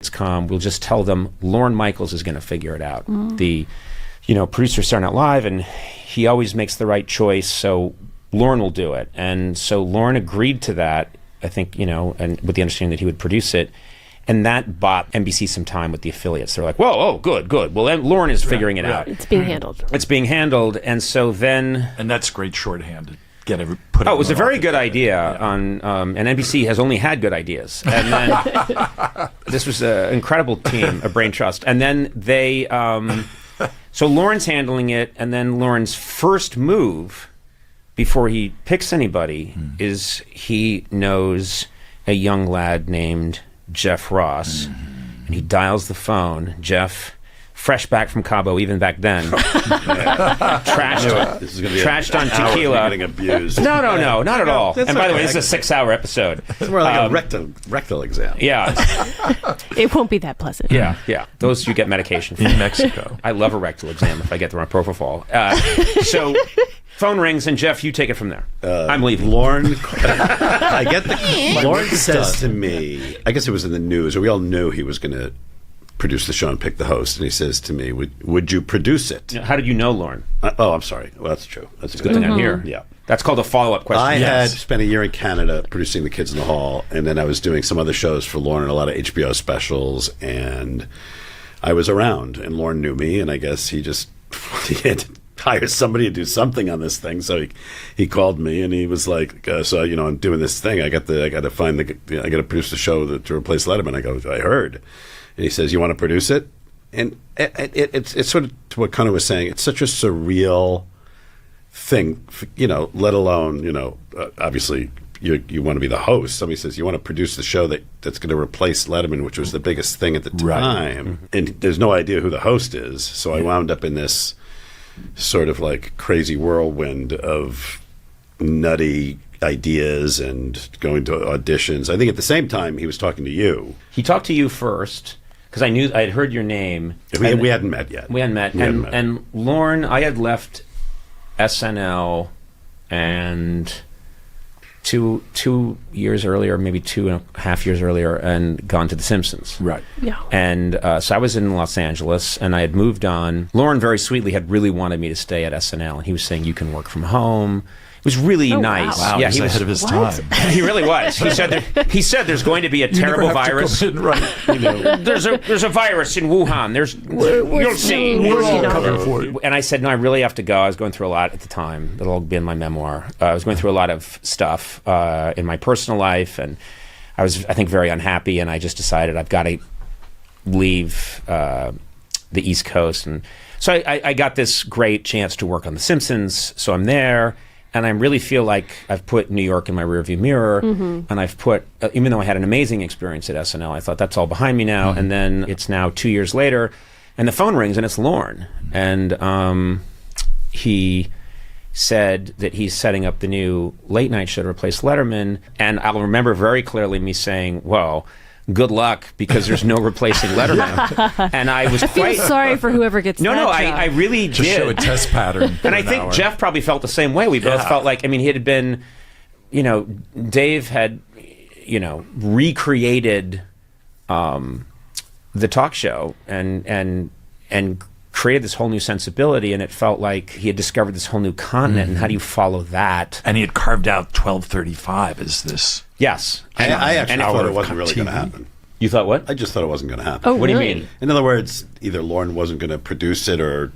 come, we'll just tell them Lorne Michaels is going to figure it out. The, producer starting out live, and he always makes the right choice, so Lorne will do it. And so Lorne agreed to that, I think, and with the understanding that he would produce it. And that bought NBC some time with the affiliates. They're like, whoa, oh, good. Well, then Lorne is figuring it out. It's being handled. It's being handled. And so then... And that's great shorthand to get it it was a very good idea. And NBC has only had good ideas. And then this was an incredible team, a brain trust. And then they... so Lorne's handling it, and then Lorne's first move, before he picks anybody, is he knows a young lad named Jeff Ross, and he dials the phone. Jeff, fresh back from Cabo, even back then, trashed on tequila. Getting abused. No, not at all. And by the way, this is a 6-hour episode. It's more like a rectal exam. Yeah. It won't be that pleasant. Yeah. Those you get medication for. In Mexico. I love a rectal exam if I get the propofol. So phone rings, and Jeff, you take it from there. I'm leaving. Lorne says to me, I guess it was in the news, or we all knew he was going to produce the show and pick the host, and he says to me, would you produce it? How did you know Lorne? I'm sorry. Well, that's true. That's a Good thing I'm here. Yeah. That's called a follow-up question. I had spent a year in Canada producing The Kids in the Hall, and then I was doing some other shows for Lorne and a lot of HBO specials, and I was around, and Lorne knew me, and I guess he had to hire somebody to do something on this thing. So he called me, and he was like, I'm doing this thing. I got to produce the show to replace Letterman. I go, I heard. And he says, you want to produce it? And it's sort of to what Connor was saying. It's such a surreal thing, let alone, obviously you want to be the host. Somebody says, you want to produce the show that's going to replace Letterman, which was the biggest thing at the time. And there's no idea who the host is. So I wound up in this sort of like crazy whirlwind of nutty ideas and going to auditions. I think at the same time he was talking to you. He talked to you first, because I had heard your name. We hadn't met yet. We hadn't met. And Lorne, I had left SNL, and two years earlier, maybe 2.5 years earlier, and gone to The Simpsons. Right. Yeah. And so I was in Los Angeles, and I had moved on. Lorne very sweetly had really wanted me to stay at SNL, and he was saying, you can work from home. It was really nice. Wow, yeah, he was ahead of his time. He really was. He said there's going to be a terrible virus. There's a virus in Wuhan. You'll see. We're all coming for you. And I said, no, I really have to go. I was going through a lot at the time. It'll all be in my memoir. I was going through a lot of stuff in my personal life, and I was, I think, very unhappy. And I just decided I've got to leave the East Coast. And so I got this great chance to work on The Simpsons. So I'm there. And I really feel like I've put New York in my rearview mirror, and I've put, even though I had an amazing experience at SNL, I thought that's all behind me now. And then it's now 2 years later, and the phone rings, and it's Lorne. And he said that he's setting up the new late night show to replace Letterman. And I'll remember very clearly me saying, whoa, good luck, because there's no replacing Letterman. And I was quite... I feel sorry for whoever gets that job. I really Just did. show a test pattern. And I think Jeff probably felt the same way. We both felt like, he had been, Dave had, recreated the talk show and created this whole new sensibility, and it felt like he had discovered this whole new continent. And how do you follow that? And he had carved out 1235 as this. Yes. I actually thought it wasn't really going to happen. You thought what? I just thought it wasn't going to happen. Oh, What do you really? mean? In other words, either Lorne wasn't going to produce it, or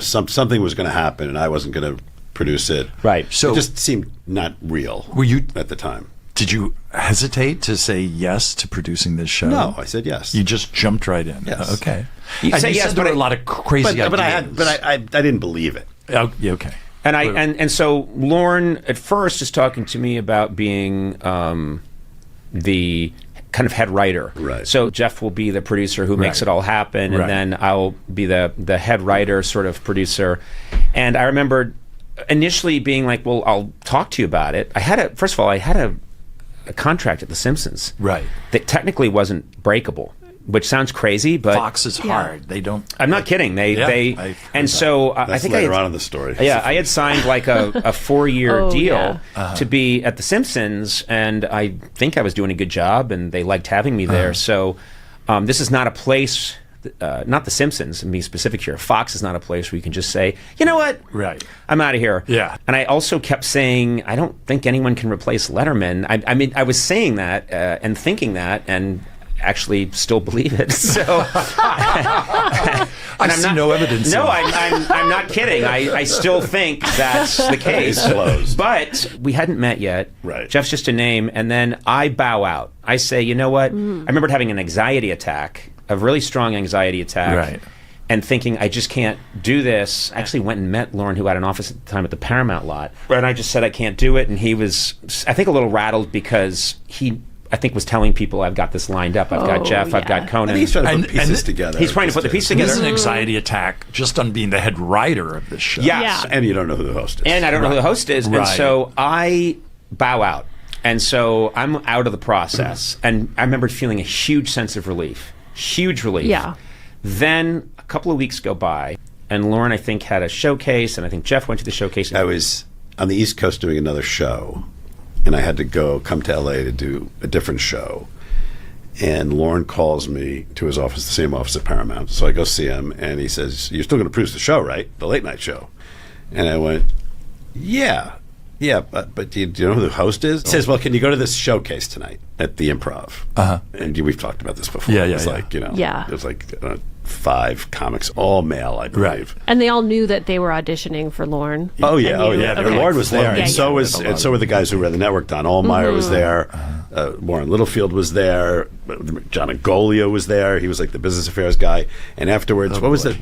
something was going to happen, and I wasn't going to produce it. Right. So it just seemed not real. Were you at the time? Did you hesitate to say yes to producing this show? No, I said yes. You just jumped right in. Yes. Okay. You say yes, but but there were a lot of crazy ideas. But I didn't believe it. Oh, yeah, okay. And and so Lorne at first is talking to me about being the kind of head writer. Right. So Jeff will be the producer who makes it all happen, and then I'll be the head writer, sort of producer. And I remember initially being like, well, I'll talk to you about it. I had a contract at The Simpsons. Right. That technically wasn't breakable, which sounds crazy, but Fox is hard. They don't. I'm not kidding. So I think later on in the story. Yeah, I had signed like a 4-year deal yeah. to be at The Simpsons, and I think I was doing a good job, and they liked having me there. So this is not a place, not The Simpsons, and be specific here. Fox is not a place where you can just say, you know what? Right. I'm out of here. Yeah. And I also kept saying, I don't think anyone can replace Letterman. I mean, I was saying that and thinking that, and actually still believe it. So I see no evidence. No, I'm not kidding. I still think that's the case. But we hadn't met yet. Right. Jeff's just a name, and then I bow out. I say, you know what? I remember having an anxiety attack, a really strong anxiety attack. Right. And thinking, I just can't do this. I actually went and met Lauren, who had an office at the time at the Paramount lot. And I just said, I can't do it. And he was, I think, a little rattled because he, I think, was telling people, I've got this lined up. I've got Jeff, I've got Conan. And he's trying to put pieces together. He's trying to put the pieces together. This is an anxiety attack just on being the head writer of this show. Yes. And you don't know who the host is. And I don't know who the host is. And so I bow out. And so I'm out of the process. And I remember feeling a huge sense of relief. Huge relief. Yeah. Then a couple of weeks go by, and Lauren, I think, had a showcase, and I think Jeff went to the showcase. I was on the East Coast doing another show, and I had to come to LA to do a different show. And Lauren calls me to his office, the same office at Paramount. So I go see him, and he says, "You're still going to produce the show, right? The late night show." And I went, "Yeah, but do you know who the host is?" He says, "Well, can you go to this showcase tonight at the Improv?" And we've talked about this before. Yeah, it was yeah. like, you know, Yeah. it was like 5 comics, all male, I believe. And they all knew that they were auditioning for Lorne. Oh yeah, And oh you- yeah. okay. Lauren was there, Yeah, and so yeah. was so were the guys who ran the network. Don Ohlmeyer was there. Warren Littlefield was there. John Agolio was there. He was like the business affairs guy. And afterwards, what was the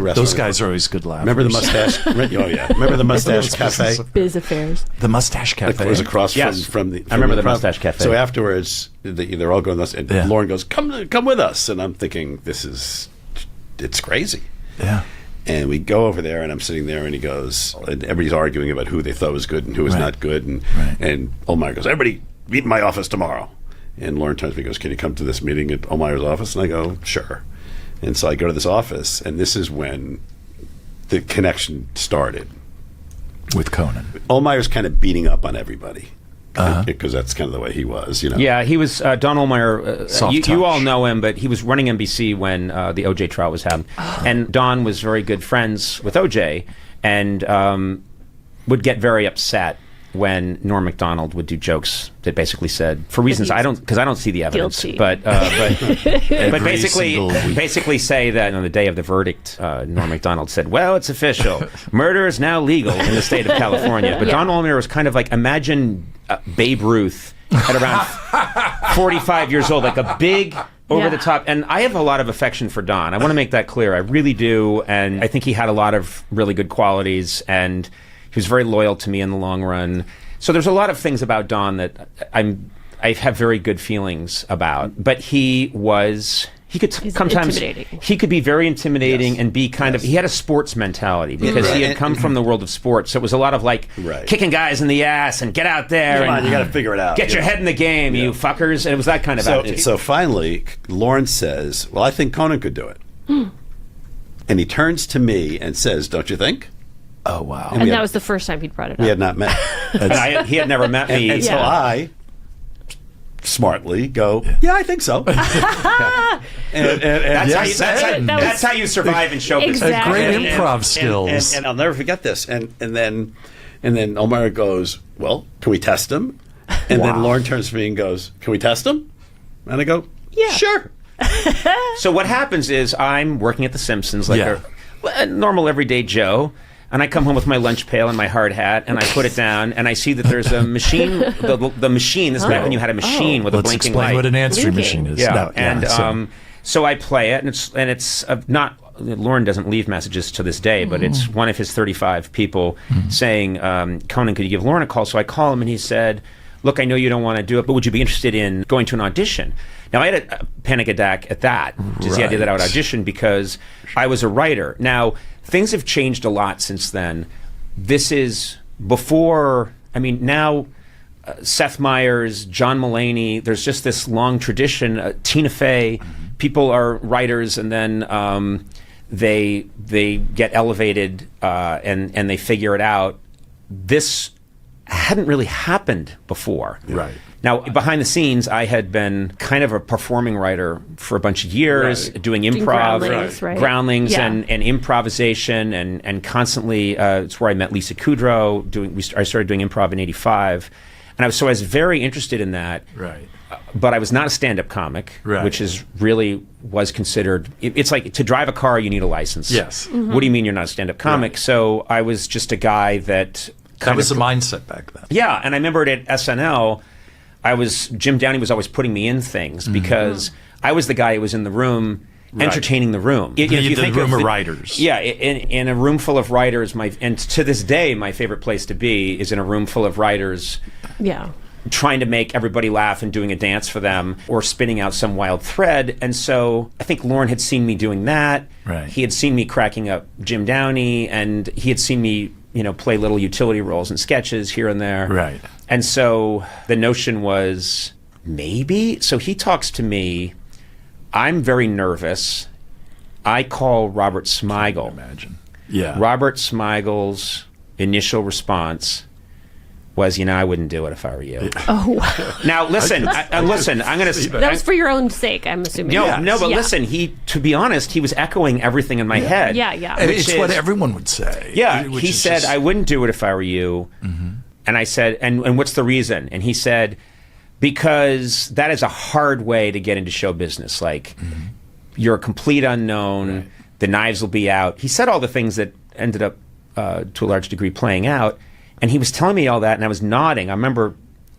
restaurant? Those guys are always good laughers. Remember the mustache? Oh yeah, remember the mustache cafe? Biz Affairs. The Mustache Cafe. It was across Yes. from the. I remember the Improv. Mustache Cafe. So afterwards, they're all going. And Yeah. Lauren goes, "Come with us." And I'm thinking, it's crazy. Yeah. And we go over there, and I'm sitting there, and he goes, and everybody's arguing about who they thought was good and who was Right. not good. And Ohlmeyer goes, "Everybody meet in my office tomorrow." And Lauren turns to me and goes, "Can you come to this meeting at Ohlmeyer's office?" And I go, "Sure." And so I go to this office, and this is when the connection started. With Conan. Ohlmeyer's kind of beating up on everybody. Because that's kind of the way he was, you know. Yeah, he was Don Ohlmeyer. Soft You touch. all know him, but he was running NBC when the OJ trial was happening. And Don was very good friends with OJ, and would get very upset when Norm Macdonald would do jokes that basically said, for reasons I don't see the evidence, guilty. but Every single week. basically say that on the day of the verdict, Norm Macdonald said, "Well, it's official. Murder is now legal in the state of California." But Don Ohlmeyer was kind of like, imagine Babe Ruth at around 45 years old, like a big over the top. And I have a lot of affection for Don. I want to make that clear. I really do. And I think he had a lot of really good qualities, and he was very loyal to me in the long run. So there's a lot of things about Don that I have very good feelings about. But he could sometimes intimidating. he could be very intimidating and be kind of, he had a sports mentality because he had come from the world of sports. So it was a lot of like kicking guys in the ass and get out there Come on, and you got to figure it out. get your head in the game, you fuckers. And it was that kind of attitude. So finally, Lauren says, "Well, I think Conan could do it." And he turns to me and says, "Don't you think?" Oh, wow. And that was the first time he'd brought it up. We had not met. And he had never met me. And so I smartly go, "Yeah, I think so." That's how you survive in show business. Exactly. Great And- improv skills. And I'll never forget this. And then Ohlmeyer goes, "Well, can we test him?" And then Lauren turns to me and goes, "Can we test him?" And I go, "Yeah, sure." So what happens is I'm working at The Simpsons like a normal everyday Joe, and I come home with my lunch pail and my hard hat, and I put it down, and I see that there's a machine. The machine. This is back when you had a machine with a Let's blinking explain light. what an answering Blinking. machine is. Yeah, No, so I play it, and it's not. Lauren doesn't leave messages to this day, but it's one of his 35 people saying, "Conan, could you give Lauren a call?" So I call him, and he said, "Look, I know you don't want to do it, but would you be interested in going to an audition?" Now, I had a panic attack at that, which is the idea that I would audition because I was a writer. Now, things have changed a lot since then. This is before, now Seth Meyers, John Mulaney, there's just this long tradition. Tina Fey, people are writers, and then they get elevated and they figure it out. This hadn't really happened before. Right. Now, behind the scenes, I had been kind of a performing writer for a bunch of years, doing improv, Groundlings, right? Groundlings Yeah. and improvisation, and constantly. It's where I met Lisa Kudrow. I started doing improv in '85, and I was very interested in that. Right. But I was not a stand-up comic, Right. which was considered. It's like to drive a car, you need a license. Yes. What do you mean you're not a stand-up comic? Right. So I was just a guy that. That was the mindset back then. Yeah, and I remembered at SNL, Jim Downey was always putting me in things because I was the guy who was in the room entertaining the room. The room of writers. Yeah, in a room full of writers, and to this day, my favorite place to be is in a room full of writers Yeah. trying to make everybody laugh and doing a dance for them or spinning out some wild thread. And so I think Lorne had seen me doing that. Right. He had seen me cracking up Jim Downey, and he had seen me play little utility roles and sketches here and there. Right. And so the notion was maybe. So he talks to me. I'm very nervous. I call Robert Smigel. Imagine. Yeah. Robert Smigel's initial response was, I wouldn't do it if I were you. Oh, wow. Now, listen, listen, I'm going to... That was for your own sake, I'm assuming. No, but Yeah. listen, to be honest, he was echoing everything in my head. Yeah, yeah. And Which it's what is- everyone would say. Yeah, Which he is said, just- I wouldn't do it if I were you. And I said, and what's the reason? And he said, because that is a hard way to get into show business. Like, you're a complete unknown. Right. The knives will be out. He said all the things that ended up, to a large degree, playing out. And he was telling me all that, and I was nodding. I remember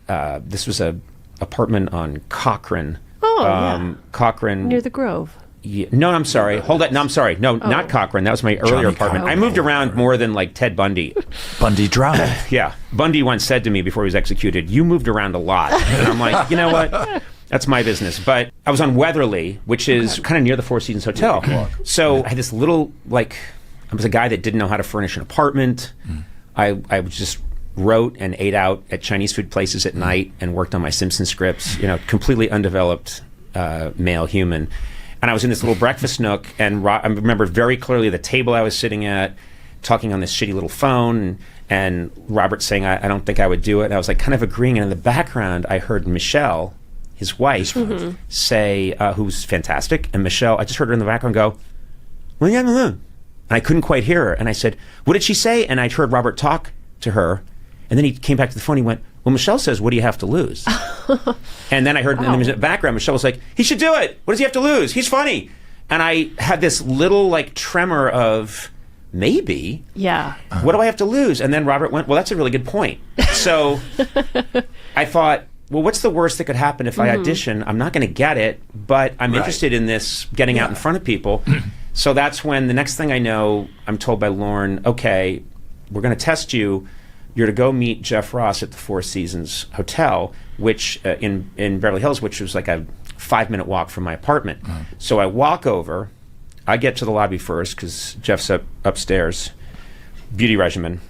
this was a apartment on Cochrane. Oh, yeah. Cochrane. Near the Grove. Yeah. No, I'm sorry. Hold that. No, I'm sorry. No, not Cochrane. That was my earlier Johnny apartment. I Cochrane. moved around more than like Ted Bundy. Bundy Drive. Yeah. Bundy once said to me before he was executed, "You moved around a lot." And I'm like, you know what? That's my business. But I was on Weatherly, which is kind of near the Four Seasons Hotel. So I had this little, I was a guy that didn't know how to furnish an apartment. I just wrote and ate out at Chinese food places at night and worked on my Simpson scripts, completely undeveloped male human. And I was in this little breakfast nook, and I remember very clearly the table I was sitting at, talking on this shitty little phone, and Robert saying, I don't think I would do it. And I was kind of agreeing. And in the background, I heard Michelle, his wife, say, who's fantastic. And Michelle, I just heard her in the background go, well, yeah, and I couldn't quite hear her. And I said, what did she say? And I heard Robert talk to her. And then he came back to the phone. He went, well, Michelle says, what do you have to lose? And then I heard in the background, Michelle was like, he should do it. What does he have to lose? He's funny. And I had this little tremor of maybe. Yeah. What do I have to lose? And then Robert went, well, that's a really good point. So I thought, well, what's the worst that could happen if I audition? I'm not going to get it, but I'm interested in this getting out in front of people. So that's when the next thing I know, I'm told by Lorne, okay, we're going to test you. You're to go meet Jeff Ross at the Four Seasons Hotel, which in Beverly Hills, which was like a 5-minute walk from my apartment. So I walk over. I get to the lobby first because Jeff's upstairs, beauty regimen,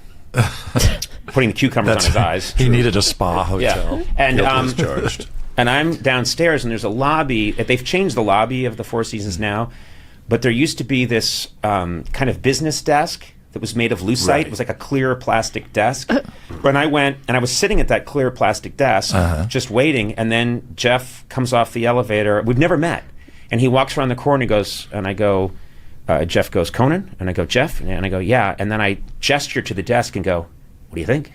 putting the cucumbers on his eyes. He needed a spa hotel. Yeah, and Guilty as charged. and I'm downstairs, and there's a lobby. They've changed the lobby of the Four Seasons now, but there used to be this kind of business desk that was made of lucite. Right. It was like a clear plastic desk. When I went, and I was sitting at that clear plastic desk, just waiting, and then Jeff comes off the elevator. We've never met. And he walks around the corner, and he goes, and I go, Jeff goes, Conan? And I go, Jeff? And I go, yeah. And then I gesture to the desk and go, what do you think?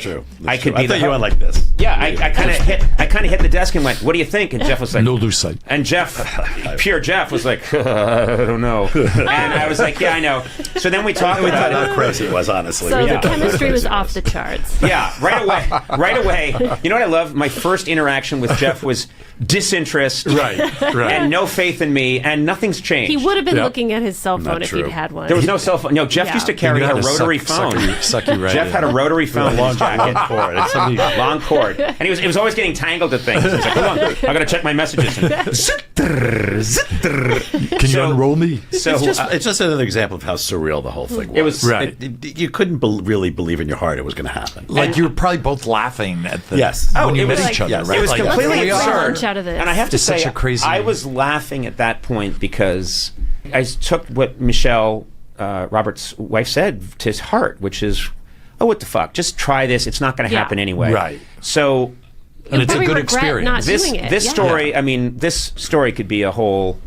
True. I could be I thought the you went like this. Yeah, I kind of hit the desk and went, what do you think? And Jeff was like, No lucite. and Jeff, pure Jeff was like, I don't know. And I was like, yeah, I know. So then we talked We thought about how crazy it was, honestly. So We the thought how chemistry was crazy it off the charts. Yeah, right away. You know what I love? My first interaction with Jeff was disinterest, Right. and no faith in me, and nothing's changed. He would have been Yeah. looking at his cell phone Not if true. he'd had one. There was no cell phone. No, Jeff Yeah. used to carry You a had to rotary suck phone. you right Jeff had a rotary phone in his jacket. cord. It's something- Long cord. And it was always getting tangled at things. He was like, hold on, I got to check my messages. Can you unroll me? So it's just another example of how surreal the whole thing was. It was- Right. You couldn't really believe in your heart it was going to happen. Like you were probably both laughing at the Yes. when Oh, you it met was each like- other, yes. right? It was Like, completely here we Let's make are. lunch out of this. And I have to It's say, such a crazy- I was laughing at that point because I took what Michelle, Robert's wife, said to his heart, which is, oh, what the fuck? Just try this. It's not going to Yeah. happen anyway. Right. So And it's a Probably good regret experience. not this doing it. this Yeah. story, I mean, this story could be a whole.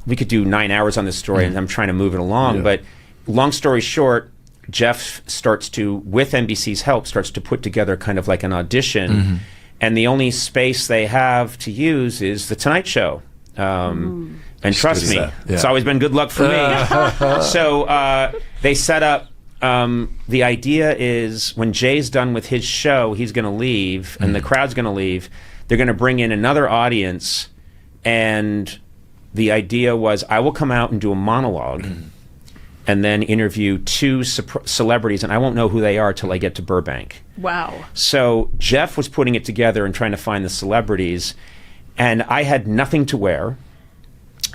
We could do 9 hours on this story, and I'm trying to move it along. Yeah. But long story short, Jeff starts to, with NBC's help, starts to put together kind of like an audition, and the only space they have to use is the Tonight Show. And trust me, set. it's always been good luck for me. So they set up. The idea is when Jay's done with his show, he's going to leave, and the crowd's going to leave. They're going to bring in another audience, and the idea was I will come out and do a monologue, and then interview two celebrities, and I won't know who they are till I get to Burbank. Wow. So Jeff was putting it together and trying to find the celebrities, and I had nothing to wear.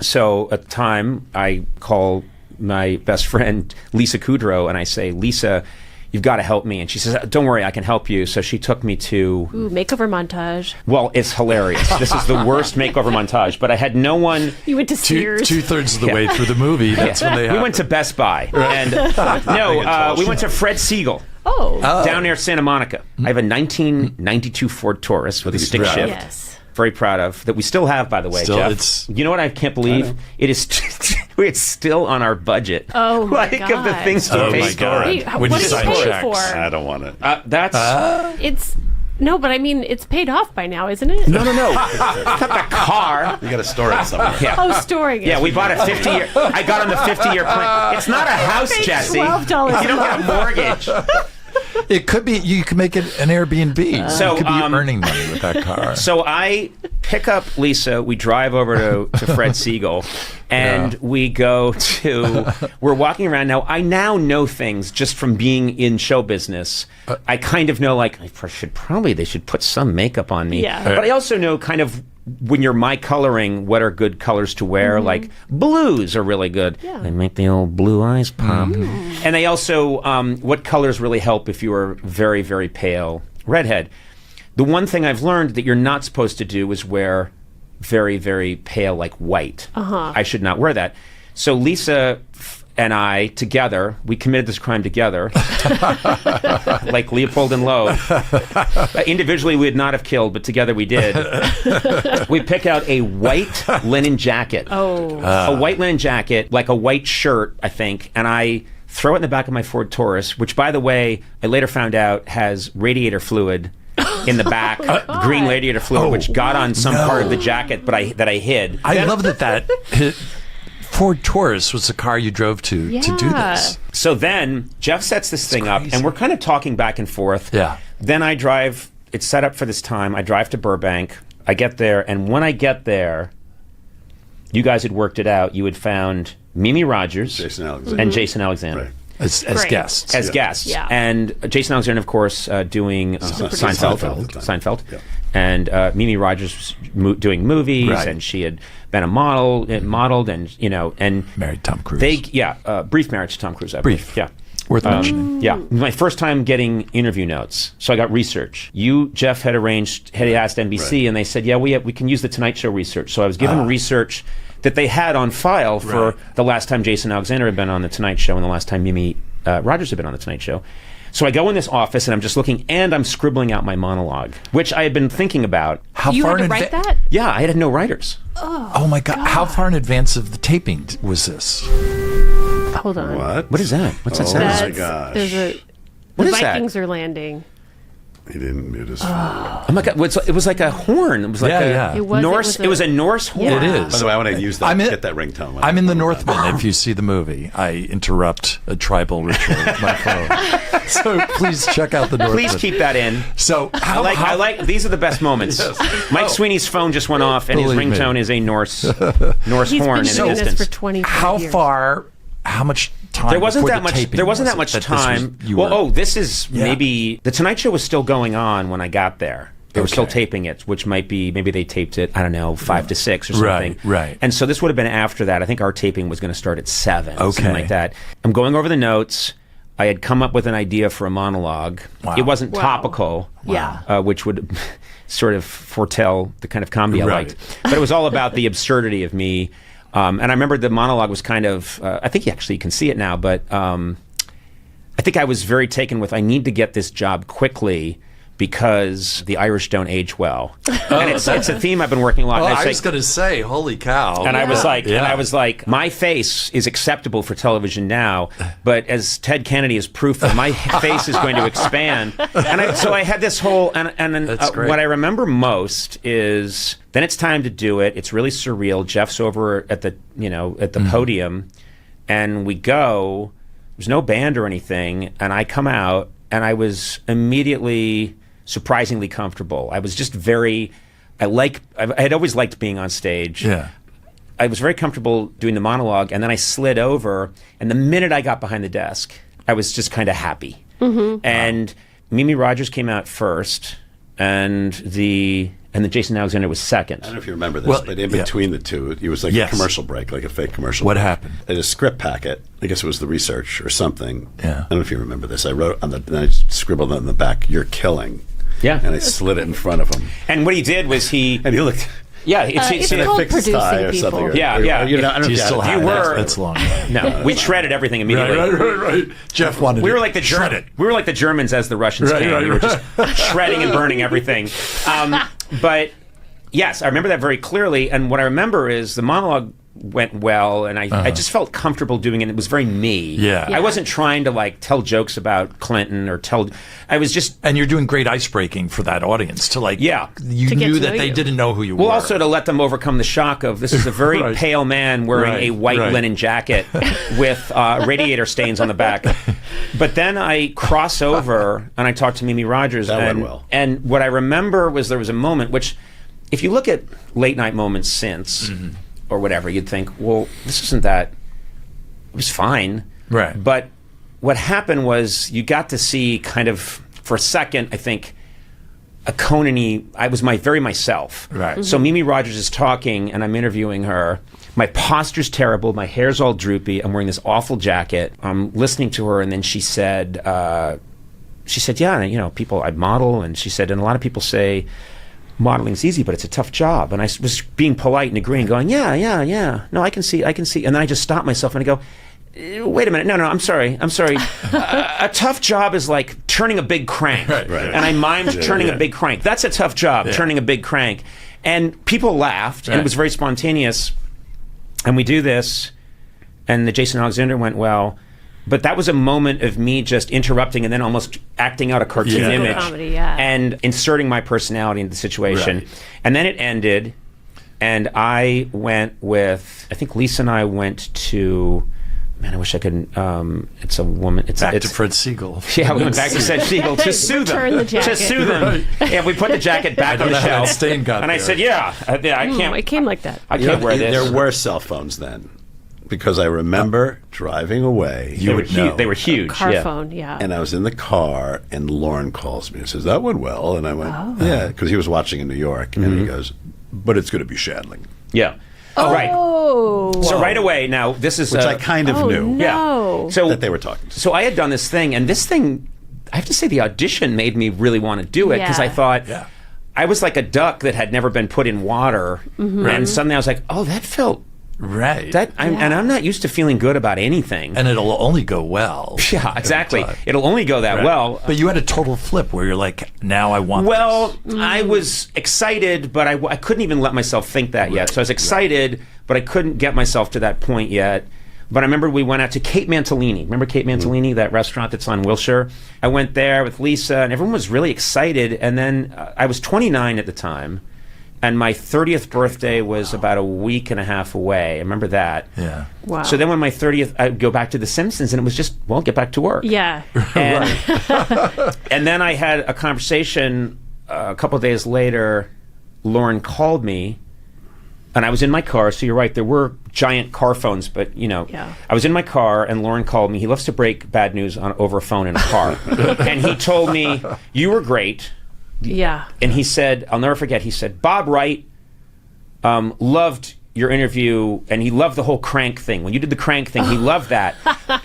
So at the time, I call my best friend, Lisa Kudrow, and I say, Lisa, you've got to help me. And she says, don't worry, I can help you. So she took me to... Ooh, makeover montage. Well, it's hilarious. This is the worst makeover montage, but I had no one... You went to Sears. Two-thirds of the way through the movie, that's when they We went to Best Buy. And we went to Fred Siegel. Oh. Down near Santa Monica. I have a 1992 Ford Taurus with a stick proud. shift. Yes. Very proud of, that we still have, by the way, Still, Jeff. it's- You know what I can't believe? It is it's still on our budget. Oh, my Like, of the God. things we Oh, paid my for. God. Wait, When what you did you sign pay checks. for? I don't want it. That's... It's no, but I mean, it's paid off by now, isn't it? no. Not the car. You got to store it somewhere. Yeah. Oh, storing it. Yeah, we bought a 50-year... I got on the 50-year plan. It's not a house, Paid Jesse. $12 You don't get a mortgage. It could be, you could make it an Airbnb. So, you could be earning money with that car. So I pick up Lisa. We drive over to Fred Siegel, and we go to. We're walking around now. I now know things just from being in show business. I kind of know, like, they should put some makeup on me. Yeah. But I also know kind of when you're my coloring, what are good colors to wear? Like blues are really good. Yeah. They make the old blue eyes pop. And they also, what colors really help if you are very, very pale redhead. The one thing I've learned that you're not supposed to do is wear very, very pale, like white. I should not wear that. So Lisa and I, together, we committed this crime together, like Leopold and Loeb. Individually, we would not have killed, but together we did. We pick out a white linen jacket. A white linen jacket, like a white shirt, I think, and I throw it in the back of my Ford Taurus, which, by the way, I later found out has radiator fluid in the back, green radiator fluid, which got on some part of the jacket, but that I hid. I love that Ford Taurus was the car you drove to do this. So then Jeff sets this thing up, and we're kind of talking back and forth. Yeah. Then I drive. It's set up for this time. I drive to Burbank. I get there, and when I get there, you guys had worked it out. You had found Mimi Rogers Jason Alexander. and Jason Alexander. Right. As Great. guests. As guests. Yeah. And Jason Alexander, of course, doing Seinfeld. Seinfeld. Yeah. And Mimi Rogers was doing movies, Right. and she had been a model, modeled, and and Married Tom Cruise. brief marriage to Tom Cruise. I believe. Brief. Yeah. Worth mentioning. Yeah, my first time getting interview notes, so I got research. Jeff, had asked NBC, Right. and they said, "Yeah, we can use the Tonight Show research." So I was given research that they had on file for the last time Jason Alexander had been on the Tonight Show and the last time Mimi Rogers had been on the Tonight Show. So I go in this office and I'm just looking, and I'm scribbling out my monologue, which I had been thinking about. How You far had to in write advance? that? Yeah, I had no writers. Oh my God. How far in advance of the taping was this? Hold on. What is that? What's that Oh, sound? my gosh. There's the What is that? Vikings are landing. He didn't mute his phone. Oh my God! It was like a horn. It was like Yeah, yeah. It was- Norse. it was a Norse horn. Yeah. It is. By the way, I want to use that. I'm in- Get that ringtone. I'm in the Northman. If you see the movie, I interrupt a tribal ritual with my phone. So please check out the Northman. Please keep that in. So I like. These are the best moments. Mike Sweeney's phone just went off, and his Believe me. ringtone is a Norse He's horn. been In doing the this distance. for 25 how years. far? How much time? There wasn't before that the much. taping There wasn't was that it much that this was- time. you were- This is Yeah. maybe the Tonight Show was still going on when I got there. They were still Okay. taping it, which might be maybe they taped it. I don't know, 5 to 6 or something. Right. And so this would have been after that. I think our taping was going to start at 7, something Okay. like that. I'm going over the notes. I had come up with an idea for a monologue. Wow. It wasn't Wow. topical. Yeah. Which would sort of foretell the kind of comedy I Right. liked. But it was all about the absurdity of me. And I remember the monologue was kind of, I think you can see it now, but I think I was very taken with, I need to get this job quickly because the Irish don't age well. And it's a theme I've been working a lot. Well, And I was going to say, holy cow. and I was like, my face is acceptable for television now, but as Ted Kennedy is proof that my face is going to expand. And so I had this whole, what I remember most is then it's time to do it. It's really surreal. Jeff's over at the podium, and we go. There's no band or anything, and I come out, and I was immediately surprisingly comfortable. I was just I had always liked being on stage. Yeah. I was very comfortable doing the monologue, and then I slid over, and the minute I got behind the desk, I was just kind of happy. And Mimi Rogers came out first, and the Jason Alexander was second. I don't know if you remember this, Well, but in between the two, it was like Yes. a commercial break, like a fake commercial What break. happened? I had a script packet. I guess it was the research or something. Yeah. I don't know if you remember this. I wrote and I scribbled on the back, "You're killing." Yeah. And I slid it in front of him. And what he did was And he looked. yeah, It's And I called fixed his tie producing or people. something. Yeah, Or, yeah. you know, I don't know Do you if still had have that. that? That's long. no, we shredded everything immediately. Right. Jeff wanted We were it like the shredded. We were like the Germans as the Russians Right, came. right, we were right. just shredding and burning everything. But yes, I remember that very clearly. And what I remember is the monologue went well, and I just felt comfortable doing it. It was very me. Yeah. I wasn't trying to like tell jokes about Clinton or I was just. And you're doing great ice breaking for that audience to like. Yeah. You To get knew to that know they you. didn't know who you Well, were. also to let them overcome the shock of this is a very Right. pale man wearing Right, a white right. linen jacket with radiator stains on the back. But then I cross over and I talk to Mimi Rogers. That went and, well. And what I remember was there was a moment which, if you look at late night moments since or whatever, you'd think, well, this isn't that. It was fine. Right. But what happened was you got to see kind of, for a second, I think, a Conan-y, I was very myself. Right. So Mimi Rogers is talking, and I'm interviewing her. My posture's terrible. My hair's all droopy. I'm wearing this awful jacket. I'm listening to her, and then she said, yeah, you know, I model, and she said, and a lot of people say modeling's easy, but it's a tough job. And I was being polite and agreeing, going, yeah. No, I can see. And then I just stopped myself, and I go, wait a minute. No, I'm sorry. A tough job is like turning a big crank. Right. And I mimed turning a big crank. That's a tough job, turning a big crank. And people laughed, and it was very spontaneous. And we do this, and the Jason Alexander went well. But that was a moment of me just interrupting and then almost acting out a cartoon Yeah. image Comedy, yeah. and inserting my personality into the situation. Right. And then it ended, and I went with, I think Lisa and I went to, man, I wish I could, it's a woman. Back to Fred Siegel. Yeah, we went back to Fred Siegel to sue them. Return the jacket. To sue them. Right. Yeah, we put the jacket back on the know how that shelf. stain got and I there. said, I can't. It came like that. I can't wear this. There were cell phones then, because I remember driving away. You would know. They were huge. Car yeah. phone, yeah. And I was in the car, and Lauren calls me and says, "That went well." And I went, "Yeah," because he was watching in New York, and he goes, "But it's going to be Shandling," Yeah. Oh, right. Oh. So right away, now this is which I kind of knew No. Yeah. So that they were talking. So I had done this thing, and this thing, I have to say, the audition made me really want to do it because I Yeah. thought Yeah. I was like a duck that had never been put in water, and suddenly I was like, oh, that felt Right. and I'm not used to feeling good about anything. And it'll only go well. Yeah, exactly. Time. It'll only go that Right. well. But you had a total flip where you're like, now I want Well, this. I was excited, but I couldn't even let myself think that yet. So I was excited, but I couldn't get myself to that point yet. But I remember we went out to Kate Mantilini. Remember Kate Mantilini, that restaurant that's on Wilshire? I went there with Lisa, and everyone was really excited. And then I was 29 at the time, and my 30th birthday was about a week and a half away. I remember that. Yeah. Wow. So then when my 30th, I'd go back to The Simpsons, and it was just, well, get back to work. Yeah. And then I had a conversation a couple of days later. Lauren called me, and I was in my car. So you're right, there were giant car phones, but Yeah. I was in my car, and Lauren called me. He loves to break bad news over a phone in a car. And he told me, you were great. Yeah. And he said, I'll never forget, he said, Bob Wright loved your interview, and he loved the whole crank thing. When you did the crank thing, he loved that.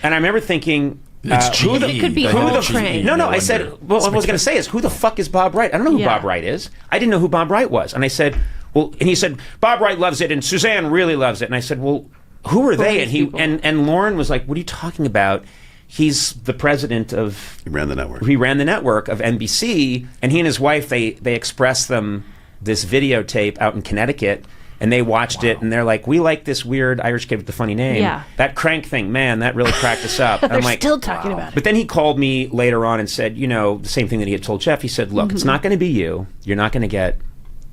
And I remember thinking, It's who GE. It could be The all whole crank. GE, no, I wonder. said, well, what I was going to say is, who the fuck is Bob Wright? I don't know who Yeah. Bob Wright is. I didn't know who Bob Wright was. And I said, well, and he said, Bob Wright loves it, and Suzanne really loves it. And I said, well, who are they? these And he people? and Lauren was like, what are you talking about? he's the president of... He ran the network. He ran the network of NBC, and he and his wife, they expressed them this videotape out in Connecticut, and they watched it, and they're like, we like this weird Irish kid with the funny name. Yeah. That Crank thing, man, that really cracked us up. And They're I'm like, still talking about it. But then he called me later on and said, the same thing that he had told Jeff. He said, look, it's not going to be you. You're not going to get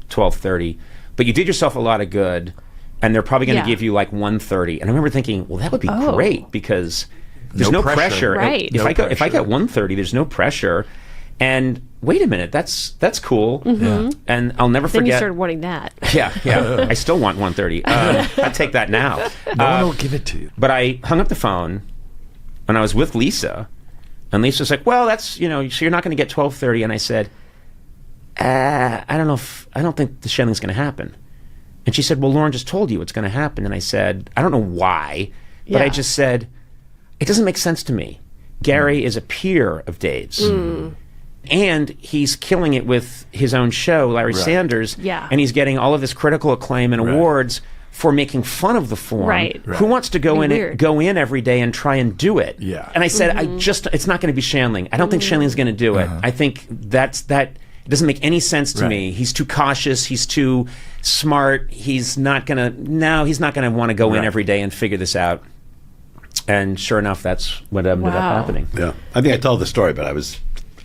12:30, but you did yourself a lot of good, and they're probably going to give you like 1:30. And I remember thinking, well, that would be great, because there's no pressure. Right. If I get 1:30, there's no pressure. And wait a minute, that's cool. And I'll never Then forget. you started wanting that. Yeah. I still want 1:30. I'd take that now. No one will give it to you. But I hung up the phone, and I was with Lisa, and Lisa's like, well, that's, so you're not going to get 12:30. And I said, I don't think the Shenling's going to happen. And she said, well, Lauren just told you it's going to happen. And I said, I don't know why, but I just said, it doesn't make sense to me. Gary is a peer of Dave's. And he's killing it with his own show, Larry Sanders. Yeah. And he's getting all of this critical acclaim and awards for making fun of the form. Right. Who wants to go in every day and try and do it? Yeah. And I said, it's not going to be Shandling. I don't think Shandling's going to do it. I think that it doesn't make any sense to me. He's too cautious. He's too smart. He's not going to want to go in every day and figure this out. And sure enough, that's what ended up happening. Yeah. I think I told the story, but I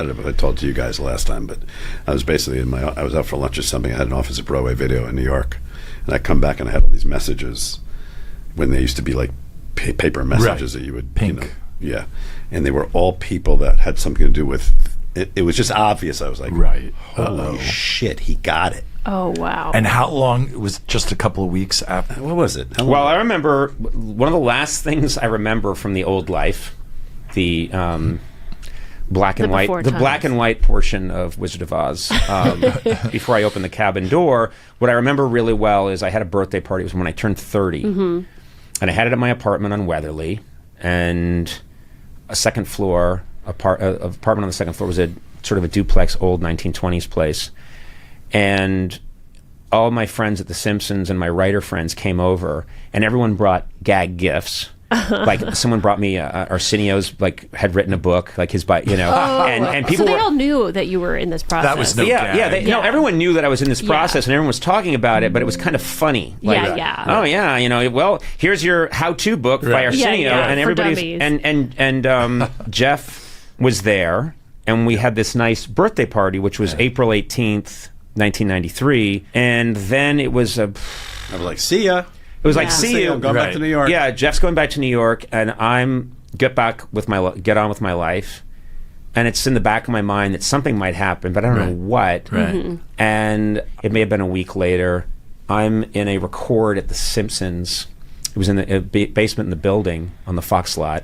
don't know if I told it to you guys the last time, but I was basically I was out for lunch or something. I had an office at Broadway Video in New York, and I come back and I had all these messages when they used to be like paper messages that you would, Pink. and they were all people that had something to do with it. It was just obvious. I was like, holy shit, he got it. Oh, wow. And how long? It was just a couple of weeks after? What was it? How long? Well, I remember one of the last things I remember from the old life, the black and white, the black and white portion of Wizard of Oz. Before I opened the cabin door, what I remember really well is I had a birthday party. It was when I turned 30, and I had it at my apartment on Weatherly, and a second floor apartment on the second floor was a sort of a duplex, old 1920s place, and all my friends at The Simpsons and my writer friends came over, and everyone brought gag gifts. Like someone brought me Arsenio's had written a book, like his and people. So they all knew that you were in this process. That was no gag. No, everyone knew that I was in this process, and everyone was talking about it, but it was kind of funny. Like, oh yeah, well, here's your how-to book by Arsenio, and everybody's and Jeff was there, and we had this nice birthday party, which was April 18th, 1993, and then it was I was like, see ya. It was like, see you. I'm going back to New York. Yeah, Jeff's going back to New York, and I'm get on with my life. And it's in the back of my mind that something might happen, but I don't know what. Right. And it may have been a week later. I'm in a record at The Simpsons. It was in the basement in the building on the Fox lot.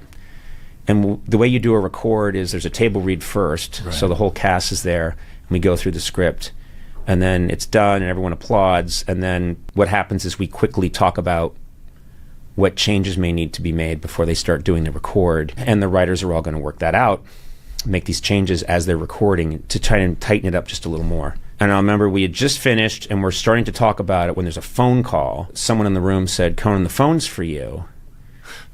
And the way you do a record is there's a table read first, so the whole cast is there, and we go through the script. And then it's done, and everyone applauds. And then what happens is we quickly talk about what changes may need to be made before they start doing the record. And the writers are all going to work that out, make these changes as they're recording to try and tighten it up just a little more. And I remember we had just finished, and we're starting to talk about it when there's a phone call. Someone in the room said, Conan, the phone's for you.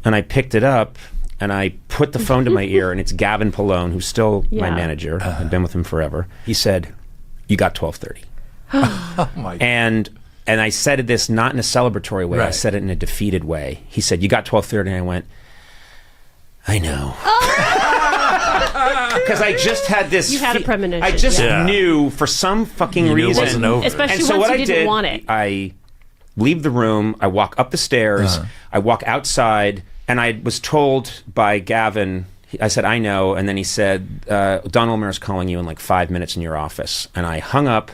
And I picked it up, and I put the phone to my ear, and it's Gavin Pallone, who's still my manager. I've been with him forever. He said, you got 12:30. Oh my God. And I said this not in a celebratory way. I said it in a defeated way. He said, you got 12:30. And I went, I know. Because I just had this... You had a premonition. I just knew for some fucking reason. It wasn't over. Especially and so once what you didn't want it. I leave the room. I walk up the stairs. I walk outside. And I was told by Gavin... I said, I know. And then he said, Don Ulmer's calling you in like 5 minutes in your office. And I hung up,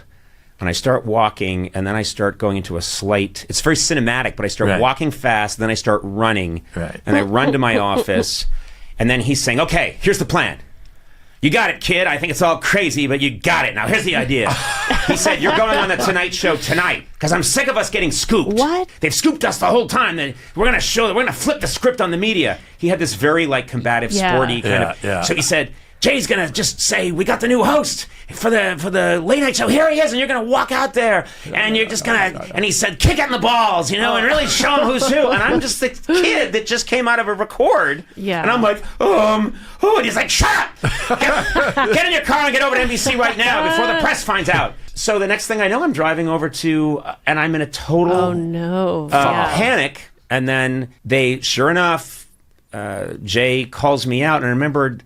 and I start walking, and then I start going into a slight... It's very cinematic, but I start walking fast, then I start running. And I run to my office, and then he's saying, okay, here's the plan. You got it, kid. I think it's all crazy, but you got it. Now, here's the idea. He said, you're going on the Tonight Show tonight, because I'm sick of us getting scooped. What? They've scooped us the whole time. Then we're going to flip the script on the media. He had this very, combative, sporty kind of... So he said, Jay's gonna just say, we got the new host for the late night show. Here he is, and you're gonna walk out there, and you're just gonna. And he said, kick it in the balls, and really show him who's who. And I'm just the kid that just came out of a record. Yeah. And I'm like, and he's like, shut up, get in your car and get over to NBC right now before the press finds out. So the next thing I know, I'm driving over to, and I'm in a total panic. And then sure enough, Jay calls me out, and I remembered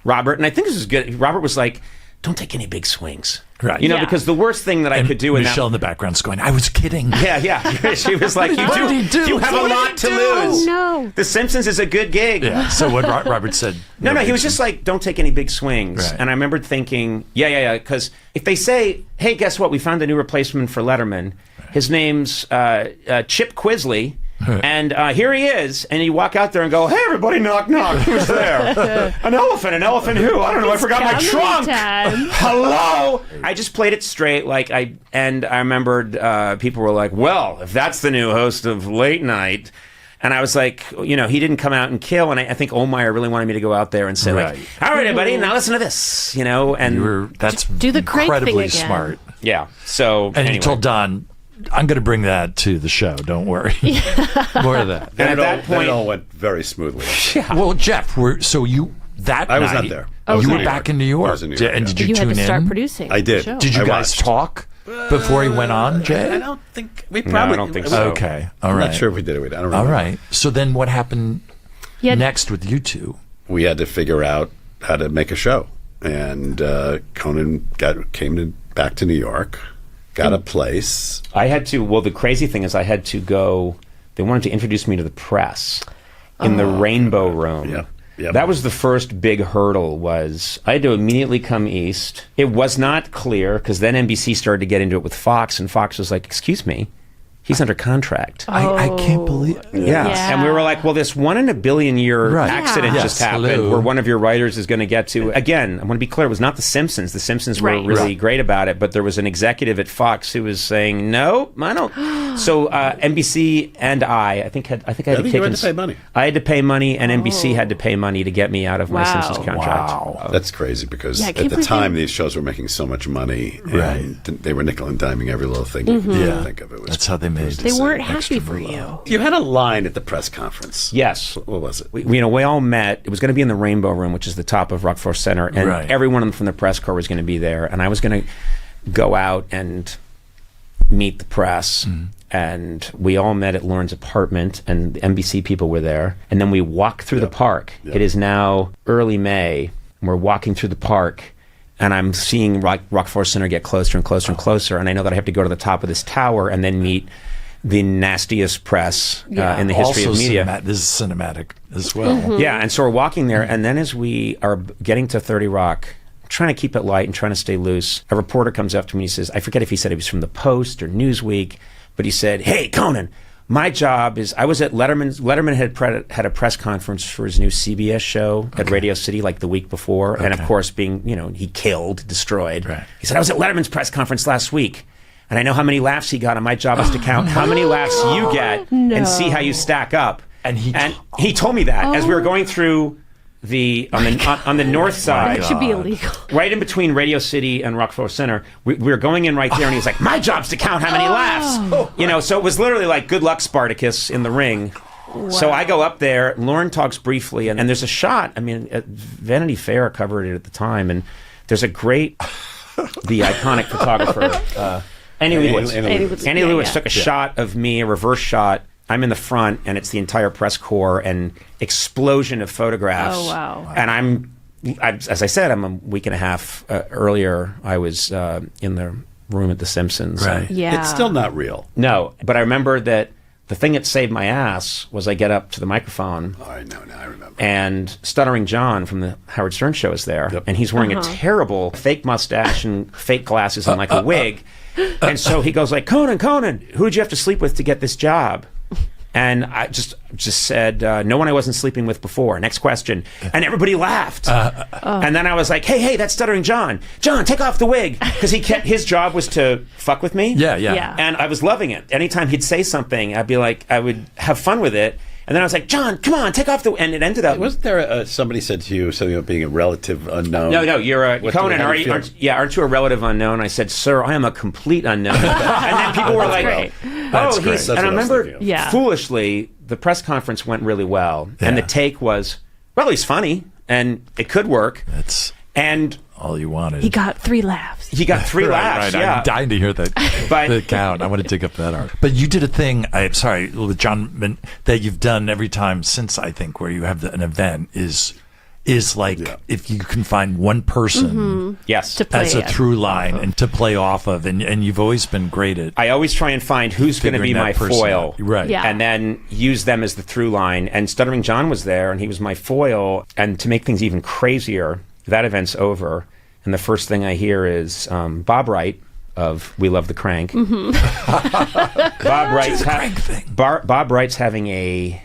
Robert, and I think this is good. Robert was like, don't take any big swings. Right. Because the worst thing that I could do Michelle in the background's going, I was kidding. Yeah. She was like, you have a lot to lose. Oh, no. The Simpsons is a good gig. Yeah. So what Robert said. No, he was just like, don't take any big swings. Right. And I remembered thinking, because if they say, hey, guess what? We found a new replacement for Letterman. His name's Chip Quisley. And here he is, and you walk out there and go, hey, everybody, knock, knock. Who's there? An elephant who? I don't know, I forgot my trunk. Hello? I just played it straight, and I remembered people were like, well, if that's the new host of Late Night. And I was like, he didn't come out and kill, and I think Ohlmeyer really wanted me to go out there and say, all right, everybody, now listen to this, and that's do the Craig thing incredibly again. smart. Yeah, so And anyway. you told Don, I'm going to bring that to the show. Don't worry. More of that. And at that point, it all went very smoothly. Well, Jeff, I was night, not there. You were back in New York. I was in New York, And yeah. did you You tune had to start in? producing. I did. the show. Did you I guys watched. talk before he went on, Jay? I don't think we No, probably. I don't think so. Okay. All I'm right. not sure if we did it. I don't remember. All right. So then what happened Yeah. next with you two? We had to figure out how to make a show. And Conan came back to New York, got a place. I had to. Well, the crazy thing is, I had to go. They wanted to introduce me to the press in the Rainbow Room. Yep. That was the first big hurdle. Was I had to immediately come east. It was not clear because then NBC started to get into it with Fox, and Fox was like, "Excuse me, he's under contract." I can't believe Yeah. And we were like, well, this 1 in a billion year Right. accident Yeah. just Yes, happened hello. where one of your writers is going to get to. Again, I want to be clear, it was not The Simpsons. The Simpsons were Right. really great about it, but there was an executive at Fox who was saying, no, I don't. So NBC and I think I had to I think kick you had in- to pay money. I had to pay money, and NBC had to pay money to get me out of my Wow. Simpsons contract. Wow. That's crazy because Yeah, I at can't the believe time they- these shows were making so much money, and Right. they were nickel and diming every little thing you could Yeah. think of. It was That's how they made it. They weren't happy Extra for below. you. You had a line at the press conference. Yes. What was it? We all met. It was going to be in the Rainbow Room, which is the top of Rockford Center, and Right. everyone from the press corps was going to be there. And I was going to go out and meet the press. And we all met at Lauren's apartment, and the NBC people were there. And then we walked through the park. It is now early May. And we're walking through the park, and I'm seeing Rockford Center get closer and closer and closer. And I know that I have to go to the top of this tower and then meet the nastiest press in the history Also of media. This is cinematic as well. Yeah, and so we're walking there, and then as we are getting to 30 Rock, trying to keep it light and trying to stay loose, a reporter comes up to me and he says, I forget if he said he was from the Post or Newsweek, but he said, hey, Conan, my job is, I was at Letterman had a press conference for his new CBS show at Radio City like the week before, and of course being, he killed, destroyed. Right. He said, I was at Letterman's press conference last week, and I know how many laughs he got, and my job is to count how many laughs you get and see how you stack up. And he told me that as we were going through on the north side, That should be illegal. right in between Radio City and Rockford Center. We were going in right there, and he was like, "My job's to count how many laughs." So it was literally like, "Good luck, Spartacus," in the ring. So I go up there. Lauren talks briefly, and there's a shot. I mean, Vanity Fair covered it at the time, and there's a great, the iconic photographer. Annie Lewis took a shot of me, a reverse shot. I'm in the front, and it's the entire press corps and explosion of photographs. Oh, wow. And as I said, I'm a week and a half earlier. I was in the room at The Simpsons. Right. Yeah. It's still not real. No, but I remember that the thing that saved my ass was I get up to the microphone, Oh, I know now. I remember. and Stuttering John from the Howard Stern show is there, and he's wearing a terrible fake mustache and fake glasses and like a wig. And so he goes like, Conan, who did you have to sleep with to get this job? And I just said, no one I wasn't sleeping with before. Next question. And everybody laughed. And then I was like, hey, that's Stuttering John. John, take off the wig. Because his job was to fuck with me. Yeah. Yeah. And I was loving it. Anytime he'd say something, I'd be like, I would have fun with it. And then I was like, John, come on, take off the... And it ended up... Wasn't there somebody said to you something about being a relative unknown? No, you're a... What- Conan, how do you feel? aren't you a relative unknown? I said, sir, I am a complete unknown. And then people were like, great. oh, great. he's... That's And I what I was remember, thinking of. Yeah. foolishly, the press conference went really well. And the take was, well, he's funny, and it could work. That's And all you wanted. He got 3 laughs. he got 3 laughs, Right. yeah. I'm dying to hear that But- the count. I want to dig up that art. But you did a thing, I'm sorry, with John, that you've done every time since, I think, where you have an event is like if you can find one person Yes. To play as a it. through line and to play off of, and you've always been great at I always try and find who's going to be figuring my that person foil. out. Right. Yeah. And then use them as the through line. And Stuttering John was there, and he was my foil. And to make things even crazier, that event's over. And the first thing I hear is Bob Wright of We Love the Crank. Bob Wright's Bob Wright's having a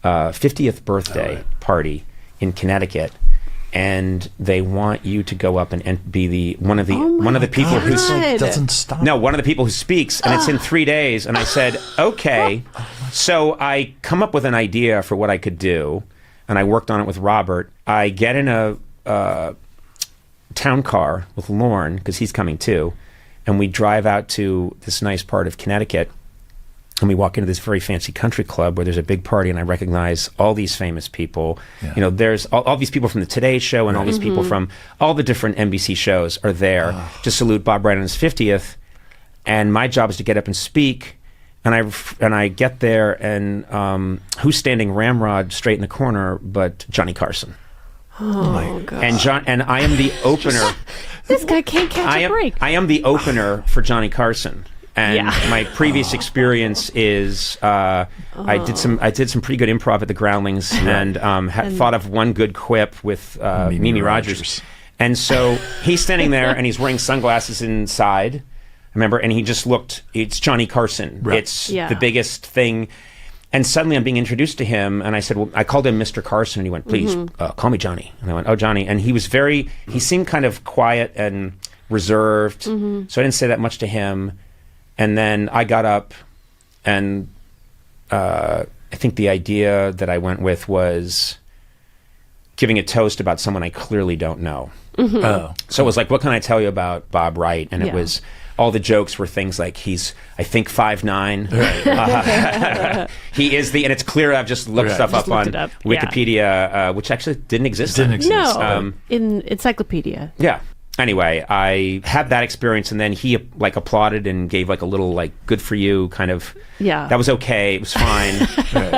50th birthday party in Connecticut, and they want you to go up and be one of the people who God. doesn't stop. no, one of the people who speaks, and it's in 3 days. And I said, okay. So I come up with an idea for what I could do, and I worked on it with Robert. I get in a town car with Lorne, because he's coming too, and we drive out to this nice part of Connecticut, and we walk into this very fancy country club where there's a big party, and I recognize all these famous people. Yeah. You know, there's all these people from the Today Show, and all these people from all the different NBC shows are there to salute Bob Wright on his 50th. And my job is to get up and speak. And I get there, and who's standing ramrod straight in the corner but Johnny Carson? Oh, God. And I am the opener. This guy can't catch a break. I am the opener for Johnny Carson. And Yeah. my previous experience is I did some pretty good improv at the Groundlings, and thought of one good quip with Mimi Rogers. And so he's standing there, and he's wearing sunglasses inside. Remember, and he just looked. It's Johnny Carson. Right. It's Yeah. the biggest thing. And suddenly I'm being introduced to him, and I said, well, I called him Mr. Carson, and he went, please, call me Johnny. And I went, oh, Johnny. And he seemed kind of quiet and reserved, so I didn't say that much to him. And then I got up, and I think the idea that I went with was giving a toast about someone I clearly don't know. Oh. So it was like, what can I tell you about Bob Wright? And it Yeah. was, all the jokes were things like he's, I think, 5'9". He is and it's clear I've just looked Right. stuff Just up on looked it up, yeah. Wikipedia, which actually didn't exist. Didn't then. exist. No, in Encyclopedia. Yeah. Anyway, I had that experience, and then he like applauded and gave like a little like "good for you" kind of. Yeah. That was okay. It was fine.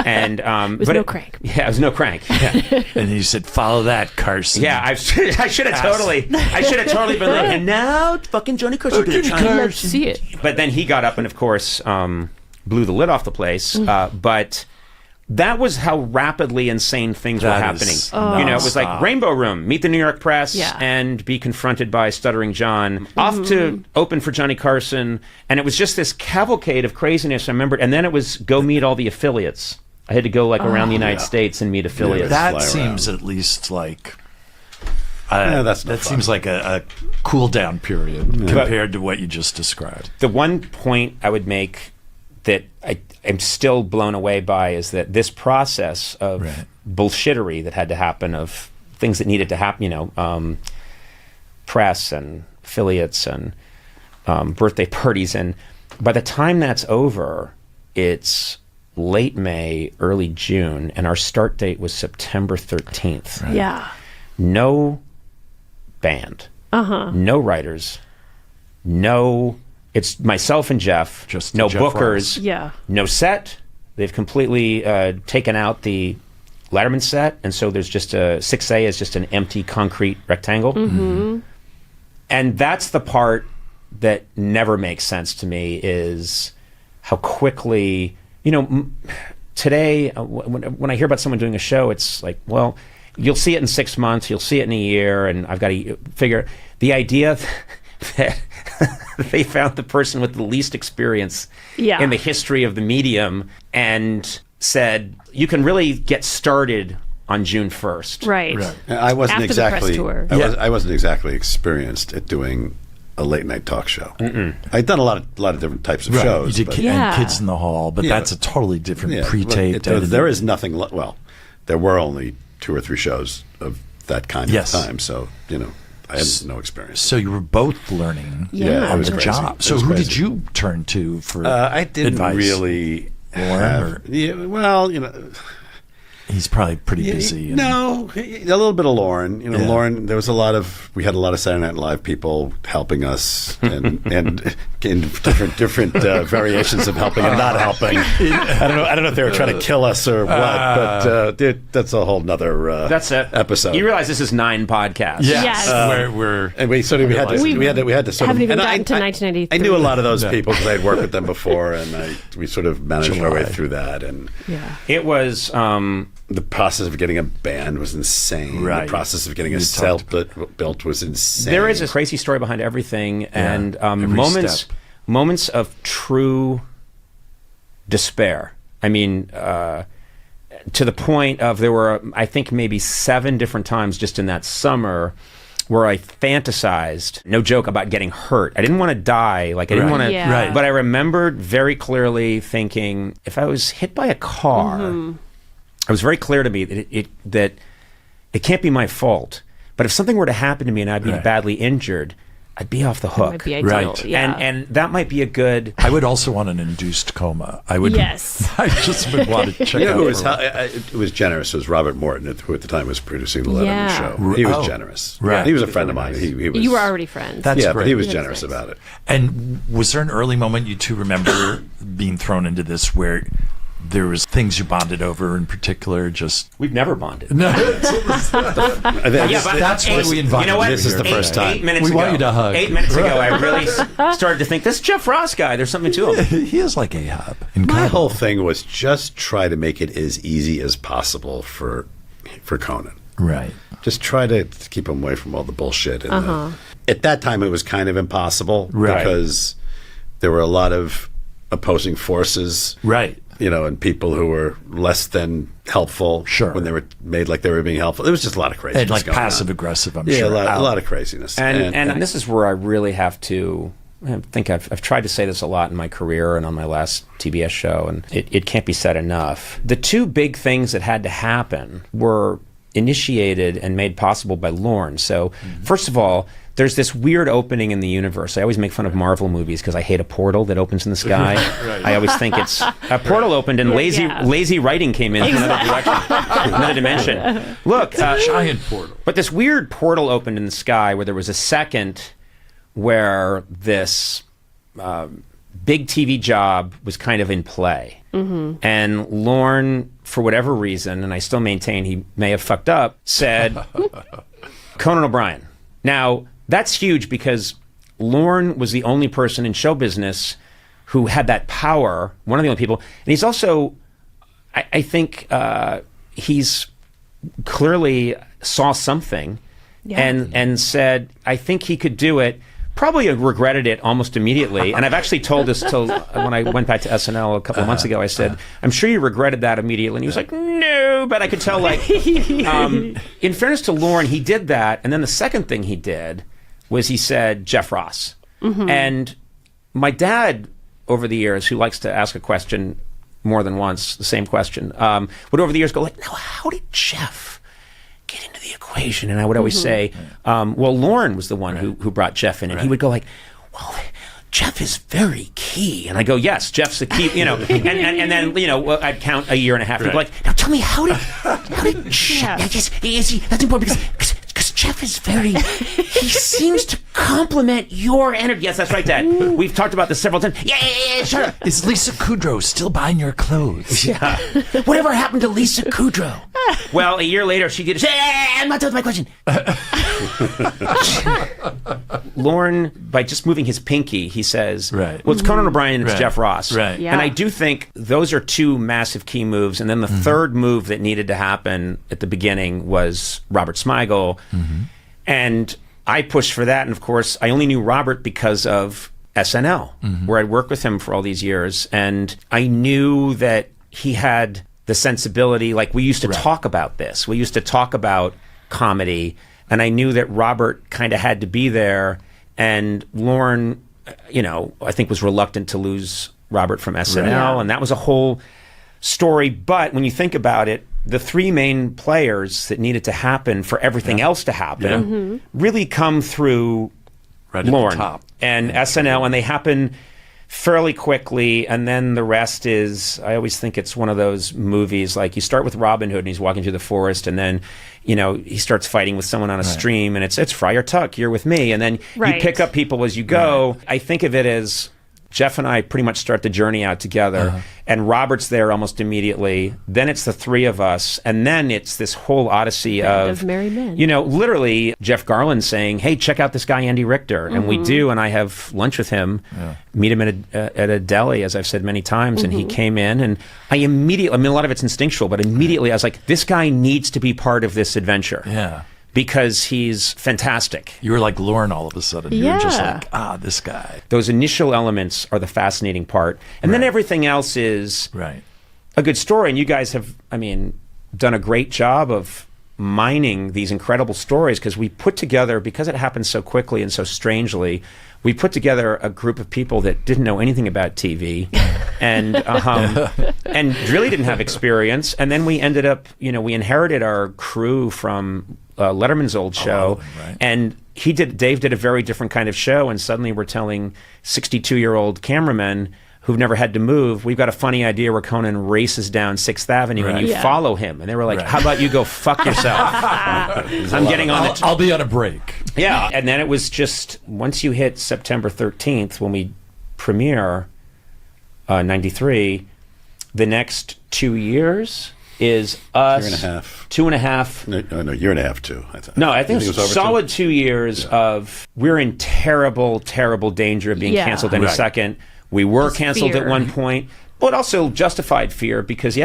And It was no crank. Yeah, it was no crank. Yeah. And he said, "Follow that, Carson." Yeah, I should have totally been like, and now fucking Johnny Carson. Let's see it. But then he got up and, of course, blew the lid off the place. But that was how rapidly insane things were That happening. is You know, it was like nonstop. Rainbow Room, meet the New York Press, Yeah. and be confronted by Stuttering John, off to open for Johnny Carson. And it was just this cavalcade of craziness, I remember. And then it was go meet all the affiliates. I had to go like around the United States and meet affiliates. Fly That around. seems at least like. that's no that fun. seems like a cool down period compared to what you just described. The one point I would make that I am still blown away by is that this process of Right. bullshittery that had to happen, of things that needed to happen, you know, press and affiliates and birthday parties. And by the time that's over, it's late May, early June, and our start date was September 13th. Yeah. No band, no writers, no... It's myself and Jeff, Just no Jeff bookers, Ross. Yeah. no set. They've completely taken out the Letterman set, and so there's just a 6A is just an empty concrete rectangle. And that's the part that never makes sense to me, is how quickly, you know, today when I hear about someone doing a show, it's like, well, you'll see it in 6 months, you'll see it in a year, and I've got to figure the idea that they found the person with the least experience Yeah. in the history of the medium and said, you can really get started on June 1st. Right. Right. I wasn't After the press exactly. tour. I wasn't exactly experienced at doing a late night talk show. I'd done a lot of different types of shows. You did and Kids in the Hall, but that's a totally different pre-taped. There is nothing. There were only 2 or 3 shows of that kind of time. So I had no experience. So you were both learning on the job. So who did you turn to for I didn't advice? Really have, he's probably pretty busy. No, a little bit of Lauren. Lauren. There was we had a lot of Saturday Night Live people helping us, and in different variations of helping and not helping. I don't know if they were trying to kill us or what, but that's a whole nother that's it. episode. You realize this is 9 podcasts. Yes. And we sort of we had to sort haven't of. even And gotten to 1993. I knew a lot of those people because I had worked with them before, and we sort of managed our way through that. And it was. The process of getting a band was insane. Right. The process of getting a cell built was insane. There is a crazy story behind everything, and moments of true despair. I mean, to the point of there were, I think, maybe 7 different times just in that summer where I fantasized, no joke, about getting hurt. I didn't want to die. Like I didn't want to. But I remembered very clearly thinking, if I was hit by a car. It was very clear to me that it can't be my fault. But if something were to happen to me and I'd be badly injured, I'd be off the hook. Might be ideal. And that might be a good. I would also want an induced coma. I would. Yes. I just would want to check out. It was generous. It was Robert Morton, who at the time was producing the Letterman show. He was generous. Right. He was a friend of mine. He was, you were already friends. That's great. But he was generous about it. And was there an early moment you two remember being thrown into this where there was things you bonded over in particular? Just we've never bonded. No, that's why we invited. You know what? This is the first time. 8 minutes we ago. Want you to hug. 8 minutes ago, I really started to think this Jeff Ross guy. There's something to him. He is like Ahab. My whole thing was just try to make it as easy as possible for Conan. Right. Just try to keep him away from all the bullshit. And at that time, it was kind of impossible because there were a lot of opposing forces. Right. And people who were less than helpful when they were made like they were being helpful. There was just a lot of craziness. And like passive aggressive, I'm sure. Yeah, a lot of craziness. And this is where I really have to. I think I've tried to say this a lot in my career and on my last TBS show, and it can't be said enough. The 2 big things that had to happen were initiated and made possible by Lorne. So, first of all, there's this weird opening in the universe. I always make fun of Marvel movies because I hate a portal that opens in the sky. I always think it's a portal opened and lazy writing came in from another direction, another dimension. Look, giant portal. But this weird portal opened in the sky where there was a second where this big TV job was kind of in play. And Lorne, for whatever reason, and I still maintain he may have fucked up, said, Conan O'Brien. Now, that's huge because Lorne was the only person in show business who had that power, one of the only people. And he's also, I think he's clearly saw something and said, I think he could do it. Probably regretted it almost immediately. And I've actually told this when I went back to SNL a couple of months ago. I said, I'm sure you regretted that immediately. And he was like, no, but I could tell, like, in fairness to Lorne, he did that. And then the second thing he did was he said, Jeff Ross. And my dad, over the years, who likes to ask a question more than once, the same question, would over the years go like, now, how did Jeff get into the equation? And I would always say, well, Lorne was the one who brought Jeff in. And he would go like, well, Jeff is very key. And I go, yes, Jeff's the key, and then, I'd count a year and a half. He'd be like, now tell me, how did Jeff, that's important because Jeff is he seems to complement your energy. Yes, that's right, Dad. We've talked about this several times. Yeah, shut up. Is Lisa Kudrow still buying your clothes? Yeah. Whatever happened to Lisa Kudrow? Well, a year later, she did. I'm not done with my question. Lorne, by just moving his pinky, he says, well, it's Conan O'Brien and it's Jeff Ross. Right. Yeah. And I do think those are 2 massive key moves. And then the third move that needed to happen at the beginning was Robert Smigel. And I pushed for that. And of course, I only knew Robert because of SNL, where I'd worked with him for all these years. And I knew that he had the sensibility, like we used to talk about this. We used to talk about comedy. And I knew that Robert kind of had to be there. And Lorne, I think was reluctant to lose Robert from SNL, and that was a whole story. But when you think about it, the three main players that needed to happen for everything else to happen really come through Lorne and SNL, and they happen fairly quickly, and then the rest is, I always think it's one of those movies, like you start with Robin Hood and he's walking through the forest, and then he starts fighting with someone on a stream, and it's Friar Tuck, you're with me, and then you pick up people as you go. I think of it as Jeff and I pretty much start the journey out together, and Robert's there almost immediately. Then it's the three of us, and then it's this whole odyssey of merry men. Literally Jeff Garland saying, "Hey, check out this guy Andy Richter," and we do, and I have lunch with him, meet him at a deli, as I've said many times, and he came in, and I immediately, a lot of it's instinctual, but immediately I was like, this guy needs to be part of this adventure. Yeah. Because he's fantastic. You were like Lorne all of a sudden. You were just like, this guy. Those initial elements are the fascinating part. And then everything else is a good story. And you guys have, done a great job of mining these incredible stories, because we put together, because it happened so quickly and so strangely, we put together a group of people that didn't know anything about TV and really didn't have experience. And then we ended up, we inherited our crew from Letterman's old show, and Dave did a very different kind of show, and suddenly we're telling 62-year-old cameramen who've never had to move, we've got a funny idea where Conan races down 6th Avenue and you follow him. And they were like, how about you go fuck yourself? I'm getting on I'll be on a break. Yeah. And then it was just, once you hit September 13th, when we premiere 93, the next 2 years is us. Year and a half. 2.5. No, year and a half, too. I think it was solid 2 years of, we're in terrible, terrible danger of being canceled any second. We were canceled at one point, but also justified fear, because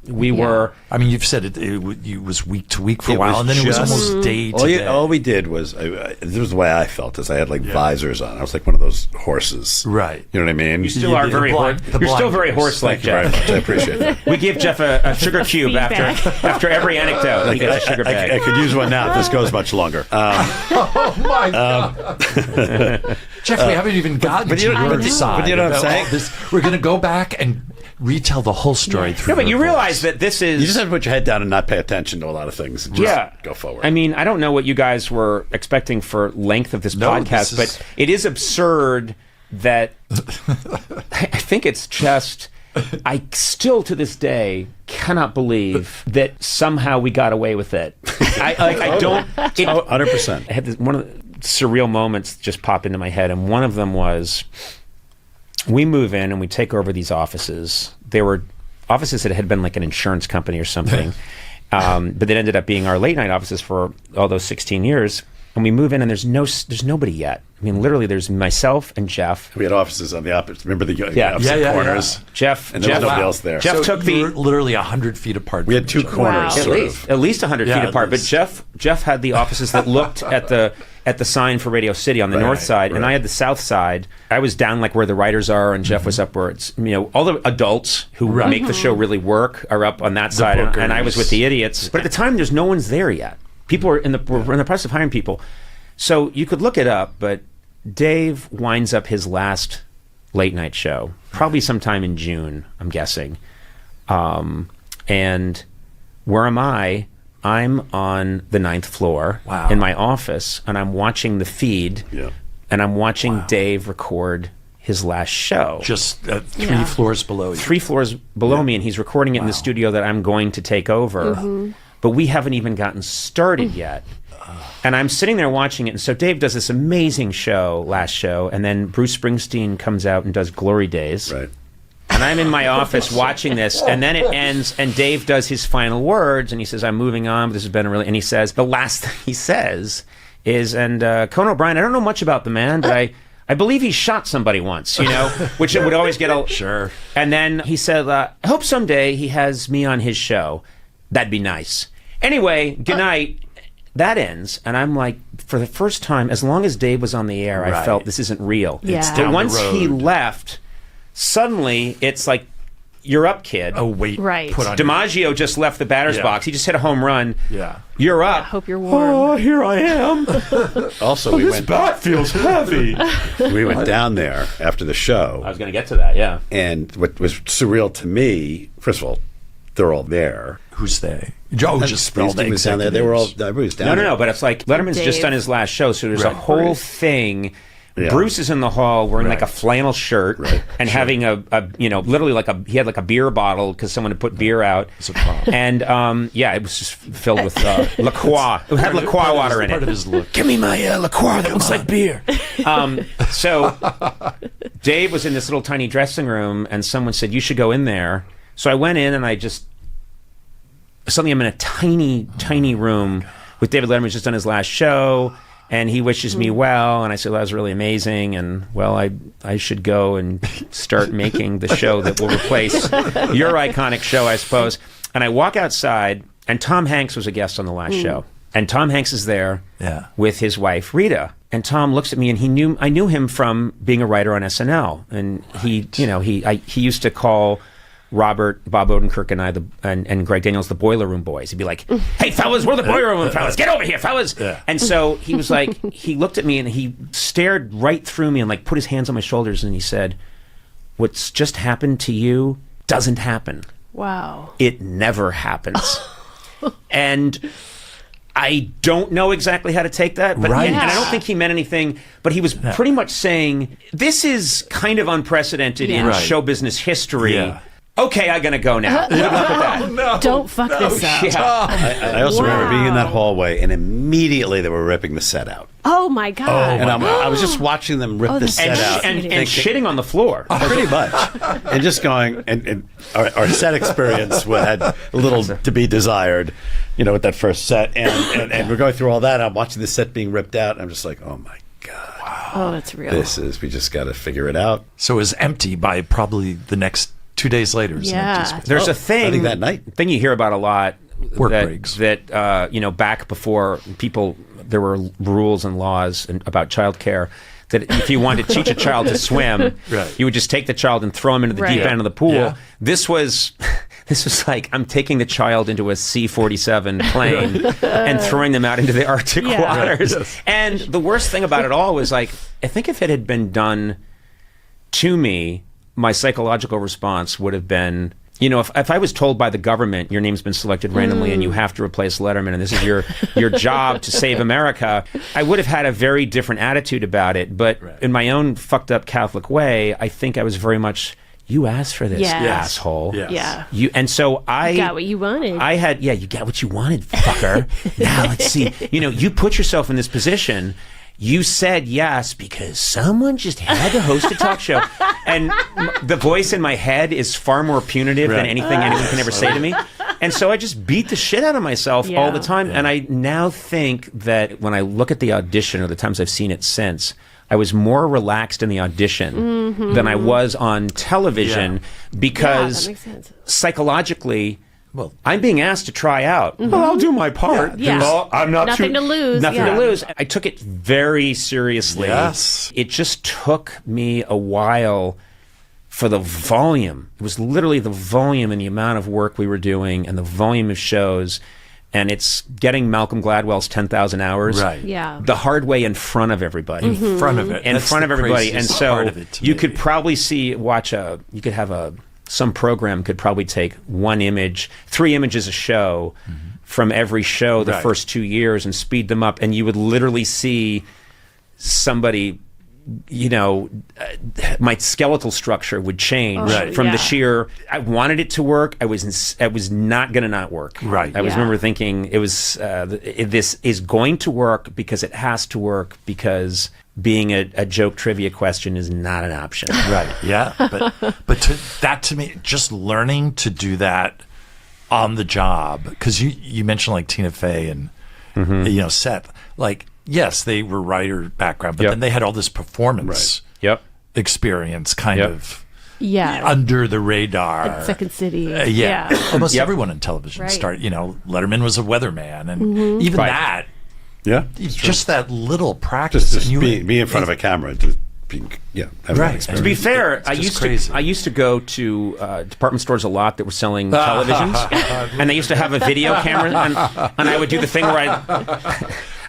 we were. You've said it was week to week for a while, and then it was almost day to day. All we did was, this was the way I felt, is I had visors on. I was like one of those horses. Right. You know what I mean? You still are very You're still very horse-like, Jeff. Thank you very much. I appreciate that. We give Jeff a sugar cube after every anecdote. He gets a sugar bag. I could use one now if this goes much longer. Oh my God. Jeff, we haven't even gotten to your side. But you know what I'm saying? We're going to go back and retell the whole story through. No, but you realize that this is. You just have to put your head down and not pay attention to a lot of things. Just go forward. I don't know what you guys were expecting for length of this podcast, but it is absurd that I think it's just. I still, to this day, cannot believe that somehow we got away with it. I don't. 100%. I had one of the surreal moments just pop into my head, and one of them was, we move in and we take over these offices. They were offices that had been like an insurance company or something, but that ended up being our late night offices for all those 16 years. And we move in, and there's nobody yet. Literally, there's myself and Jeff. We had offices on the opposite. Remember the opposite corners? Yeah. Jeff, and there was nobody else there. Jeff took the literally 100 feet apart. We had two corners, at least 100 feet apart. But Jeff had the offices that looked at the sign for Radio City on the north side, and I had the south side. I was down like where the writers are, and Jeff was up where it's all the adults who make the show really work are up on that side, and I was with the idiots. But at the time, there's no one's there yet. People are we're in the process of hiring people. So you could look it up, but Dave winds up his last late night show, probably sometime in June, I'm guessing. And where am I? I'm on the 9th floor in my office, and I'm watching the feed, and I'm watching Dave record his last show. Just 3 floors below you. 3 floors below me, and he's recording it in the studio that I'm going to take over. But we haven't even gotten started yet. And I'm sitting there watching it. And so Dave does this amazing last show, and then Bruce Springsteen comes out and does Glory Days. Right. And I'm in my office watching this, and then it ends, and Dave does his final words, and he says, I'm moving on, but this has been and he says, the last thing he says is, and Conan O'Brien, I don't know much about the man, but I believe he shot somebody once, which would always get a... Sure. And then he said, I hope someday he has me on his show. That'd be nice. Anyway, good night. That ends, and I'm like, for the first time, as long as Dave was on the air, I felt this isn't real. Yeah. It's down But once the road. he left, suddenly it's like you're up, kid. Oh, wait. Right. Put on DiMaggio just left the batter's box. He just hit a home run. Yeah. You're up. I hope you're warm. Oh, here I am. Also, we went. bat feels heavy. We went down there after the show, I was going to get to that, yeah. and what was surreal to me, first of all, they're all there. Who's they? Joe just all the Springsteen was down there. They were all. Everybody was down there. No, but it's like Letterman's just Dave. done his last show, so there's a Right. whole thing. Yeah. Bruce is in the hall wearing like a Right. flannel shirt and having a literally he had like a beer bottle because someone had put beer out. It's a problem. And it was just filled with La Croix. It had La Croix water in Part of it. his look. Give me my La Croix that looks like beer. So Dave was in this little tiny dressing room, and someone said, you should go in there. So I went in, and suddenly I'm in a tiny room with David Letterman, who's just done his last show, and he wishes me well, and I said, well, that was really amazing, and well, I should go and start making the show that will replace your iconic show, I suppose. And I walk outside, and Tom Hanks was a guest on the last show, and Tom Hanks is there with his wife, Rita. And Tom looks at me, and I knew him from being a writer on SNL, and he used to call Robert, Bob Odenkirk, and I, and Greg Daniels, the Boiler Room Boys. He'd be like, hey, fellas, we're the Boiler Room fellas. Get over here, fellas. Yeah. And so he was like, he looked at me and he stared right through me and like put his hands on my shoulders and he said, what's just happened to you doesn't happen. Wow. It never happens. And I don't know exactly how to take that, but Right. and I don't think he meant anything, but he was pretty much saying, this is kind of unprecedented in Right. show business history. Yeah. Okay, I'm going to go now. Good luck with that. No. Don't fuck this up. Yeah. I also remember being in that Wow. hallway, and immediately they were ripping the set out. Oh my God. And I was just watching them rip the that's set out. And thinking- shitting on the floor. pretty much, and just going, and our set experience had a little to be desired, with that first set, and we're going through all that. I'm watching the set being ripped out, and I'm just like, oh my god, Oh, that's real. we just got to figure it out. So it was empty by probably the next 2 days later. It was an empty Yeah. space. There's a thing. I think that night. Thing you hear about a lot. Work that, breaks. That back before there were rules and laws about childcare. That if you wanted to teach a child to swim, Right. you would just take the child and throw him into the Right. deep end of the pool. Yeah. This was like I'm taking the child into a C-47 plane and throwing them out into the Arctic Yeah. waters. Right, yes. And the worst thing about it all was like I think if it had been done to me, my psychological response would have been, if I was told by the government your name's been selected randomly and you have to replace Letterman and this is your job to save America, I would have had a very different attitude about it. But in my own fucked up Catholic way, I think I was very much, you asked for this, Yes. asshole. Yes. Yeah. And so I Got what you wanted. I had, you got what you wanted, fucker. Now let's see. You put yourself in this position. You said yes because someone just had to host a talk show. And the voice in my head is far more punitive than anything anyone can ever say to me. And so I just beat the shit out of myself all Yeah. the time. And I now think that when I look at the audition or the times I've seen it since, I was more relaxed in the audition than I was on television because Yeah, that makes sense. psychologically, Well, I'm being asked to try out. Well, I'll do my part. Yeah. Well, I'm not Nothing to lose. Nothing Yeah. to lose. I took it very seriously. Yes. It just took me a while for the volume. It was literally the volume and the amount of work we were doing and the volume of shows. And it's getting Malcolm Gladwell's 10,000 hours right. Yeah. the hard way in front of everybody. In front of it. In That's front the of everybody. And craziest so part of it to you me. could probably some program could probably take one image, 3 images a show from every show the Right. first 2 years and speed them up. And you would literally see somebody, my skeletal structure would change Right. from yeah. the sheer, I wanted it to work. I was not going to not work. Right. I was Yeah. remember thinking it was, this is going to work because it has to work because being a joke trivia question is not an option. Right. Yeah. But to me, just learning to do that on the job, because you mentioned like Tina Fey and Seth, like yes, they were writer background, but Yep. then they had all this performance Yep. experience, kind Yep. of Yeah. under the radar. At Second City. Yeah. Almost Yep. everyone in television Right. started. Letterman was a weatherman, and even Right. that. Yeah, Just that little practice. just and you- be in front of a camera. To having Right. that experience. To be fair, It's I just used crazy. I used to go to department stores a lot that were selling televisions, and they used to have a video camera, and I would do the thing where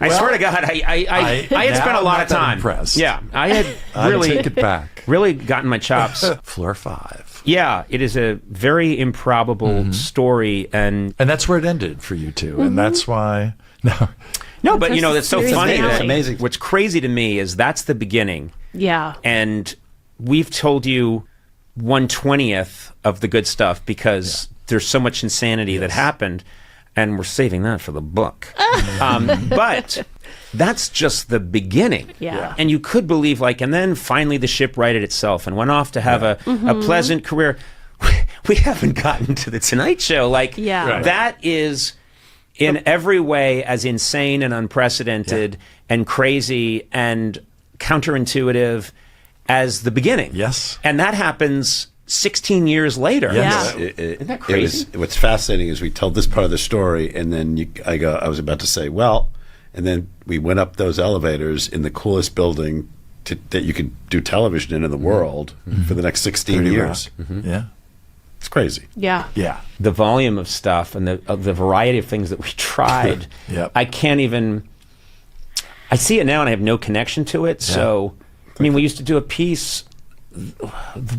I swear to God, I had spent a lot of time. Impressed. Yeah, I had I really take it back. really gotten my chops. Floor 5. Yeah, it is a very improbable story, and And that's where it ended for you two. And that's why. No. no, but That's you know a that's so series funny. finale. That It's amazing. What's crazy to me is that's the beginning. Yeah. And we've told you 1/20th of the good stuff because there's so much insanity that happened, and we're saving that for the book. But that's just the beginning. Yeah. And you could believe, and then finally the ship righted itself and went off to have a pleasant career. We haven't gotten to the Tonight Show. Yeah. Right. That is in every way as insane and unprecedented and crazy and counterintuitive as the beginning. Yes. And that happens 16 years later. Yes. Yeah. Isn't that crazy? What's fascinating is we tell this part of the story, and then I was about to say, well, and then we went up those elevators in the coolest building that you could do television in the world for the next 16 30 years. Rock. Yeah. It's crazy. Yeah. Yeah. The volume of stuff and the variety of things that we tried. Yep. I can't even. I see it now and I have no connection to it. Yeah. So, I mean, we used to do a piece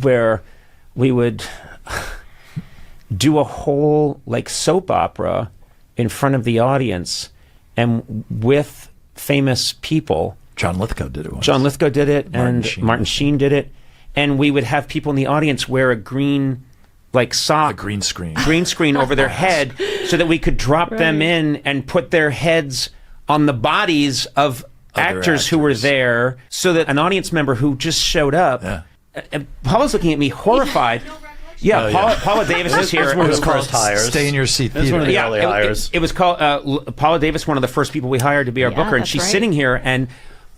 where we would do a whole soap opera in front of the audience and with famous people. John Lithgow did it once. John Lithgow did it, and Sheen. Martin Sheen did it, and we would have people in the audience wear a green sock, A green screen. over their head, so that we could drop them Right. in and put their heads on the bodies of actors who were actors. there, so that an audience member who just showed up. Yeah. And Paula's looking at me horrified. Yeah, Paula Davis is here. one of the It was first hires. Stay in your seat. That's one of the theater. early hires. it was called Paula Davis, one of the first people we hired to be our Yeah, booker, and that's she's right. sitting here and.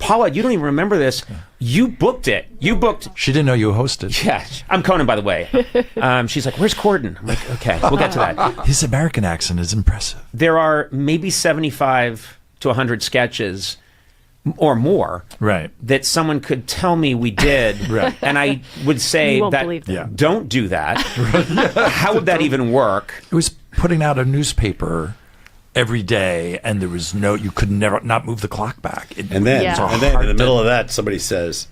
Paula, you don't even remember this. You booked it. You booked. She didn't know you hosted. Yeah, I'm Conan, by the way. She's like, "Where's Corden?" I'm like, "Okay, we'll get to that." His American accent is impressive. There are maybe 75 to 100 sketches or more Right. that someone could tell me we did, Right. and I would say You won't that believe them. Yeah. don't do that. How would that even work? It was putting out a newspaper every day, and there was you could never not move the clock back. And then, Yeah. and then in hard the to- middle of that, somebody says,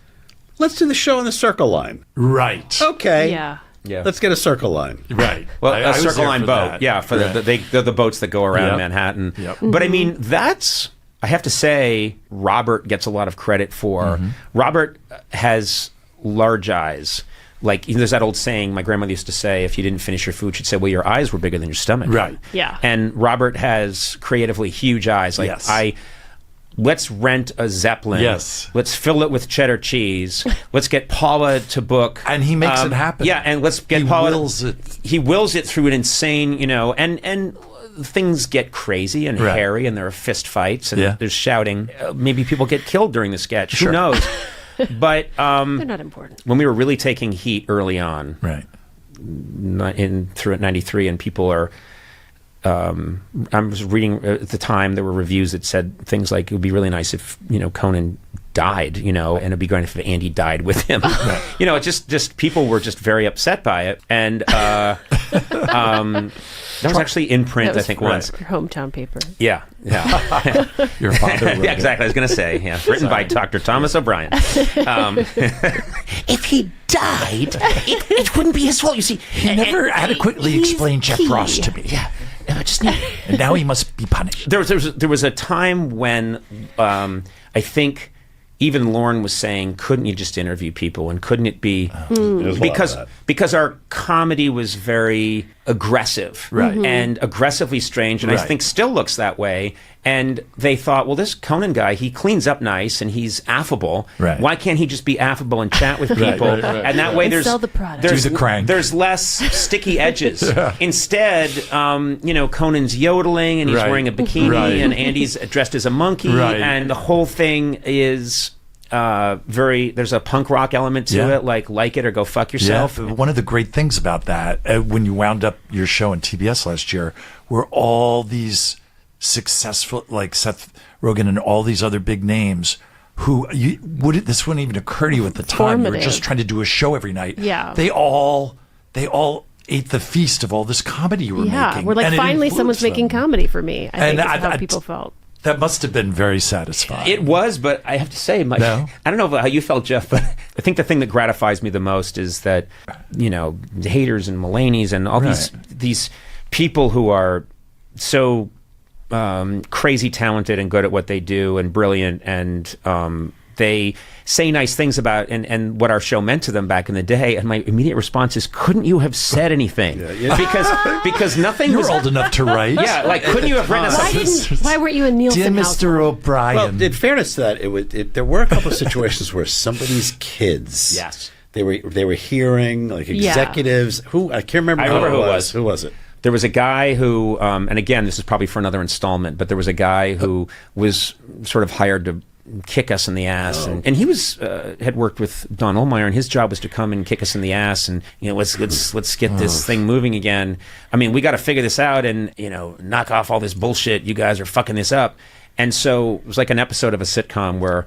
let's do the show on the Circle Line. Right. Okay. Yeah. Yeah. Let's get a Circle Line. Right. Well, I a was Circle there Line for boat, that. yeah, for Right. they're the boats that go around Yep. Manhattan. Yep. But I mean, I have to say, Robert gets a lot of credit for. Robert has large eyes. There's that old saying my grandmother used to say: if you didn't finish your food, she'd say, "Well, your eyes were bigger than your stomach." Right. Yeah. And Robert has creatively huge eyes. Yes. Let's rent a Zeppelin. Yes. Let's fill it with cheddar cheese. Let's get Paula to book. And he makes it happen. Yeah, and let's get He Paula. wills it. He wills it through an insane, and things get crazy and Right. hairy, and there are fist fights, and Yeah. there's shouting. Maybe people get killed during the sketch. Sure. Who knows? But They're not important. when we were really taking heat early on, Right. through at 93, and people are I was reading at the time there were reviews that said things like it would be really nice if Conan died, and it'd be great if Andy died with him. It just people were just very upset by it, and that was actually in print, That was I think, for once. your hometown paper. Yeah. Your father wrote Yeah, exactly. I was going to say, written by Dr. Thomas O'Brien. If he died, it wouldn't be his fault. You see, He never adequately he's explained Jeff key. Ross to me. Yeah, just And now he must be punished. there was a time when I think even Lauren was saying, couldn't you just interview people, and couldn't it be There's a lot of that. because our comedy was very aggressive, Right. and aggressively strange, and I Right. think still looks that way. And they thought, well, this Conan guy, he cleans up nice and he's affable. Right. Why can't he just be affable and chat with people? right, And that way, And there's sell the product. There's, Do the crank. There's less sticky edges. Instead, Conan's yodeling and he's Right. wearing a bikini, Right. and Andy's dressed as a monkey, Right. and the whole thing is there's a punk rock element to Yeah. it, like it or go fuck yourself. Yeah. One of the great things about that, when you wound up your show on TBS last year, were all these successful, like Seth Rogen and all these other big names, this wouldn't even occur to you at the time. You were Formative. just trying to do a show every night. Yeah. They all ate the feast of all this comedy you were making. We're like, and it finally someone's influenced making them. comedy for me. I think And is how people felt. That must have been very satisfying. It was, but I have to say, No? I don't know how you felt, Jeff, but I think the thing that gratifies me the most is that, the haters and Mulaney's and all these people who are so crazy talented and good at what they do and brilliant, and they say nice things about and what our show meant to them back in the day, and my immediate response is, couldn't you have said anything? Because nothing you was were old enough to write. Yeah, like, couldn't you have written us Why weren't you in Nielsen Dear house? Mr. O'Brien. Well, in fairness to that, there were a couple of situations where somebody's kids, Yes. they were hearing, like, executives. Who I can't remember. I remember who it was. Who was it? There was a guy who, and again, this is probably for another installment, but there was a guy who was sort of hired to kick us in the ass, and he was had worked with Don Ohlmeyer, and his job was to come and kick us in the ass, and let's get this thing moving again. I mean, we got to figure this out, and knock off all this bullshit. You guys are fucking this up. And so it was like an episode of a sitcom where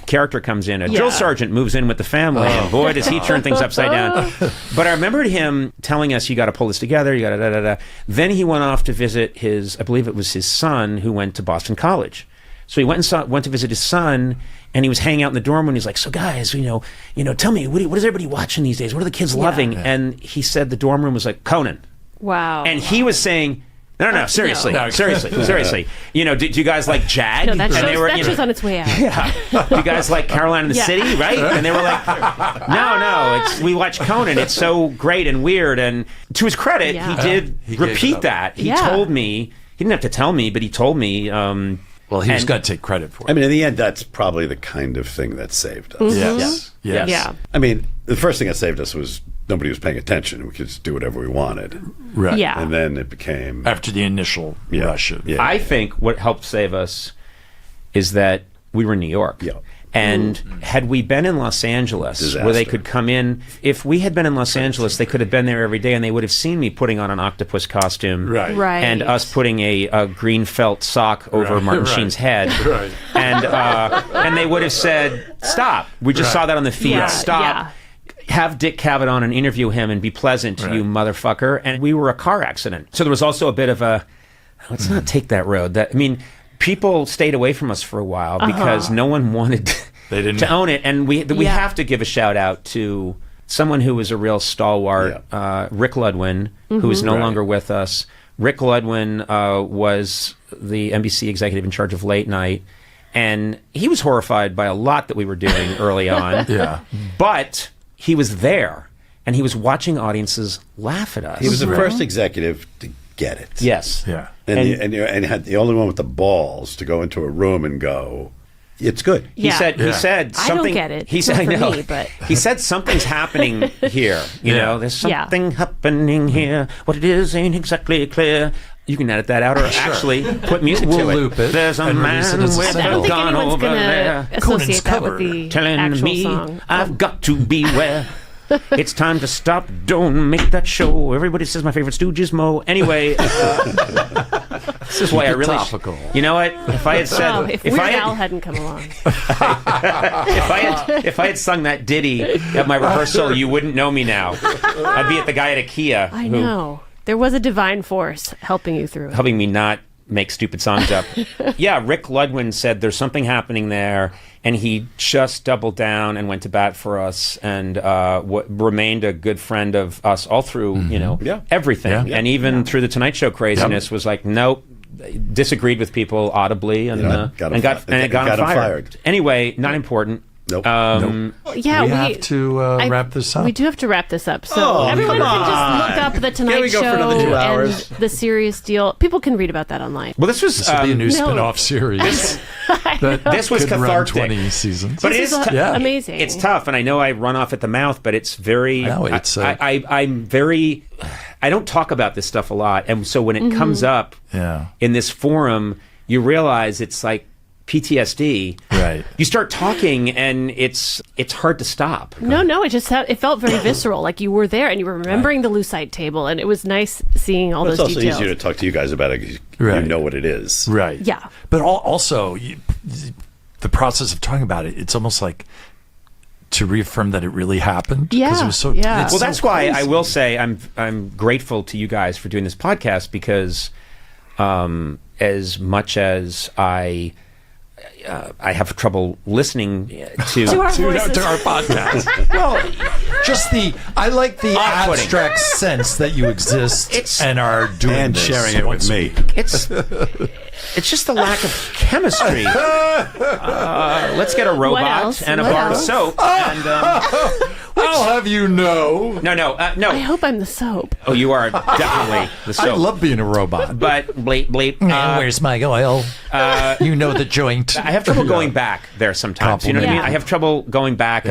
character comes in, a drill sergeant moves in with the family, and boy, does he turn things upside down. But I remembered him telling us, you got to pull this together, you got to da-da-da. Then he went off to visit I believe it was his son, who went to Boston College. So he went to visit his son, and he was hanging out in the dorm, and he's like, so guys, tell me, what is everybody watching these days? What are the kids loving? Yeah. And he said the dorm room was like, Conan. Wow. And he was saying, no, seriously, No. seriously. Did you guys like Jag? No, that And they were, show's on its way out. Yeah. Do you guys like Caroline in the Yeah. City, right? And they were like, no, we watch Conan. It's so great and weird. And to his credit, Yeah. he did He gave it repeat up. that. He Yeah. told me, he didn't have to tell me, but he told me. Well, he was and- going to take credit for it. I mean, in the end, that's probably the kind of thing that saved us. Yes. Yes. Yeah. I mean, the first thing that saved us was nobody was paying attention. We could just do whatever we wanted. Right. Yeah. And then it became... After the initial rush of I think what helped save us is that we were in New York. Yeah. And had we been in Los Angeles, where they Disaster. could come in, if we had been in Los Angeles, they could have been there every day, and they would have seen me putting on an octopus costume, Right. Right. and us putting a green felt sock over Right. Martin Right. Sheen's head, Right. and they would have said, "Stop! We just saw that on the feed. Yeah, Stop." yeah. Have Dick Cavett on and interview him and be pleasant to you, motherfucker. And we were a car accident. So there was also a bit of a, let's not take that road. People stayed away from us for a while because no one wanted They didn't to own it. And we Yeah. have to give a shout out to someone who was a real stalwart, Rick Ludwin, who is no longer with us. Rick Ludwin was the NBC executive in charge of late night. And he was horrified by a lot that we were doing early on. Yeah. But he was there, and he was watching audiences laugh at us. He was the first executive to get it. Yes. Yeah. And had the only one with the balls to go into a room and go, it's good. He Yeah. said I something. don't get it. He It's said, not I for know. me, but- He said something's happening here. There's Yeah. something happening here. What it is ain't exactly clear. You can edit that out, or actually put music We'll to it. loop it There's a and man release it as a with single. I don't a think gun anyone's over going there, to Conan's associate that with cover. the telling actual me song. I've got to beware. It's time to stop. Don't make that show. Everybody says my favorite Stooge is Mo. Anyway, this is why I really. topical. You know what? If I had said, Oh, if Weird I Al had, hadn't come along. if I had sung that ditty at my rehearsal, you wouldn't know me now. I'd be at the guy at IKEA. I know. There was a divine force helping you through it. Helping me not make stupid songs up. Yeah, Rick Ludwin said there's something happening there, and he just doubled down and went to bat for us, and remained a good friend of us all through, everything, Yeah. and even through the Tonight Show craziness. Was like, nope, disagreed with people audibly, and got and him got fi- and it got him got him fired. fired. Anyway, not important. Nope. Yeah, we have to wrap this up. We do have to wrap this up. So Oh, everyone come can just on. look up the Tonight Here we go Show for another 2 and hours. the Serious Deal. People can read about that online. Well, this was This will be a new no. spin-off series. this was could run cathartic. 20 seasons. But it This is is Yeah. amazing. It's tough, and I know I run off at the mouth, but it's very. No, it's, I'm very. I don't talk about this stuff a lot, and so when it comes up Yeah. in this forum, you realize it's like PTSD. Right. You start talking, and it's hard to stop. No, it felt very visceral. Like you were there and you were remembering the lucite table, and it was nice seeing all It's those also details. easier to talk to you guys about it because Right. you know what it is. Right. Yeah. But also, the process of talking about it, it's almost like to reaffirm that it really happened. 'Cause Yeah, it was so, yeah. it's Well, so that's why I crazy. will say I'm grateful to you guys for doing this podcast, because as much as I have trouble listening to To our voices. to our podcast. well, Just I like the Off-putting. abstract sense that you exist It's- and are doing And this sharing it with once a me. week. it's just the lack of chemistry. Let's get a robot else? and a What bar of else? soap. And I'll have you know. no. I hope I'm the soap. Oh, you are definitely the soap. I love being a robot. But bleep bleep. Where's my oil? You know the joint. I have trouble going back there sometimes. You know what I mean? Yeah. I have trouble going back,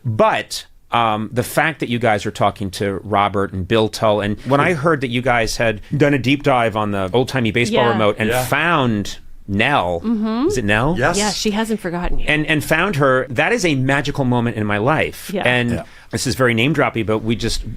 but the fact that you guys are talking to Robert and Bill Tull, and when I heard that you guys had done a deep dive on the old timey baseball Yeah. remote and Yeah. found Nell, is it Nell? Yes. Yeah, she hasn't forgotten you. And found her. That is a magical moment in my life. Yeah. And Yeah. this is very name droppy, but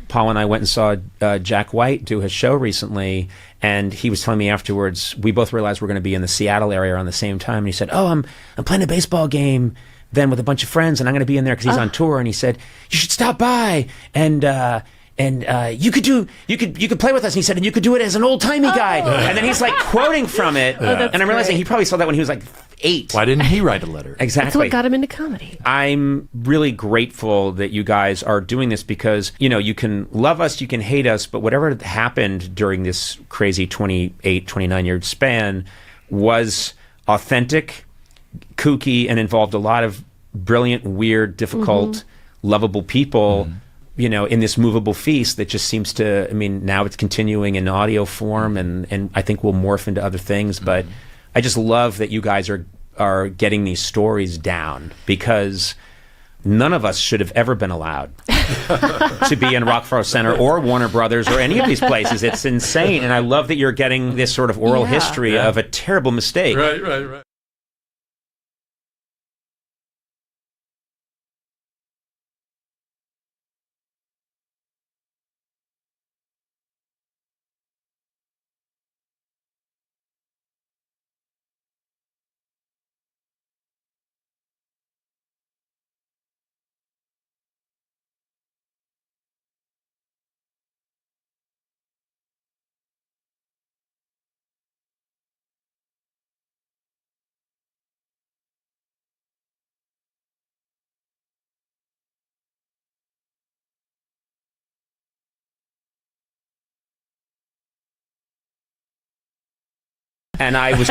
Paul and I went and saw Jack White do his show recently, and he was telling me afterwards, we both realized we're going to be in the Seattle area around the same time, and he said, "Oh, I'm playing a baseball game then with a bunch of friends, and I'm going to be in there because he's on tour." And he said, "You should stop by and you could play with us." And he said, "And you could do it as an old timey guy." And then he's like quoting from it, that's and I'm realizing great. he probably saw that when he was like 8. Why didn't he write a letter? Exactly. That's what got him into comedy. I'm really grateful that you guys are doing this, because, you can love us, you can hate us, but whatever happened during this crazy 28, 29-year span was authentic, kooky, and involved a lot of brilliant, weird, difficult, lovable people, in this movable feast that just seems to, now it's continuing in audio form, and I think will morph into other things, but I just love that you guys are getting these stories down, because none of us should have ever been allowed to be in Rockefeller Center or Warner Brothers or any of these places. It's insane. And I love that you're getting this sort of oral Yeah. history of a terrible mistake. Right. And I was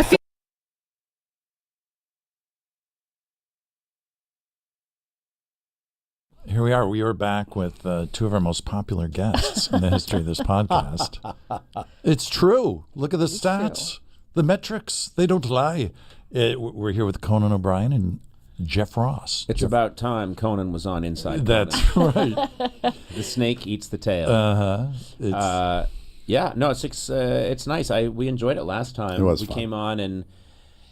Here we are. We are back with two of our most popular guests in the history of this podcast. It's true. Look at the stats. The metrics, they don't lie. We're here with Conan O'Brien and Jeff Ross. It's about time Conan was on Inside That's Conan. right. The snake eats the tail. It's, No, it's nice. We enjoyed it last time. It was we fun. came on, and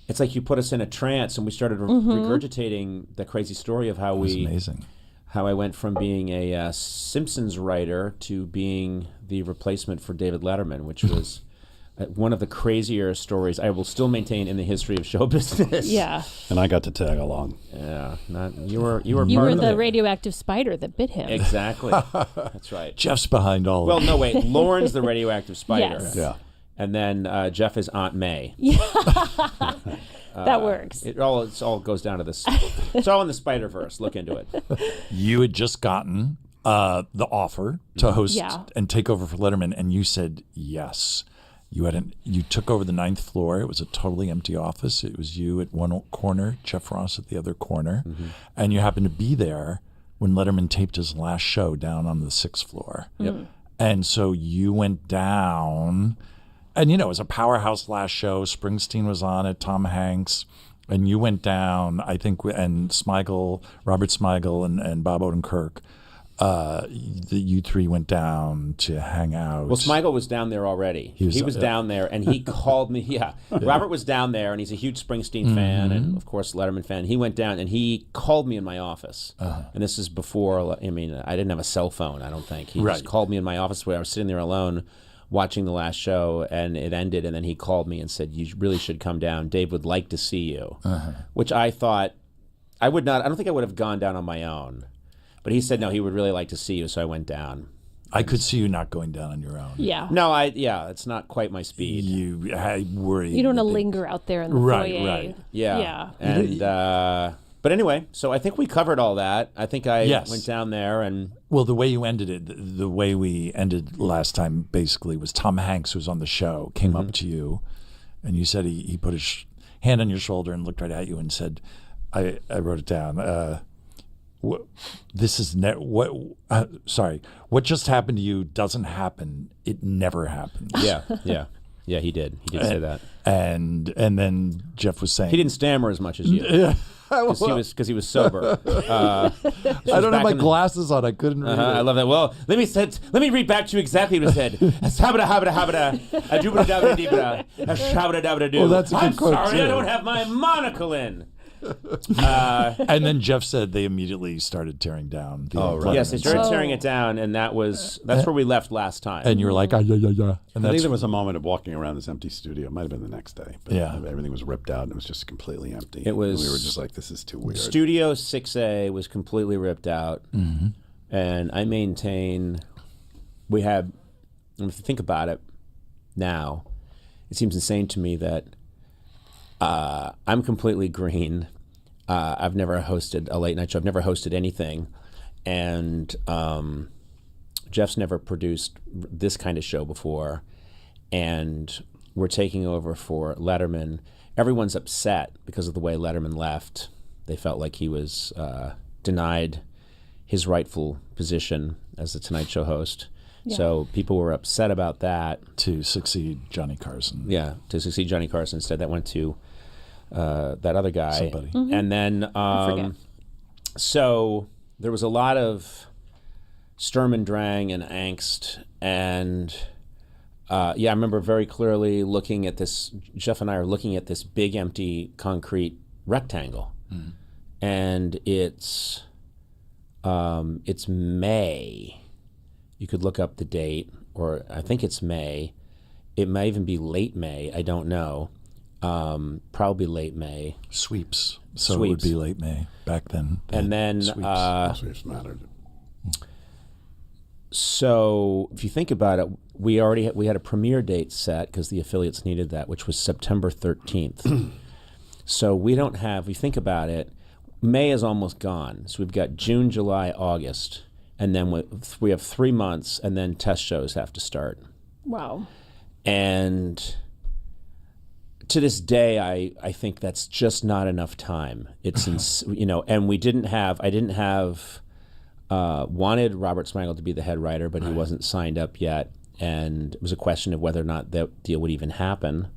it's like you put us in a trance, and we started regurgitating the crazy story of how it's amazing. how I went from being a Simpsons writer to being the replacement for David Letterman, which was one of the crazier stories I will still maintain in the history of show business. Yeah. And I got to tag along. Yeah. You were You part were of the it. radioactive spider that bit him. Exactly. That's right. Jeff's behind all Well, of it. no, wait. Lauren's the radioactive spider. Yes. Yeah. And then Jeff is Aunt May. That works. It all goes down to this. It's all in the Spider-Verse. Look into it. You had just gotten the offer to host Yeah. and take over for Letterman, and you said yes. You took over the 9th floor. It was a totally empty office. It was you at one corner, Jeff Ross at the other corner, and you happened to be there when Letterman taped his last show down on the 6th floor. Yep. And so you went down, and it was a powerhouse last show. Springsteen was on it, Tom Hanks, and you went down, I think, and Robert Smigel and Bob Odenkirk, you three went down to hang out. Well, Smigel was down there already. He was down there, and he called me. Yeah. Robert was down there, and he's a huge Springsteen fan, and of course Letterman fan. He went down, and he called me in my office. And this is before. I didn't have a cell phone. I don't think he just called me in my office where I was sitting there alone, watching the last show, and it ended, and then he called me and said, "You really should come down. Dave would like to see you," which I thought I would not. I don't think I would have gone down on my own, but he said no, he would really like to see you, so I went down. I could see you not going down on your own. Yeah. No, it's not quite my speed. I worry. You don't want to that they- linger out there in the Right, foyer. right. Yeah. Yeah. And but anyway, so I think we covered all that. I think I Yes. went down there and Well, the way you ended it, the way we ended last time, basically, was Tom Hanks, who was on the show, came up to you, and you said he put his hand on your shoulder and looked right at you and said, "I wrote it down. This is sorry. What just happened to you doesn't happen. It never happens." yeah, he did say that. And then Jeff was saying He didn't stammer as much as you. Because he was sober. I don't have my glasses on. I couldn't read I it. love that. Well, let me read back to you exactly what it said. Habada habada habada, adubada dabada dibada, shabada dabada do. Well, that's a good I'm quote, sorry, I too. don't have my monocle in. And then Jeff said they immediately started tearing down. The Letterman. Yes, they started Oh. tearing it down, and that's where we left last time. And you were like, yeah. And I think that's there was a moment of walking around this empty studio. It might have been the next day. But Yeah. everything was ripped out and it was just completely empty. It was- And we were just like, this is too weird. Studio 6A was completely ripped out, and I maintain we had. And if you think about it now, it seems insane to me that I'm completely green. I've never hosted a late night show. I've never hosted anything, and Jeff's never produced this kind of show before, and we're taking over for Letterman. Everyone's upset because of the way Letterman left. They felt like he was denied his rightful position as the Tonight Show host. So people were upset about that. to succeed Johnny Carson. Yeah, to succeed Johnny Carson. Instead, that went to that other guy. Somebody. And then, forget. so there was a lot of Sturm and Drang and angst. And I remember very clearly looking at this, Jeff and I are looking at this big empty concrete rectangle. And it's May. You could look up the date, or I think it's May. It may even be late May. I don't know. Probably late May. Sweeps. So it Sweeps. would be late May back then. And then, Sweeps. Sweeps mattered. so if you think about it, we had a premiere date set because the affiliates needed that, which was September 13th. So we don't have. If you think about it, May is almost gone. So we've got June, July, August, and then we have 3 months, and then test shows have to start. Wow. And to this day, I think that's just not enough time. It's and I didn't have wanted Robert Smigel to be the head writer, but he wasn't signed up yet, and it was a question of whether or not that deal would even happen.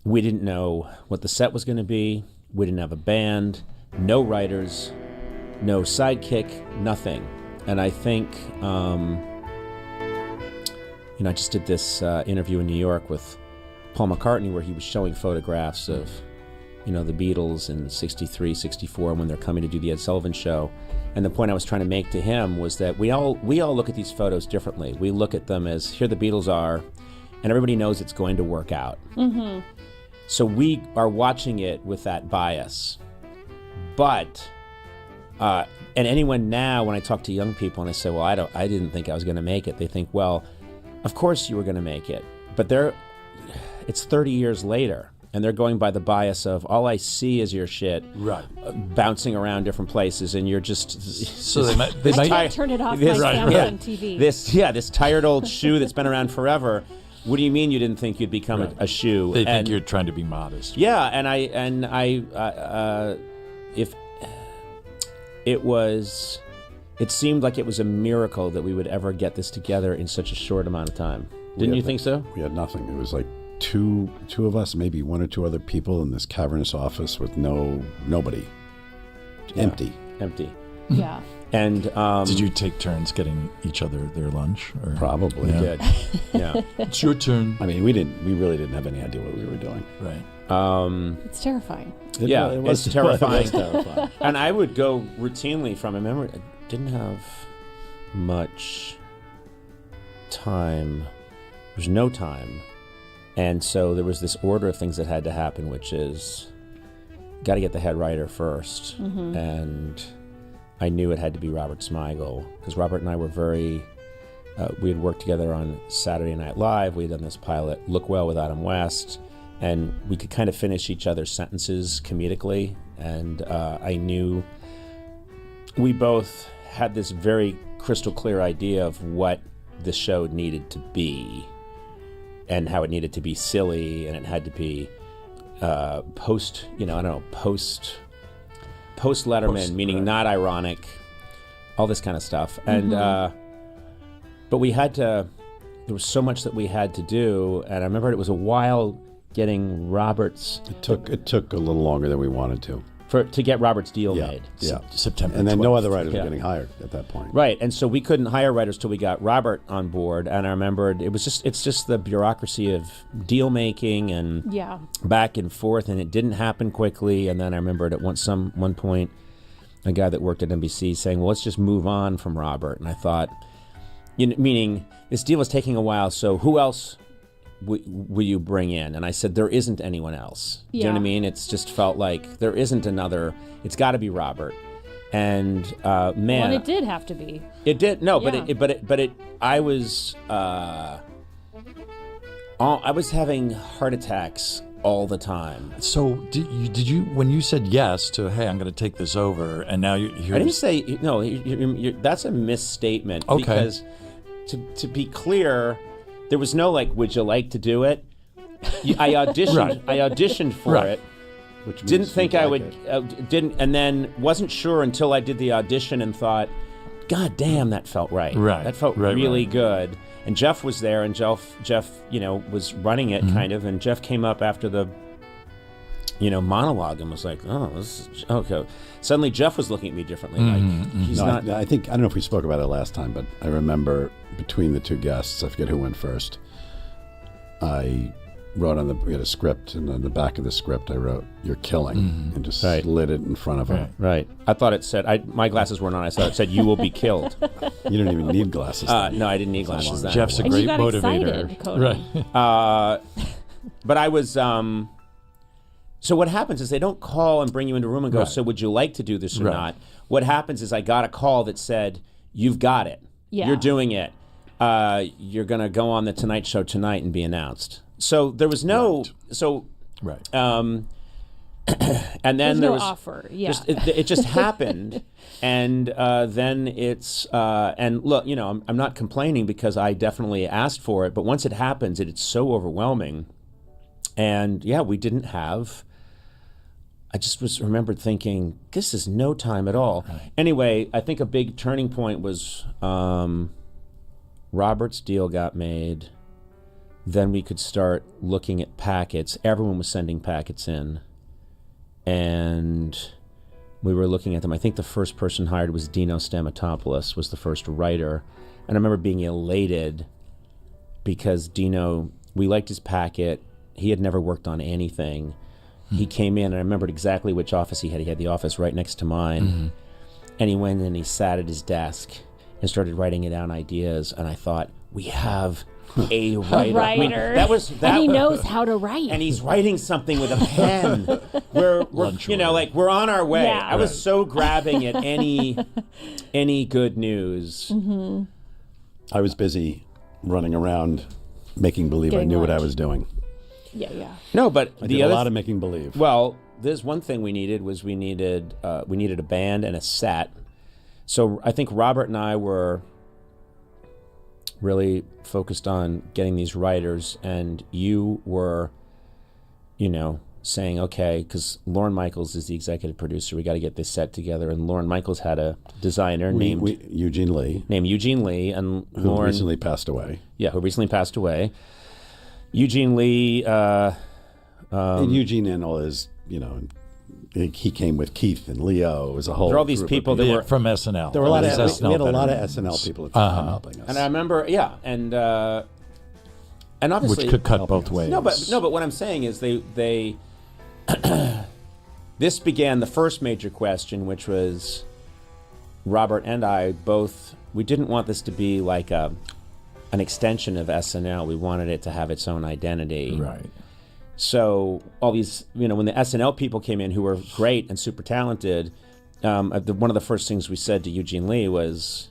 We didn't know what the set was going to be. We didn't have a band, no writers, no sidekick, nothing. And I think, I just did this interview in New York with Paul McCartney where he was showing photographs of, the Beatles in 63, 64 when they're coming to do the Ed Sullivan Show. And the point I was trying to make to him was that we all look at these photos differently. We look at them as, here the Beatles are, and everybody knows it's going to work out. Mm-hmm. So we are watching it with that bias. But, and anyone now, when I talk to young people and I say, well, I didn't think I was going to make it, they think, well, of course you were going to make it. But it's 30 years later, and they're going by the bias of, all I see is your shit bouncing around different places, and you're just... So they might I can't turn it off this- my camera yeah. and TV. This tired old shoe that's been around forever. What do you mean you didn't think you'd become a shoe? They think And- you're trying to be modest. Yeah, and if it seemed like it was a miracle that we would ever get this together in such a short amount of time. Didn't you think so? We had nothing. It was like two of us, maybe one or two other people in this cavernous office with nobody. Empty. Empty. Yeah. And Did you take turns getting each other their lunch? Or? Probably. we did. Yeah. It's your turn. I mean, we really didn't have any idea what we were doing. Right. It's terrifying. It's terrifying. It was terrifying. And I would go routinely from a memory. I didn't have much time, there's no time. And so there was this order of things that had to happen, which is got to get the head writer first. And I knew it had to be Robert Smigel, because Robert and I were very, we had worked together on Saturday Night Live. We had done this pilot, Look Well with Adam West, and we could kind of finish each other's sentences comedically. And I knew we both had this very crystal clear idea of what the show needed to be and how it needed to be silly, and it had to be post Letterman, meaning not ironic, all this kind of stuff. And but we had to, there was so much that we had to do, and I remember it was a while getting Robert's. It took a little longer than we wanted to. To get Robert's deal made. Yeah. September And then 12th. no other writers were getting hired at that point. Right, and so we couldn't hire writers till we got Robert on board, and I remembered it's just the bureaucracy of deal making and Yeah. back and forth, and it didn't happen quickly. And then I remembered at one point a guy that worked at NBC saying, well, let's just move on from Robert. And I thought, meaning this deal was taking a while, so who else will you bring in? And I said, there isn't anyone else. Do you know what I Yeah. mean? It's just felt like there isn't another, it's got to be Robert. And man, Well, and it did have to be. it did. No, Yeah. but it. I was having heart attacks all the time. So did you when you said yes to, hey, I'm going to take this over, and now you're I didn't say no. That's a misstatement. Okay. Because to be clear, there was no like, would you like to do it? I auditioned. Right. I auditioned for Right. it. Which means Didn't think you'd I like would. it. Didn't, and then wasn't sure until I did the audition and thought, God damn, that felt right. Right. That felt Right, really right. good. And Jeff was there, and Jeff, was running it kind of, and Jeff came up after the, monologue and was like, oh, this is, okay. Suddenly Jeff was looking at me differently. Like, he's No, not. I don't know if we spoke about it last time, but I remember between the two guests, I forget who went first, I wrote we had a script, and on the back of the script I wrote, "You're killing," and just Right. slid it in front of him. Right. I thought it said, my glasses weren't on. I thought it said, you will be killed. You don't even need glasses. then. No, I didn't need glasses then. Jeff's a And great you got motivator. excited, Cody. Right. But I was, so what happens is they don't call and bring you into a room and go, Right. so would you like to do this or Right. not? What happens is I got a call that said, you've got it. Yeah. You're doing it. You're going to go on the Tonight Show tonight and be announced. So there was no, Right. and then There's there no was offer. Yeah. it just happened, and then it's and look, I'm not complaining because I definitely asked for it, but once it happens, it's so overwhelming, and yeah, we didn't have. I just remembered thinking, this is no time at all. Right. Anyway, I think a big turning point was Robert's deal got made. Then we could start looking at packets. Everyone was sending packets in. And we were looking at them. I think the first person hired was Dino Stamatopoulos, was the first writer. And I remember being elated because Dino, we liked his packet. He had never worked on anything. He came in, and I remembered exactly which office he had. He had the office right next to mine. And he went in and he sat at his desk and started writing down ideas. And I thought, we have a writer. I mean, that was that. and he knows how to write. And he's writing something with a pen. we're we're on our way. Yeah. I was so grabbing at any good news. I was busy running around making believe I Getting knew what I lunch. was doing. yeah. No, but I the did a other lot of making believe. well, there's one thing we needed we needed a band and a set. So I think Robert and I were really focused on getting these writers, and you were, saying, okay, because Lorne Michaels is the executive producer, we got to get this set together, and Lorne Michaels had a designer named Eugene Lee, Eugene Lee, and who Lorne recently passed away. who recently passed away. Eugene Lee, And Eugene and all his, he came with Keith and Leo. It was a whole. there are all these group of people that were, From SNL. There were a lot of These we had a SNL lot of veterans. SNL people at the time helping us. and I remember, and obviously, Which could cut helping both us. ways. No, but what I'm saying is they this began the first major question, which was Robert and I both. We didn't want this to be like a an extension of SNL. We wanted it to have its own identity. Right. So all these, when the SNL people came in who were great and super talented, one of the first things we said to Eugene Lee was,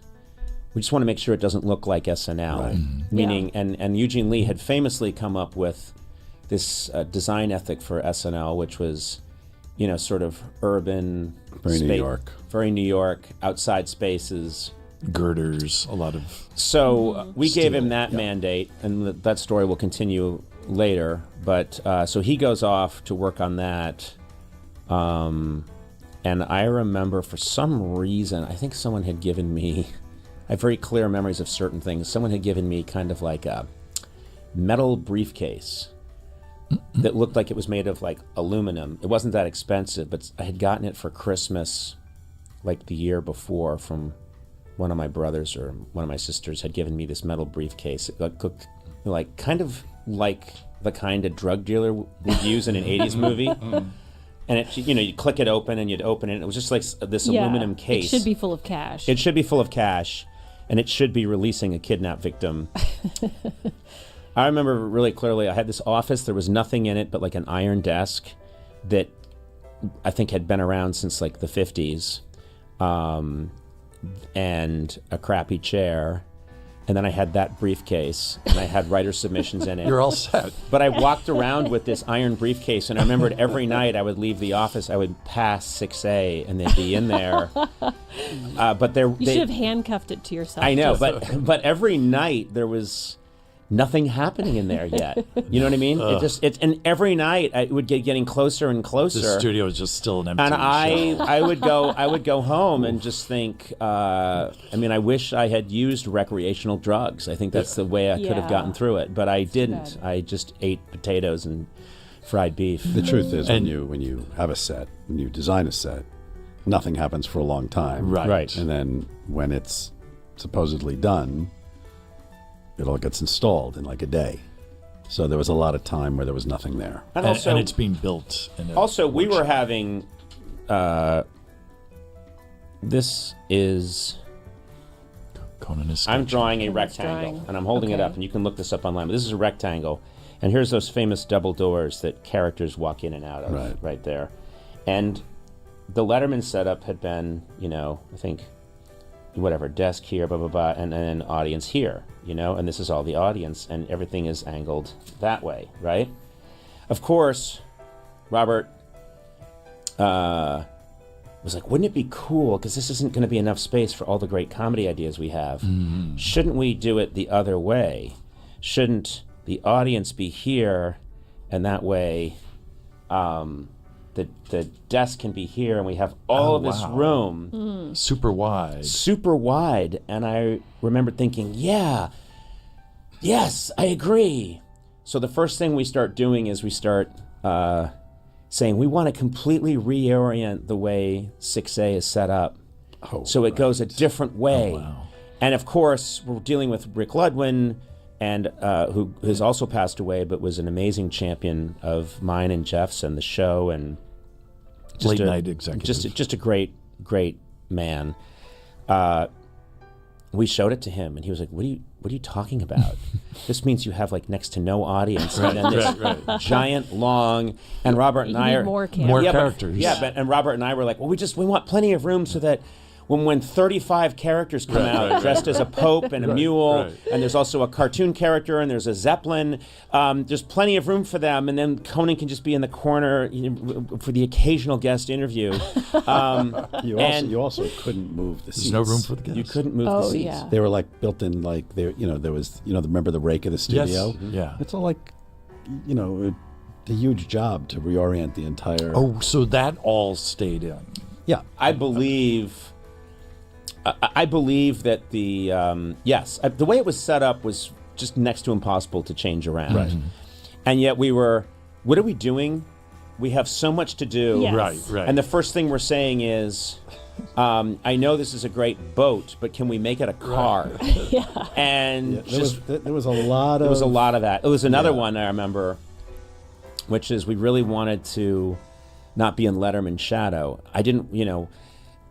we just want to make sure it doesn't look like SNL. Right. Meaning, and Eugene Lee had famously come up with this design ethic for SNL, which was, sort of urban, Very New York. very New York, outside spaces. Girders, a lot of. So we gave him Steel, that mandate, and that story will continue later. But so he goes off to work on that. And I remember for some reason, I think someone had given me, I have very clear memories of certain things. Someone had given me kind of like a metal briefcase that looked like it was made of like aluminum. It wasn't that expensive, but I had gotten it for Christmas like the year before from one of my brothers or one of my sisters had given me this metal briefcase. It looked like kind of like the kind a drug dealer would use in an 80s movie. And it, you click it open and you'd open it. And it was just like this aluminum case. It should be full of cash. It should be full of cash, and it should be releasing a kidnapped victim. I remember really clearly, I had this office. There was nothing in it but like an iron desk that I think had been around since like the 50s, and a crappy chair. And then I had that briefcase, and I had writer submissions in it. You're all set. But I walked around with this iron briefcase, and I remembered every night I would leave the office, I would pass 6A, and they'd be in there. But you should have handcuffed it to yourself. I know, but every night there was nothing happening in there yet. You know what I mean? And every night it would getting closer and closer. The studio is just still an empty And shell. I would go home and just think, I wish I had used recreational drugs. I think that's the way I could have gotten through it, but I didn't. I just ate potatoes and fried beef. The truth is, when you have a set, when you design a set, nothing happens for a long time. Right. And then when it's supposedly done, it all gets installed in like a day. So there was a lot of time where there was nothing there. And And, also, and it's being built. In a also we were workshop. having, this is, Conan is I'm sketching. drawing a Conan's rectangle, drawing. and I'm holding it Okay. up, and you can look this up online, but this is a rectangle. And here's those famous double doors that characters walk in and out of right there. And the Letterman setup had been, I think, whatever, desk here, blah, blah, blah, and then audience here, and this is all the audience, and everything is angled that way, right? Of course, Robert was like, wouldn't it be cool, because this isn't going to be enough space for all the great comedy ideas we have. Shouldn't we do it the other way? Shouldn't the audience be here, and that way the desk can be here, and we have all of this room super wide. super wide. And I remember thinking, yes, I agree. So the first thing we start doing is we start saying we want to completely reorient the way 6A is set up. So it goes a different way. wow. And of course, we're dealing with Rick Ludwin, and who has also passed away, but was an amazing champion of mine and Jeff's and the show, and Late night executive. just a great man. We showed it to him, and he was like, "What are you talking about? This means you have like next to no audience, and then this giant long." And Robert and You I need are more characters. More yeah, characters. and Robert and I were like, "Well, we want plenty of room so that." When 35 characters come out dressed as a pope and a mule, and there's also a cartoon character, and there's a Zeppelin, there's plenty of room for them, and then Conan can just be in the corner for the occasional guest interview. You also couldn't move the seats. There's no room for the guests. You couldn't move the Oh, seats. yeah. They were like built in, like there. There was, remember the rake of the studio? Yes. Yeah. It's all like, a huge job to reorient the entire. Oh, so that all stayed in. yeah. I believe that the the way it was set up was just next to impossible to change around. Right. And yet what are we doing? We have so much to do. Yes. Right. And the first thing we're saying is, I know this is a great boat, but can we make it a car? And There was a lot of. there was a lot of that. It was another one I remember, which is we really wanted to not be in Letterman's shadow. I didn't,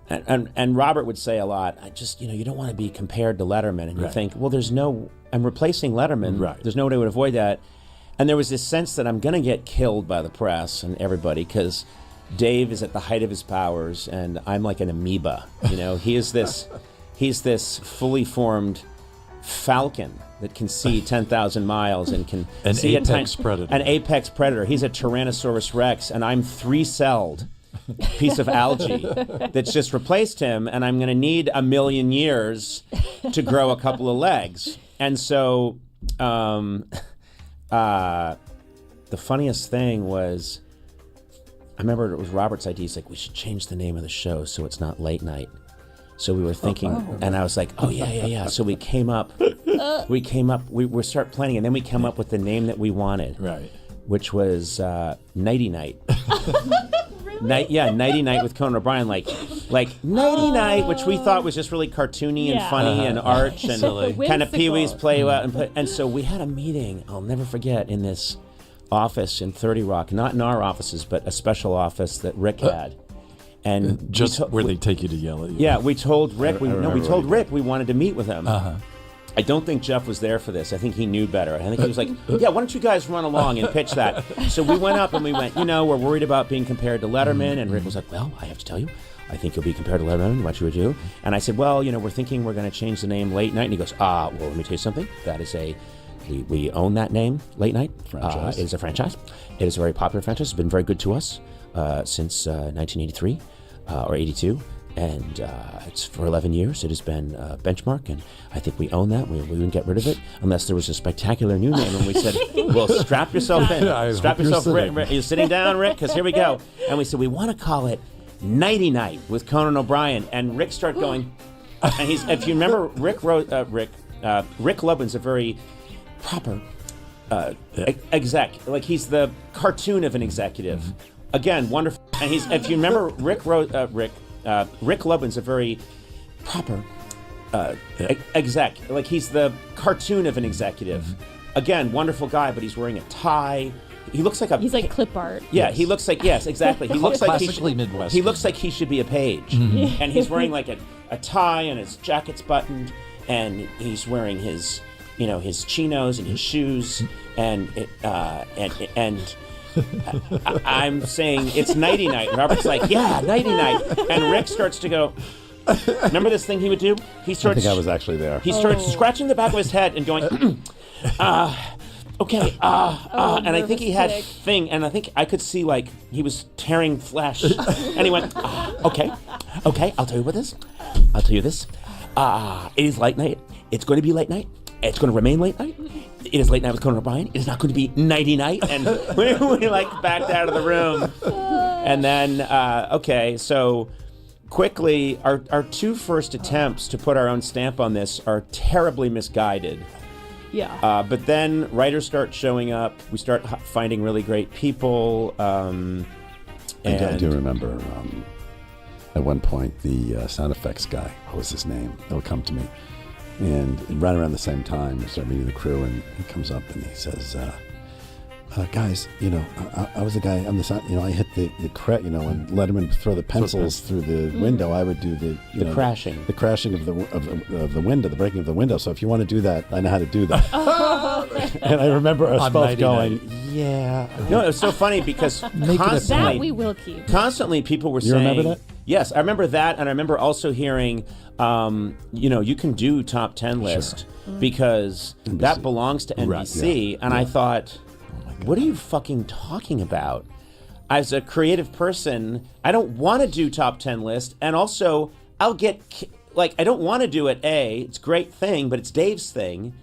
and Robert would say a lot, I just, you don't want to be compared to Letterman. And you Right. think, well, I'm replacing Letterman. Right. There's no way to avoid that. And there was this sense that I'm going to get killed by the press and everybody because Dave is at the height of his powers and I'm like an amoeba. He's this fully formed falcon that can see 10,000 miles and can see apex predator. An apex predator. He's a Tyrannosaurus Rex and I'm 3-celled piece of algae that's just replaced him, and I'm going to need 1 million years to grow a couple of legs. And so the funniest thing was, I remember it was Robert's idea. He's like, we should change the name of the show so it's not late night. So we were thinking, and I was like, oh, yeah. So we came up, we start planning, and then we came up with the name that we wanted. Right. Which was Nighty Night. Nighty Night with Conan O'Brien, like Nighty Night, which we thought was just really cartoony and funny and arch and kind of Pee-wee's Playhouse. And so we had a meeting, I'll never forget, in this office in 30 Rock, not in our offices, but a special office that Rick had. And just where they take you to yell at you. Yeah, we told Rick, we remember told what he Rick we wanted to meet with him. I don't think Jeff was there for this. I think he knew better. I think he was like, yeah, why don't you guys run along and pitch that? So we went up and we went, we're worried about being compared to Letterman. And Rick was like, well, I have to tell you, I think you'll be compared to Letterman. What you would do? And I said, well, we're thinking we're going to change the name Late Night. And he goes, well, let me tell you something. That is we own that name, Late Night. Franchise. It is a franchise. It is a very popular franchise. It's been very good to us since 1983 or 82. And it's for 11 years. It has been a benchmark, and I think we own that. We wouldn't get rid of it unless there was a spectacular new name. And we said, well, strap yourself in. Strap yourself, Rick. You're sitting down, Rick, because here we go. And we said, we want to call it Nighty Night with Conan O'Brien. And Rick started going, and if you remember, Rick Lubin's a very proper exec. Like, he's the cartoon of an executive. Again, wonderful. And if you remember, Rick Lubin's a very proper exec. Like, he's the cartoon of an executive. Again, wonderful guy, but he's wearing a tie. He looks like He's like clip art. Yeah, he looks like, yes, exactly. He looks like Classically Midwestern. He looks like he should be a page. And he's wearing like a tie, and his jacket's buttoned, and he's wearing his chinos and his shoes, and I'm saying it's Nighty Night. And Robert's like, yeah, Nighty Night. And Rick starts to go, remember this thing he would do? I think I was actually there. He starts scratching the back of his head and going, okay, and I think he had a thing, and I think I could see like he was tearing flesh. And he went, okay, I'll tell you what this. I'll tell you this. It is late night. It's going to be late night. It's going to remain late night. It is Late Night with Conan O'Brien. It is not going to be Nighty Night. And we like backed out of the room. And then, so quickly, our two first attempts to put our own stamp on this are terribly misguided. Yeah. But then writers start showing up. We start finding really great people. And I do remember at one point the sound effects guy, what was his name? He'll come to me. And right around the same time, we start meeting the crew, and he comes up and he says, guys, I was the guy, I'm the sound, I hit the when Letterman would throw the pencils through the window, I would do the crashing. The crashing of the window, the breaking of the window. So if you want to do that, I know how to do that. And I remember us both going, yeah. No, it was so funny because That we will keep. Constantly people were You saying... remember that? Yes, I remember that, and I remember also hearing, you can do top 10 list because NBC. that belongs to NBC, Right, yeah. and I thought, what are you fucking talking about? As a creative person, I don't want to do top 10 list, and also I'll get, I don't want to do it, it's a great thing, but it's Dave's thing.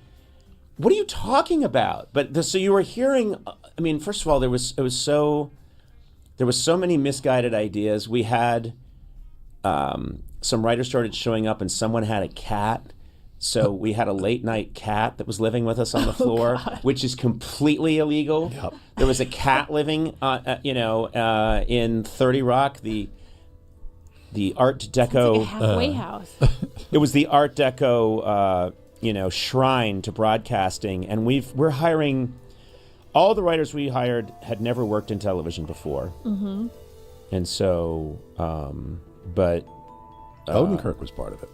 What are you talking about? But so you were hearing, first of all, there was so many misguided ideas. We had some writers started showing up, and someone had a cat. So we had a late night cat that was living with us on the floor, which is completely illegal. Yep. There was a cat living, in 30 Rock, the Art Deco. Like a halfway house. It was the Art Deco, shrine to broadcasting, and we're hiring. All the writers we hired had never worked in television before, and so, but Odenkirk was part of it.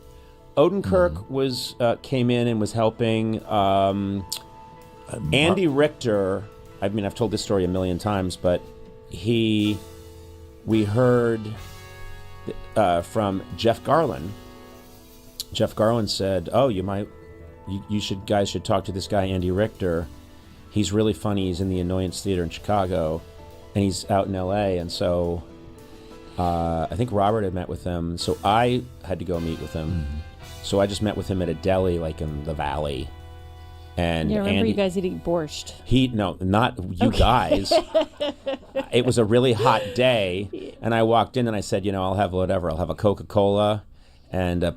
Odenkirk was came in and was helping. Andy Richter. I mean, I've told this story a million times, but we heard from Jeff Garlin. Jeff Garlin said, "Oh, you guys should talk to this guy Andy Richter. He's really funny. He's in the Annoyance Theater in Chicago, and he's out in L.A." And so I think Robert had met with him, so I had to go meet with him. So I just met with him at a deli, like in the Valley. And Yeah, I remember Andy, you guys eating borscht. not you guys. It was a really hot day, and I walked in and I said, I'll have whatever. I'll have a Coca-Cola and a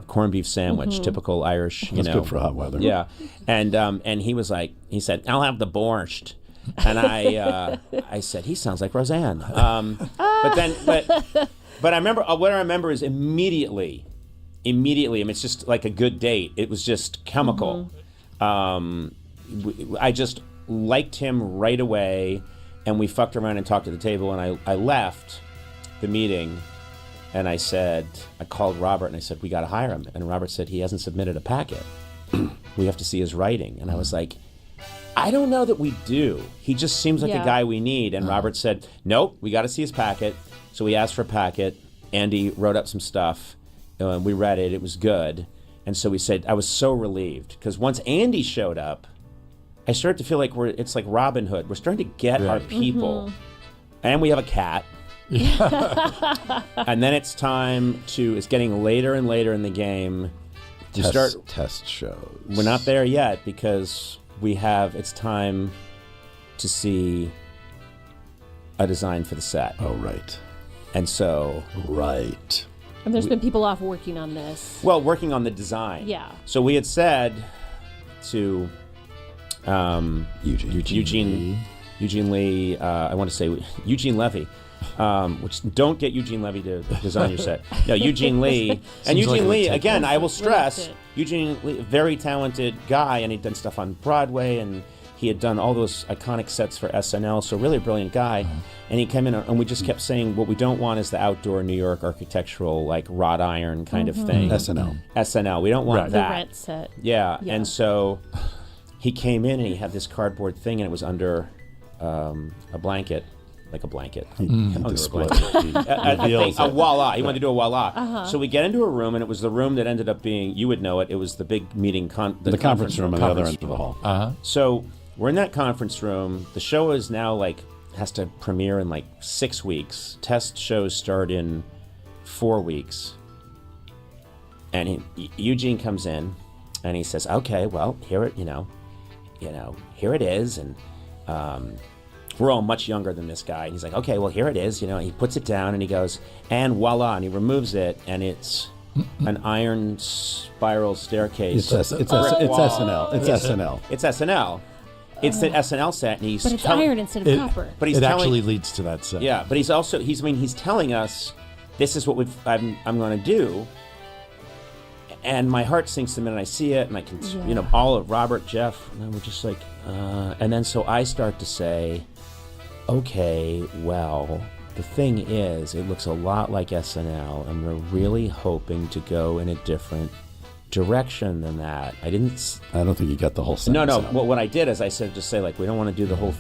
corned beef sandwich, typical Irish. That's good for hot weather. Yeah, and he was like, he said, I'll have the borscht, and I said, he sounds like Roseanne. But I remember what I remember is immediately. I mean, it's just like a good date. It was just chemical. I just liked him right away, and we fucked around and talked at the table, and I left the meeting, and I called Robert, and I said, we got to hire him. And Robert said, he hasn't submitted a packet. We have to see his writing. And I was like, I don't know that we do. He just seems like a guy we need. And Robert said, nope, we got to see his packet. So we asked for a packet. Andy wrote up some stuff. We read it. It was good. And so we said, I was so relieved. Because once Andy showed up, I started to feel like it's like Robin Hood. We're starting to get our people. And we have a cat. And then it's getting later and later in the game to start test shows. We're not there yet because it's time to see a design for the set. Oh, right. And so... Right. And there's been people off working on this. Well, working on the design. Yeah. So we had said to Eugene Lee, I want to say Eugene Levy, which don't get Eugene Levy to design your set. No, Eugene Lee. And Eugene Lee, again, I will stress, Eugene Lee, very talented guy, and he'd done stuff on Broadway, and he had done all those iconic sets for SNL, so really a brilliant guy. And he came in, and we just kept saying, what we don't want is the outdoor New York architectural, like wrought iron kind of thing. SNL. We don't want that. The rent set. Yeah. And so he came in, and he had this cardboard thing, and it was under a blanket. Like a blanket. A voila. He wanted to do a voila. So we get into a room, and it was the room that ended up being, you would know it, it was the big meeting, the conference room on the other end of the hall. So we're in that conference room. The show is now has to premiere in 6 weeks. Test shows start in 4 weeks. And Eugene comes in, and he says, okay, well, here it is. And we're all much younger than this guy. And he's like, okay, well, here it is. He puts it down, and he goes, and voila, and he removes it, and it's an iron spiral staircase. It's SNL. It's SNL. It's SNL. It's the SNL set, and but it's iron instead of copper. But it actually leads to that set. Yeah, but he's telling us, this is what I'm going to do. And my heart sinks the minute I see it, and I can, all of Robert, Jeff, and we're just like, and then so I start to say, okay, well, the thing is, it looks a lot like SNL, and we're really hoping to go in a different direction than that. I don't think you got the whole sentence. No. Well, what I did is I said, just say, we don't want to do the whole...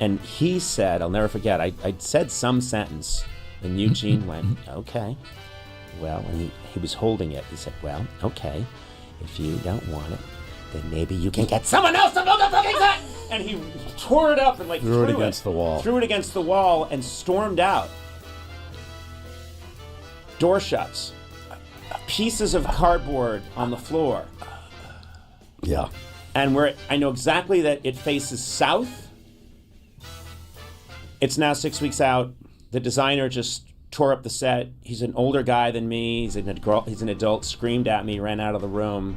And he said, I'll never forget, I said some sentence, and Eugene went, okay. Well, and he was holding it. He said, well, okay, if you don't want it, then maybe you can get someone else to build a fucking set! And he tore it up and threw it against the wall. Threw it against the wall and stormed out. Door shuts. Pieces of cardboard on the floor. Yeah. And I know exactly that it faces south. It's now 6 weeks out. The designer just tore up the set. He's an older guy than me. He's an adult, screamed at me, ran out of the room.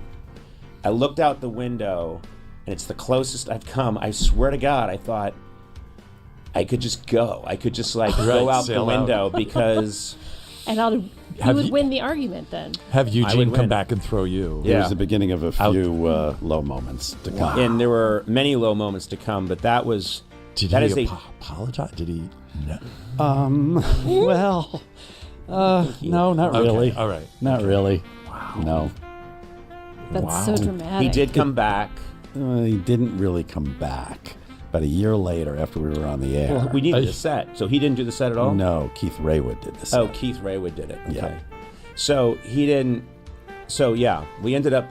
I looked out the window, and it's the closest I've come. I swear to God, I thought I could just go. I could just go out the window because... And you would win the argument then. Have Eugene come back and throw you. It was the beginning of a few low moments to come. Wow. And there were many low moments to come, but that was... Did he apologize? Did he... No. Well, No, not Okay, really. all right. Not really. Wow. No. That's so dramatic. He did come back. He didn't really come back. But a year later, after we were on the air. Well, we needed a set, so he didn't do the set at all. No, Keith Raywood did this. Oh, Keith Raywood did it. Okay. Yeah. So he didn't. So yeah, we ended up.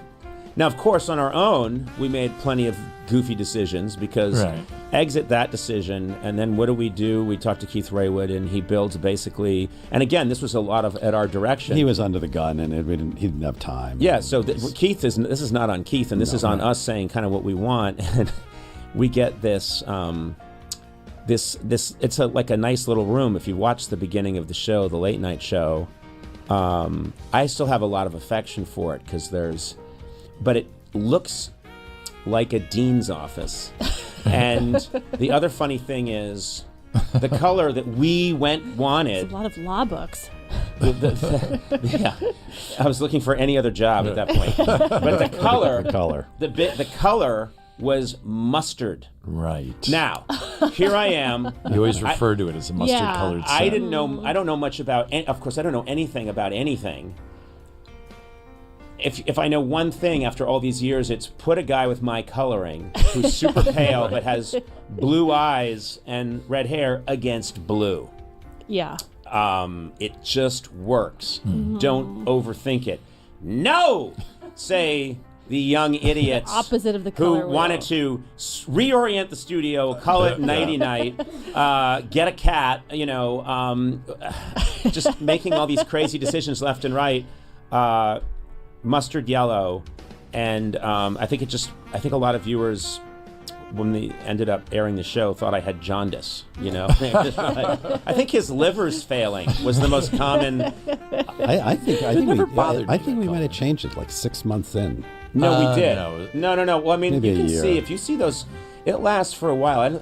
Now, of course, on our own, we made plenty of goofy decisions because Right. exit that decision, and then what do? We talked to Keith Raywood, and he builds basically. And again, this was a lot of at our direction. He was under the gun, and he didn't have time. Yeah. So Keith is. This is not on Keith, and this is on us saying kind of what we want, and we get this. This it's like a nice little room. If you watch the beginning of the show, the late night show, I still have a lot of affection for it because but it looks like a dean's office. And the other funny thing is the color that we wanted. A lot of law books. Yeah, I was looking for any other job at that point. But the color was mustard. Right. Now, here I am. You always refer to it as a mustard-colored set. I didn't know. I don't know much about. Of course, I don't know anything about anything. If I know one thing after all these years, it's put a guy with my coloring who's super pale but has blue eyes and red hair against blue. Yeah. It just works. Don't overthink it. No, say the young idiots Opposite of the who color wanted to reorient the studio, call it Nighty Night, get a cat, just making all these crazy decisions left and right. Mustard yellow, and I think a lot of viewers, when they ended up airing the show, thought I had jaundice. I think his liver's failing was the most common. I think never bothered I you, think that we might color. have changed it like 6 months in. No, we did. no. No. Well, I mean, Maybe you a can year. see if you see those. It lasts for a while. I mean,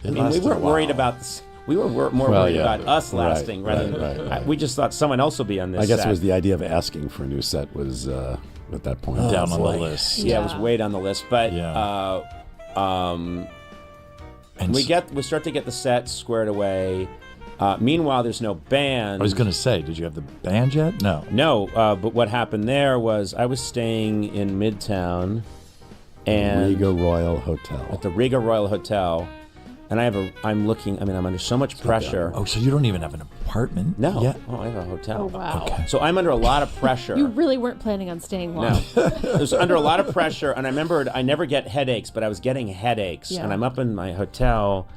we lasted a weren't worried while. about this. We were more Well, worried yeah, about us right, lasting rather than. right. We just thought someone else will be on this. I guess set. it was the idea of asking for a new set was at that point Down it's on the like- list. Yeah, it was way down the list, but Yeah. And we start to get the set squared away. Meanwhile, there's no band. I was going to say, did you have the band yet? No. No, but what happened there was I was staying in Midtown, and Riga Royal Hotel. at the Riga Royal Hotel, and I'm under so much pressure. Oh, so you don't even have an apartment? No, yet? oh, I have a hotel. Oh, wow. Okay. So I'm under a lot of pressure. You really weren't planning on staying long. No, it was under a lot of pressure, and I remembered I never get headaches, but I was getting headaches, Yeah. and I'm up in my hotel,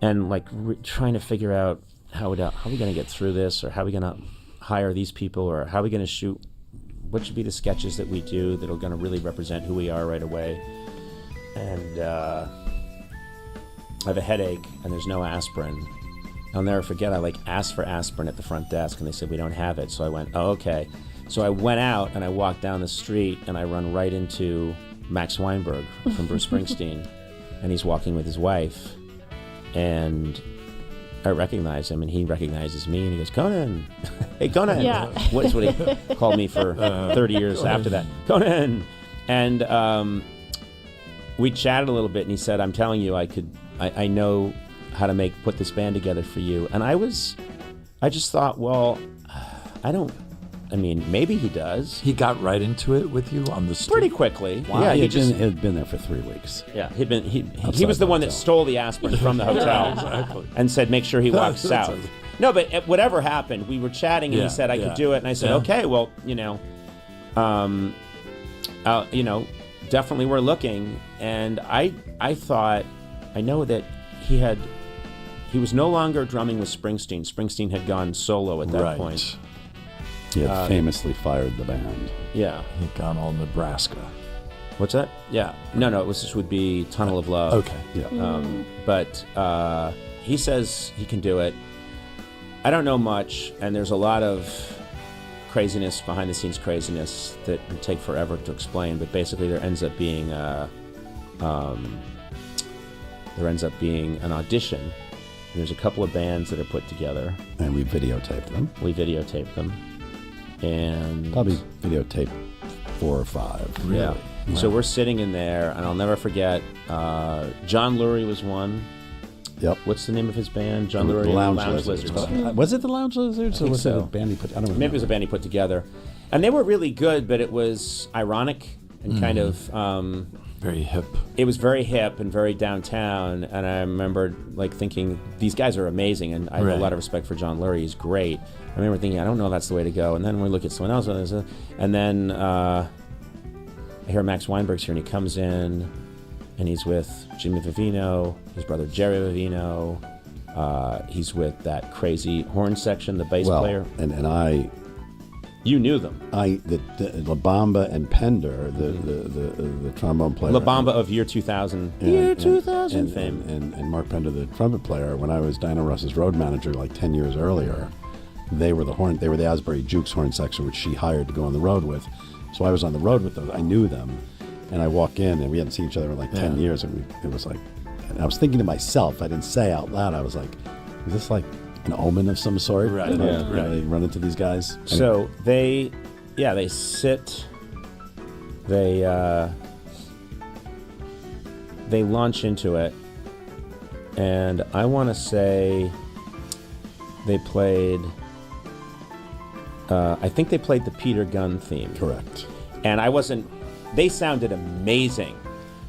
and like trying to figure out how are we going to get through this, or how are we going to hire these people, or how are we going to shoot? What should be the sketches that we do that are going to really represent who we are right away? And I have a headache, and there's no aspirin. I'll never forget, I asked for aspirin at the front desk, and they said, we don't have it. So I went, oh, okay. So I went out, and I walked down the street, and I run right into Max Weinberg from Bruce Springsteen, and he's walking with his wife, and I recognize him, and he recognizes me, and he goes, Conan! Hey, Conan! Yeah. What's what he called me for 30 years after that. Conan! And we chatted a little bit, and he said, I'm telling you, I know how to put this band together for you. And I just thought, well, maybe he does. He got right into it with you on the street? Pretty quickly. Wow. Yeah, he he had been there for 3 weeks. Yeah, he Outside was the the one that hotel. stole the aspirin from the hotel Exactly. and said, make sure he walks That's south. No, but whatever happened, we were chatting, and Yeah, he said I yeah. could do it, and I said, Yeah. okay, well, definitely we're looking. And I thought, I know that he was no longer drumming with Springsteen. Springsteen had gone solo at that Right. point. He had famously fired the band. Yeah. He'd gone all Nebraska. What's that? Yeah. No, this would be Tunnel of Love. Okay. Yeah. But he says he can do it. I don't know much, and there's a lot of craziness, behind the scenes craziness that would take forever to explain. But basically, there ends up being an audition. There's a couple of bands that are put together. And we videotaped them. We videotaped them, and Probably videotaped 4 or 5. yeah. So we're sitting in there, and I'll never forget. John Lurie was one. Yep. What's the name of his band? John The Lurie and Lounge Lizards. Was it the Lounge Lizards, or was it a band he put? I don't remember. Maybe it was a band he put together, and they were really good, but it was ironic and kind of. Very hip. It was very hip and very downtown, and I remember like thinking these guys are amazing, and I have a lot of respect for John Lurie. He's great. I remember thinking I don't know if that's the way to go, and then we look at someone else, and then I hear Max Weinberg's here, and he comes in, and he's with Jimmy Vivino, his brother Jerry Vivino. He's with that crazy horn section, the bass player. And I. You knew them. The La Bamba and Pender, the trombone player. La Bamba of year 2000. Year 2000 fame. And Mark Pender, the trumpet player. When I was Dinah Ross's road manager like 10 years earlier, they were the Asbury Jukes horn section, which she hired to go on the road with. So I was on the road with those. I knew them. And I walk in, and we hadn't seen each other in like 10 years. And it was like, and I was thinking to myself, I didn't say out loud, I was like, is this like an omen of some sort? Right. They run into these guys. So they sit, they launch into it, and I want to say they played, I think they played the Peter Gunn theme. Correct. And they sounded amazing.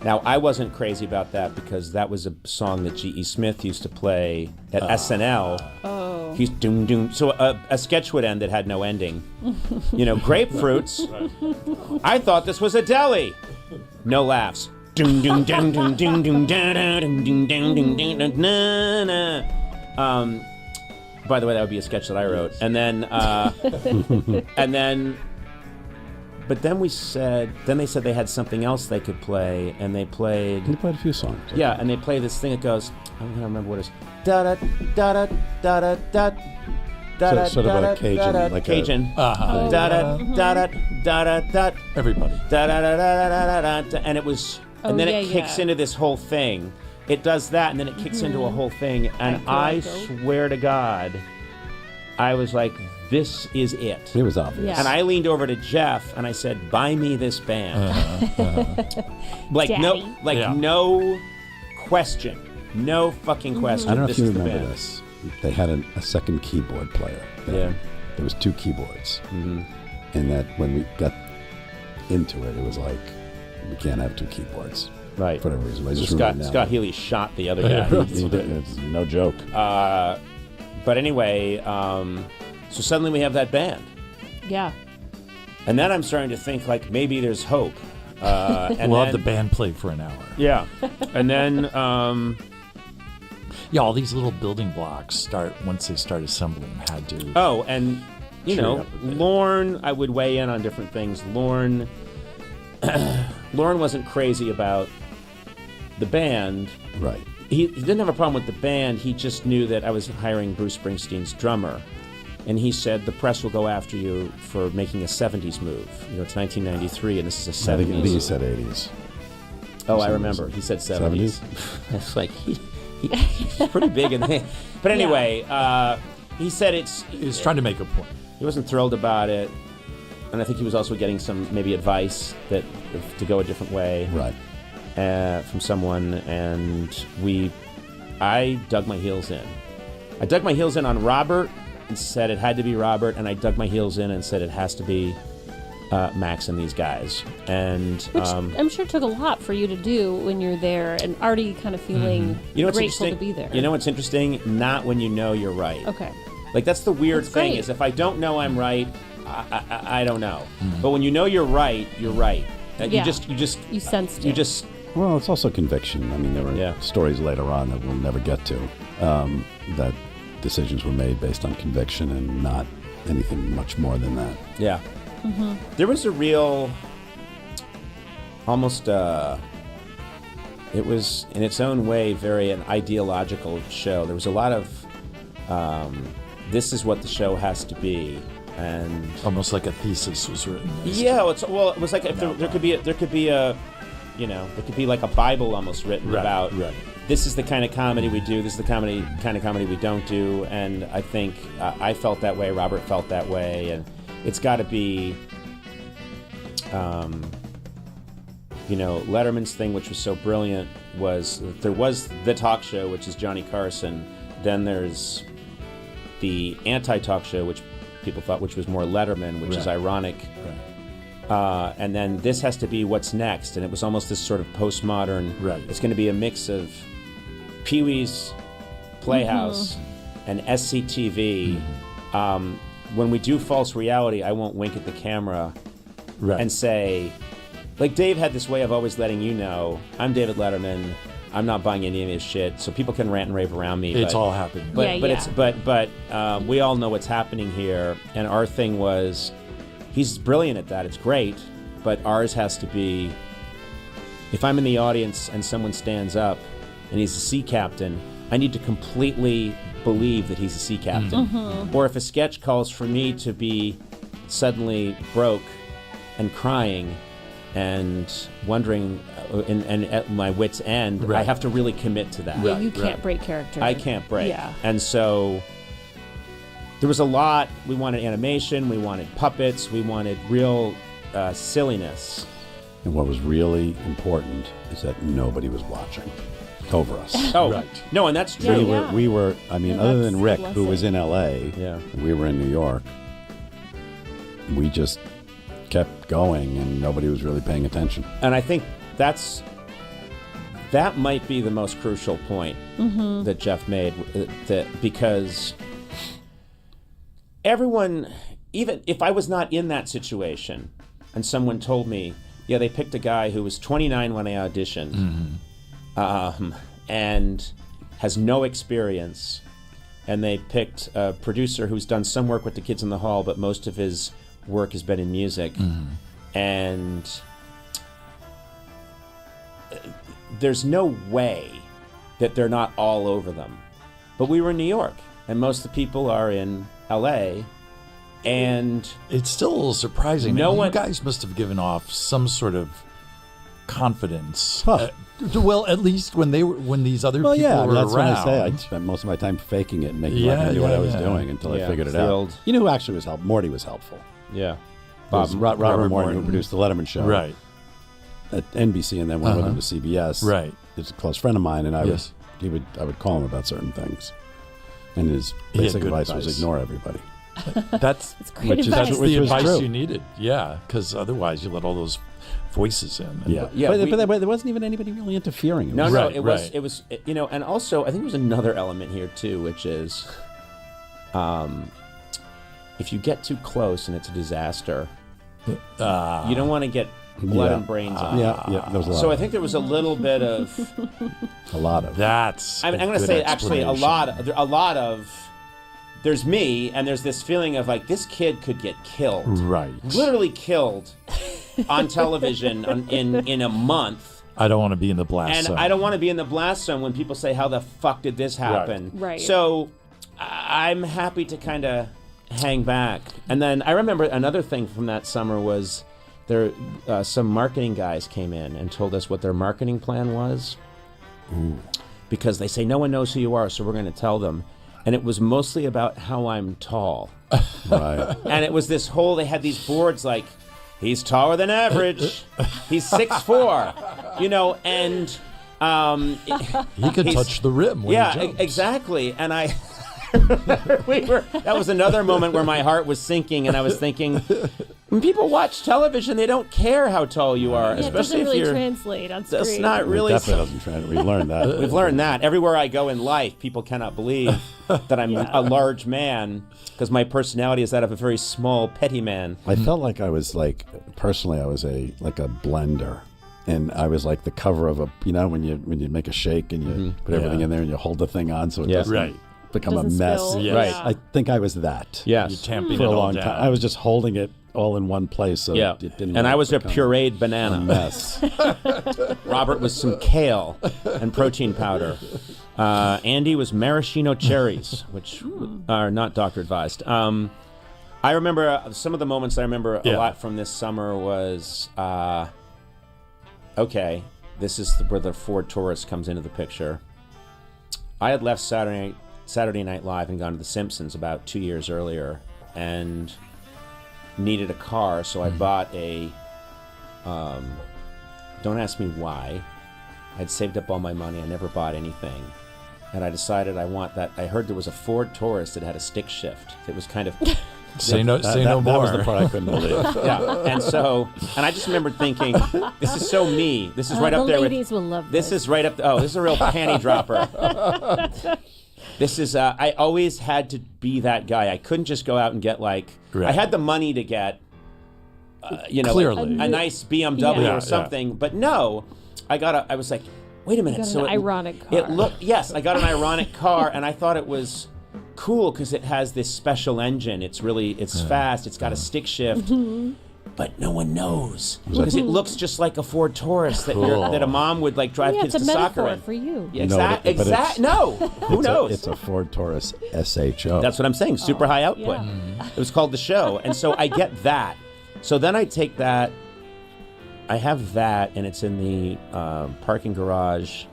Now, I wasn't crazy about that because that was a song that G.E. Smith used to play at SNL. Oh. He's doom doom. So a sketch would end that had no ending. Grapefruits. I thought this was a deli. No laughs. Doom doom doom doom doom doom da da doom doom doom doom doom na na. By the way, that would be a sketch that I wrote. And then but then they said they had something else they could play, and they played. They played a few songs. Yeah, and they play this thing that goes. I'm gonna remember what it is. Da da da da da da da. Da Sort of a Cajun, like Cajun. Uh-huh. Da da da da da da da. Everybody. Da da da da da da da. And it was, and then it kicks into this whole thing. It does that, and then it kicks into a whole thing. And I swear to God, I was like, this is it. It was obvious. Yeah. And I leaned over to Jeff and I said, buy me this band. Like Daddy. no question. No fucking question. I don't know This if you is the remember band. this. They had a second keyboard player. There was two keyboards. Mm-hmm. And that when we got into it, it was like, we can't have two keyboards. Right. For whatever reason. I So just remember now. Scott Healy shot the other guy. He did. It's no joke. But anyway, so suddenly we have that band. Yeah. And then I'm starting to think like maybe there's hope. And We'll then, have the band play for an hour. Yeah. And then Yeah, all these little building blocks once they start assembling had to. oh, and you Cheer know, up a bit. Lorne, I would weigh in on different things. Lorne wasn't crazy about the band. Right. He didn't have a problem with the band. He just knew that I was hiring Bruce Springsteen's drummer. And he said, the press will go after you for making a 70s move. It's 1993, and this is a I think 70s. he said 80s. Oh, I remember. He said 70s. It's like, he's pretty big in the... But anyway, he said He was trying to make a point. he wasn't thrilled about it. And I think he was also getting some maybe advice that to go a different way. Right. From someone, and I dug my heels in. I dug my heels in on Robert and said it had to be Robert, and I dug my heels in and said it has to be Max and these guys. And Which I'm sure took a lot for you to do when you're there and already kind of feeling what's grateful interesting? to be there. You know what's interesting? Not when you know you're right. Okay. Like that's the weird That's thing great. is if I don't know I'm right, I don't know. But when you know you're right, you're right. Yeah. You sensed you it. just Well, it's also conviction. I mean, there were stories later on that we'll never get to, that decisions were made based on conviction and not anything much more than that. Yeah. Mm-hmm. There was a real, almost, it was in its own way very an ideological show. There was a lot of, this is what the show has to be, and Almost like a thesis was written. yeah, it was like if there could be there could be like a Bible almost written about. Right. This is the kind of comedy we do. This is the kind of comedy we don't do. And I think I felt that way. Robert felt that way. And it's got to be, Letterman's thing, which was so brilliant, was there was the talk show, which is Johnny Carson. Then there's the anti-talk show, which people thought which was more Letterman, which is ironic. And then this has to be what's next, and it was almost this sort of postmodern. Right. It's going to be a mix of Pee-wee's Playhouse and SCTV. When we do False Reality, I won't wink at the camera and say, like Dave had this way of always letting you know, I'm David Letterman. I'm not buying any of his shit, so people can rant and rave around me. It's all happening. But we all know what's happening here, and our thing was, he's brilliant at that. It's great, but ours has to be, if I'm in the audience and someone stands up and he's a sea captain, I need to completely believe that he's a sea captain. Or if a sketch calls for me to be suddenly broke and crying and wondering and at my wit's end, I have to really commit to that. Yeah, you can't break character. I can't break. Yeah. And so there was a lot. We wanted animation, we wanted puppets, we wanted real silliness. And what was really important is that nobody was watching over us. Oh, Right. no, and that's true. We were. I mean, Yeah, other that's than a Rick, who was blessing. in L.A., and we were in New York. We just kept going, and nobody was really paying attention. And I think that might be the most crucial point that Jeff made, that because everyone, even if I was not in that situation and someone told me, yeah, they picked a guy who was 29 when I auditioned and has no experience, and they picked a producer who's done some work with the Kids in the Hall, but most of his work has been in music, and there's no way that they're not all over them. But we were in New York, and most of the people are in LA, and It's still a little surprising. No You one- guys must have given off some sort of confidence. Huh. Well, at least when these other Well, people yeah, were that's around. what I say. I spent most of my time faking it and making Yeah, like I knew what I yeah, was yeah. doing until Yeah, I figured it it's the out. old- You know who actually was helpful? Morty was helpful. yeah, Robert Morton, who produced the Letterman show Right. at NBC, and then went with him to CBS. Right. He's a close friend of mine, and I Yes. would call him about certain things, and his He had basic good advice advice. was ignore everybody. That's Great Which is- advice. that's which the was advice true. you needed. Yeah, because otherwise you let all those voices in. And- Yeah, Yeah, but there wasn't even anybody really interfering. It no, was- no, Right, it was, right. it was, you know, and also I think there's another element here too, which is, if you get too close and it's a disaster, you don't want to get blood Yeah. and brains on. yeah, there was a lot. So I think there was a little bit of. a lot of. That's. I'm a going to good say actually a explanation. lot of. There's me, and there's this feeling of like this kid could get killed, Right. literally killed, on television in a month. I don't want to be in the blast And zone. I don't want to be in the blast zone when people say, how the fuck did this happen? Right. So I'm happy to kind of hang back. And then I remember another thing from that summer was there some marketing guys came in and told us what their marketing plan was. Because they say, no one knows who you are, so we're going to tell them. And it was mostly about how I'm tall. Right. And it was this whole, they had these boards like, he's taller than average. He's 6'4", you know, and He could he's- touch the rim when he jumps. exactly. And I that was another moment where my heart was sinking, and I was thinking, when people watch television, they don't care how tall you are, Yeah, it especially doesn't if really you're. translate on screen. That's not It really. definitely doesn't translate. We've learned that. We've learned that everywhere I go in life, people cannot believe that I'm a large man because my personality is that of a very small, petty man. I felt like I was like, personally, I was a blender, and I was like the cover of a, you know, when you make a shake and you put everything Yeah. in there and you hold the thing on so it Yeah. doesn't Right. become Doesn't a mess. spill. Yes. Right. I think I was that. Yes. You're tamping For it a all long down. time, I was just holding it all in one place, so Yeah. it didn't. And I was a become pureed a banana. mess. Robert was some kale and protein powder. Andy was maraschino cherries, which are not doctor advised. I remember some of the moments I remember a Yeah. lot from this summer was, okay, this is where the Ford Taurus comes into the picture. I had left Saturday Night Live and gone to The Simpsons about 2 years earlier and needed a car, so I bought a, don't ask me why, I'd saved up all my money. I never bought anything. And I decided I want that. I heard there was a Ford Taurus that had a stick shift. It was kind of... Say no That more. was the part I couldn't believe. yeah. And I just remembered thinking, this is so me. This is right up there. Ladies will love This is right up. This is a real panty dropper. This is. I always had to be that guy. I couldn't just go out and get like. Right. I had the money to get. Clearly. a nice BMW Yeah. or something, but no, I was like, wait a minute. got So an ironic car. It looked. Yes, I got an ironic car, and I thought it was cool because it has this special engine. It's fast. It's got a stick shift. But no one knows because it looks just like a Ford Taurus that that a mom would like drive Yeah, kids it's to a soccer metaphor in. for you. Yeah, No, but it's- No, who knows? It's a Ford Taurus SHO. That's what I'm saying. Super high output. yeah. It was called the show, and so I get that. So then I take that. I have that, and it's in the parking garage.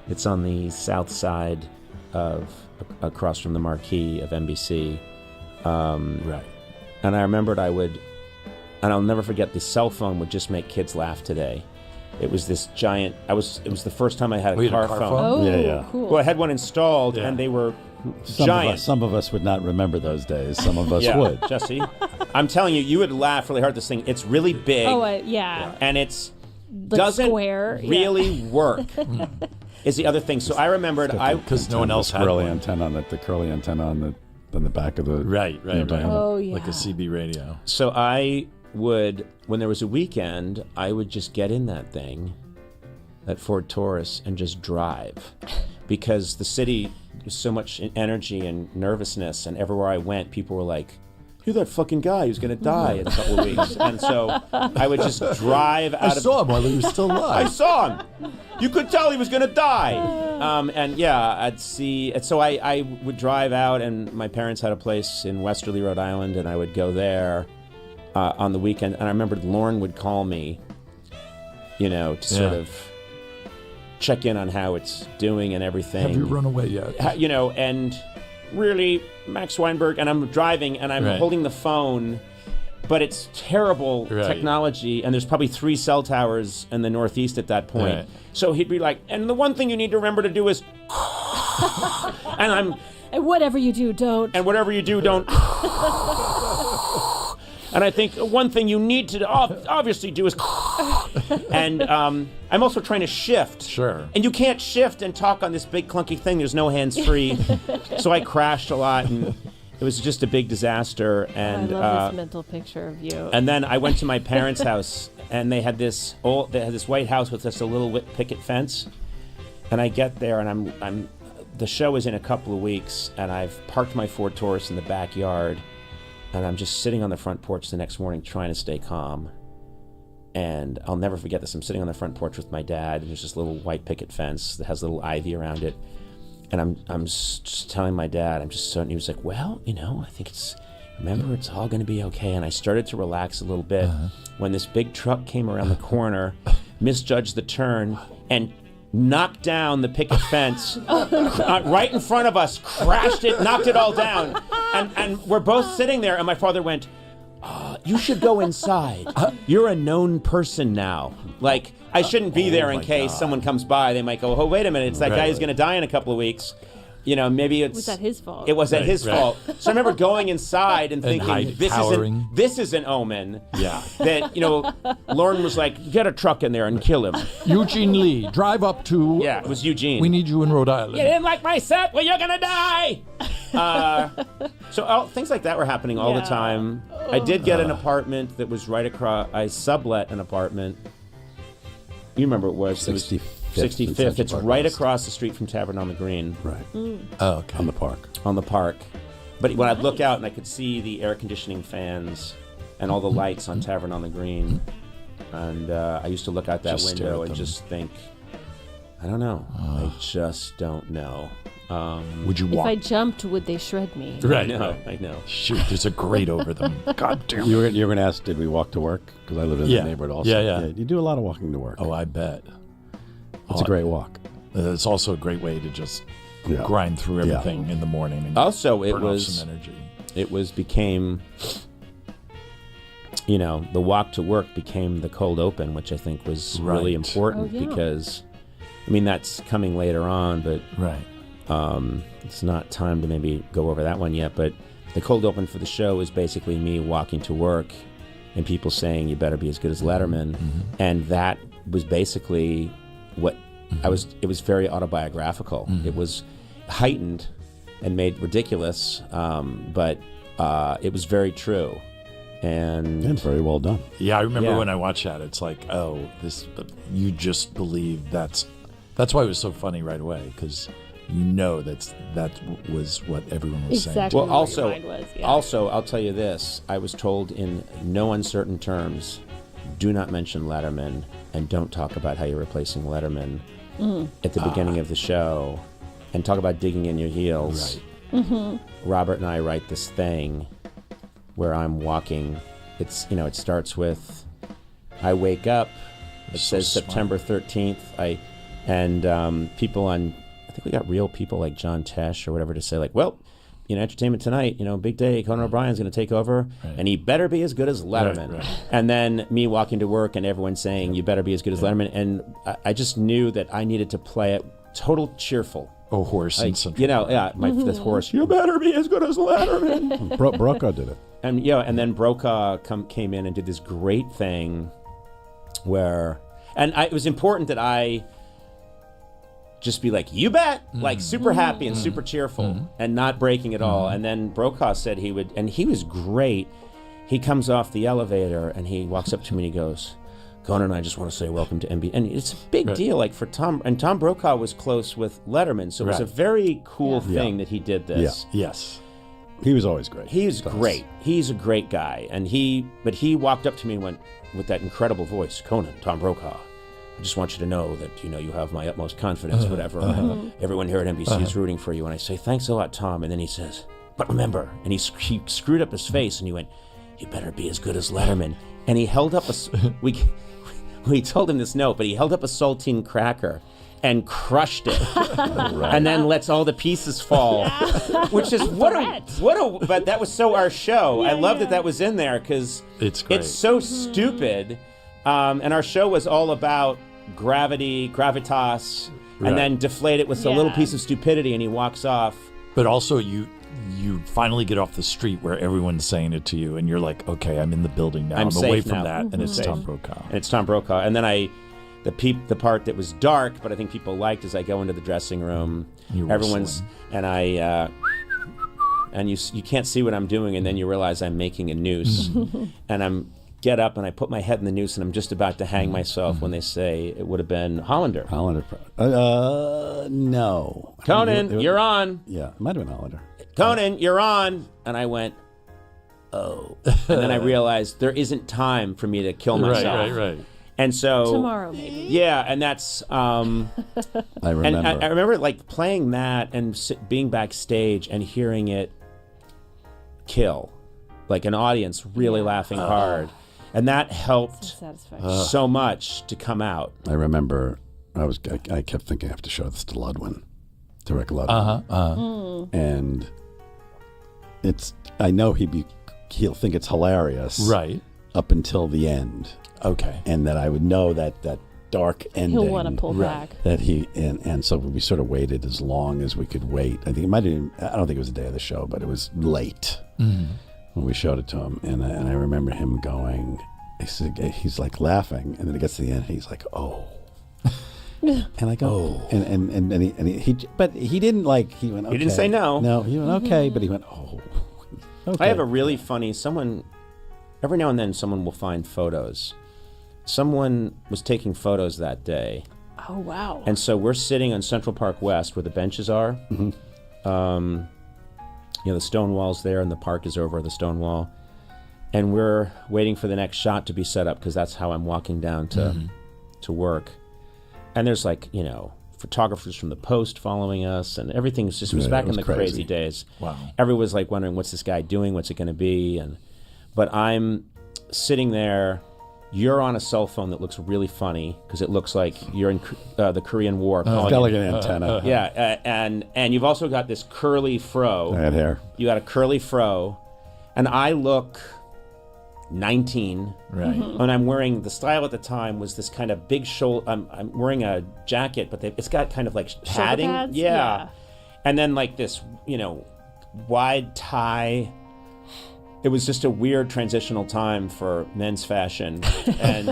It's on the south side of across from the marquee of NBC. Right. And I remembered and I'll never forget, the cell phone would just make kids laugh today. It was this giant. It was the first time I had a you had car a car phone. phone? Oh, Yeah. cool. Well, I had one installed, Yeah. and they were some giant. some of us would not remember those days. Some of us Yeah, would. Jesse. I'm telling you, you would laugh really hard. This thing, it's really big, Yeah. and it's Like doesn't square, yeah. really work. Is the other thing. So I remembered Because no one else had curly one. antenna the curly antenna on the back of the Right. Oh, yeah. Like a CB radio. So I would, when there was a weekend, I would just get in that thing, that Ford Taurus, and just drive. Because the city was so much energy and nervousness, and everywhere I went, people were like, "You're that fucking guy who's going to die in a couple of weeks." And so I would just drive out of... him while he was still I alive. saw him. You could tell he was going to die. And yeah, I'd see. And so I would drive out, and my parents had a place in Westerly, Rhode Island, and I would go there on the weekend. And I remembered Lauren would call me, to sort of check in on how it's doing and everything. Have you run away yet? And really, Max Weinberg, and I'm driving, and I'm Right. holding the phone, but it's terrible Right. technology, and there's probably 3 cell towers in the Northeast at that point. Right. So he'd be like, and the one thing you need to remember to do is, and whatever you do, don't. whatever you do, don't. And I think one thing you need to obviously do is, and I'm also trying to shift. Sure. And you can't shift and talk on this big clunky thing. There's no hands-free. So I crashed a lot, and it was just a big disaster. And I love this mental picture of you. and then I went to my parents' house, and they had this white house with just a little picket fence. And I get there, and I'm the show is in a couple of weeks, and I've parked my Ford Taurus in the backyard, and I'm just sitting on the front porch the next morning trying to stay calm. And I'll never forget this. I'm sitting on the front porch with my dad, and there's this little white picket fence that has a little ivy around it. And I'm just telling my dad, and he was like, well, I think remember, it's all going to be okay. And I started to relax a little bit when this big truck came around the corner, misjudged the turn, and knocked down the picket fence right in front of us, crashed it, knocked it all down. And we're both sitting there, and my father went, you should go inside. You're a known person now. Like, I shouldn't be there in case someone comes by. They might go, oh, wait a minute, it's that guy who's going to die in a couple of weeks. Maybe it's... Was that his fault? It was at his fault. So I remember going inside and thinking, cowering. this is an omen. Yeah. That, Lauren was like, get a truck in there and kill him. Eugene Lee, drive up to... Yeah, it was Eugene. We need you in Rhode Island. You didn't like my set? Well, you're going to die. So things like that were happening all the time. I did get an apartment that was right across. I sublet an apartment. You remember it was 65th. It's right across the street from Tavern on the Green. Right. Oh, okay. On the park. On the park. But when I'd look out and I could see the air conditioning fans and all the lights on Tavern on the Green, and I used to look out that Just stare window at and them. just think, I don't know. I just don't know. Would you If walk? I jumped, would they shred me? Right. I know. Shoot, there's a grate over them. God damn. You were going to ask, did we walk to work? Because I lived in Yeah. the neighborhood also. Yeah. You do a lot of walking to work. Oh, I bet. It's a great walk. It's also a great way to just Yeah. grind through everything in the morning. And Also, it burn off was some energy. became, the walk to work became the cold open, which I think was really Right. important Oh, yeah. because I mean, that's coming later on, but Right. it's not time to maybe go over that one yet. But the cold open for the show is basically me walking to work and people saying, you better be as good as Letterman. And that was basically what it was very autobiographical. It was heightened and made ridiculous, but it was very true. And very well done. Yeah, I remember Yeah. when I watched that. It's like, oh, this. You just believe that's why it was so funny right away, because that was what everyone was saying. Exactly. well, what your also, mind was, yeah. also, I'll tell you this: I was told in no uncertain terms, do not mention Letterman and don't talk about how you're replacing Letterman at the beginning of the show, and talk about digging in your heels. Right. Robert and I write this thing where I'm walking. It's it starts with I wake up. It So says smart. September 13th. People on, I think we got real people like John Tesh or whatever to say like, well, Entertainment Tonight, big day. Conan O'Brien's going to take over, and he better be as good as Letterman. Right. And then me walking to work and everyone saying, you better be as good as Letterman. And I just knew that I needed to play it total cheerful. Oh, horse and Like, Central. this horse. You better be as good as Letterman. Brokaw did it. And then Brokaw came in and did this great thing where, it was important that I just be like, you bet, like super happy and super cheerful and not breaking at all. And then Brokaw said he would, and he was great. He comes off the elevator and he walks up to me and he goes, Conan, I just want to say welcome to NBC. And it's a big deal, like for Tom, and Tom Brokaw was close with Letterman, so it was a very cool thing that he did this. Yes. He was always great. He's great. He's a great guy. And he walked up to me and went with that incredible voice, Conan, Tom Brokaw, I just want you to know that, you have my utmost confidence, whatever. Everyone here at NBC is rooting for you. And I say, thanks a lot, Tom. And then he says, but remember, and he screwed up his face and he went, you better be as good as Letterman. And he held up we told him this note, but he held up a saltine cracker and crushed it, and then lets all the pieces fall, which is but that was so our show. I love that was in there because It's great. it's so stupid, and our show was all about gravitas, and then deflate it with a little piece of stupidity, and he walks off. But also, you finally get off the street where everyone's saying it to you, and you're like, okay, I'm in the building now. I'm I'm away safe from now. that, and it's Safe. Tom Brokaw. And it's Tom Brokaw. And then the part that was dark, but I think people liked, is I go into the dressing room. You're Everyone's whistling. and and you can't see what I'm doing, and then you realize I'm making a noose, and get up and I put my head in the noose, and I'm just about to hang myself when they say it would have been Hollander. No. Conan, you're on. Yeah, it might have been Hollander. Conan, you're on. And I went, oh. And then I realized there isn't time for me to kill myself. Right. And so Tomorrow, maybe. Yeah, and that's I remember. and I remember like playing that and being backstage and hearing it kill, like an audience really laughing hard, and that helped Satisfaction. so much to come out. I remember I kept thinking I have to show this to Ludwin, to Rick Ludwin. And I know he'll think it's hilarious. Right. Up until the end. Okay. And that I would know that dark ending. He'll want to pull back. That and so we sort of waited as long as we could wait. I think it might have. I don't think it was the day of the show, but it was late when we showed it to him. And I remember him going. He's like laughing, and then it gets to the end. And he's like, "Oh," and I go, "Oh," but he didn't like. He went. Okay. He didn't say no. No, he went okay, but he went, "Oh." Okay. I have a really funny every now and then someone will find photos. Someone was taking photos that day. Oh, wow. And so we're sitting on Central Park West where the benches are. The stone wall's there and the park is over the stone wall. And we're waiting for the next shot to be set up because that's how I'm walking down to work. And there's photographers from the Post following us, and everything was just, it was back in the crazy days. Wow. Everyone was like wondering, what's this guy doing? What's it going to be? But I'm sitting there. You're on a cell phone that looks really funny because it looks like you're in the Korean War. It's got like an antenna. Yeah, and you've also got this curly fro. I had hair. You got a curly fro, and I look 19. Right. And I'm wearing, the style at the time was this kind of big shoulder. I'm wearing a jacket, but it's got kind of like padding. pads? Yeah. Yeah. And then like this, wide tie. It was just a weird transitional time for men's fashion. And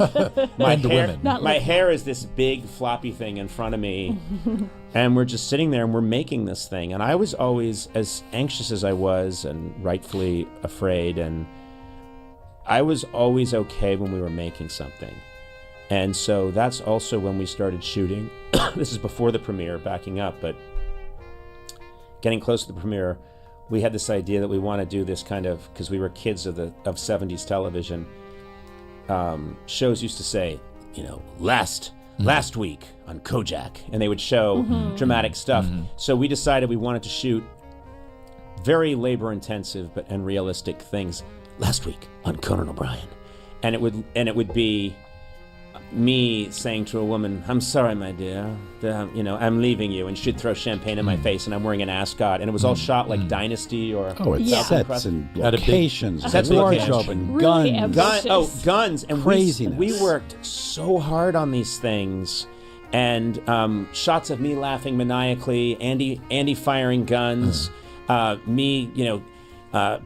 my And the hair, women. Not my like hair is this big floppy thing in front of me. And we're just sitting there and we're making this thing. And I was always, as anxious as I was and rightfully afraid, and I was always okay when we were making something. And so that's also when we started shooting. This is before the premiere, backing up, but getting close to the premiere, we had this idea that we want to do this kind of, because we were kids of 70s television. Shows used to say, last week on Kojak, and they would show dramatic stuff. So we decided we wanted to shoot very labor-intensive and realistic things. Last week on Conan O'Brien, and it would be me saying to a woman, "I'm sorry, my dear, I'm leaving you," and she'd throw champagne in my face, and I'm wearing an ascot, and it was all shot like Dynasty or It's Yeah. sets and At a big- locations, Sets and wardrobe locations. and Really guns. ambitious. guns, and Craziness. we worked so hard on these things, and shots of me laughing maniacally, Andy firing guns, me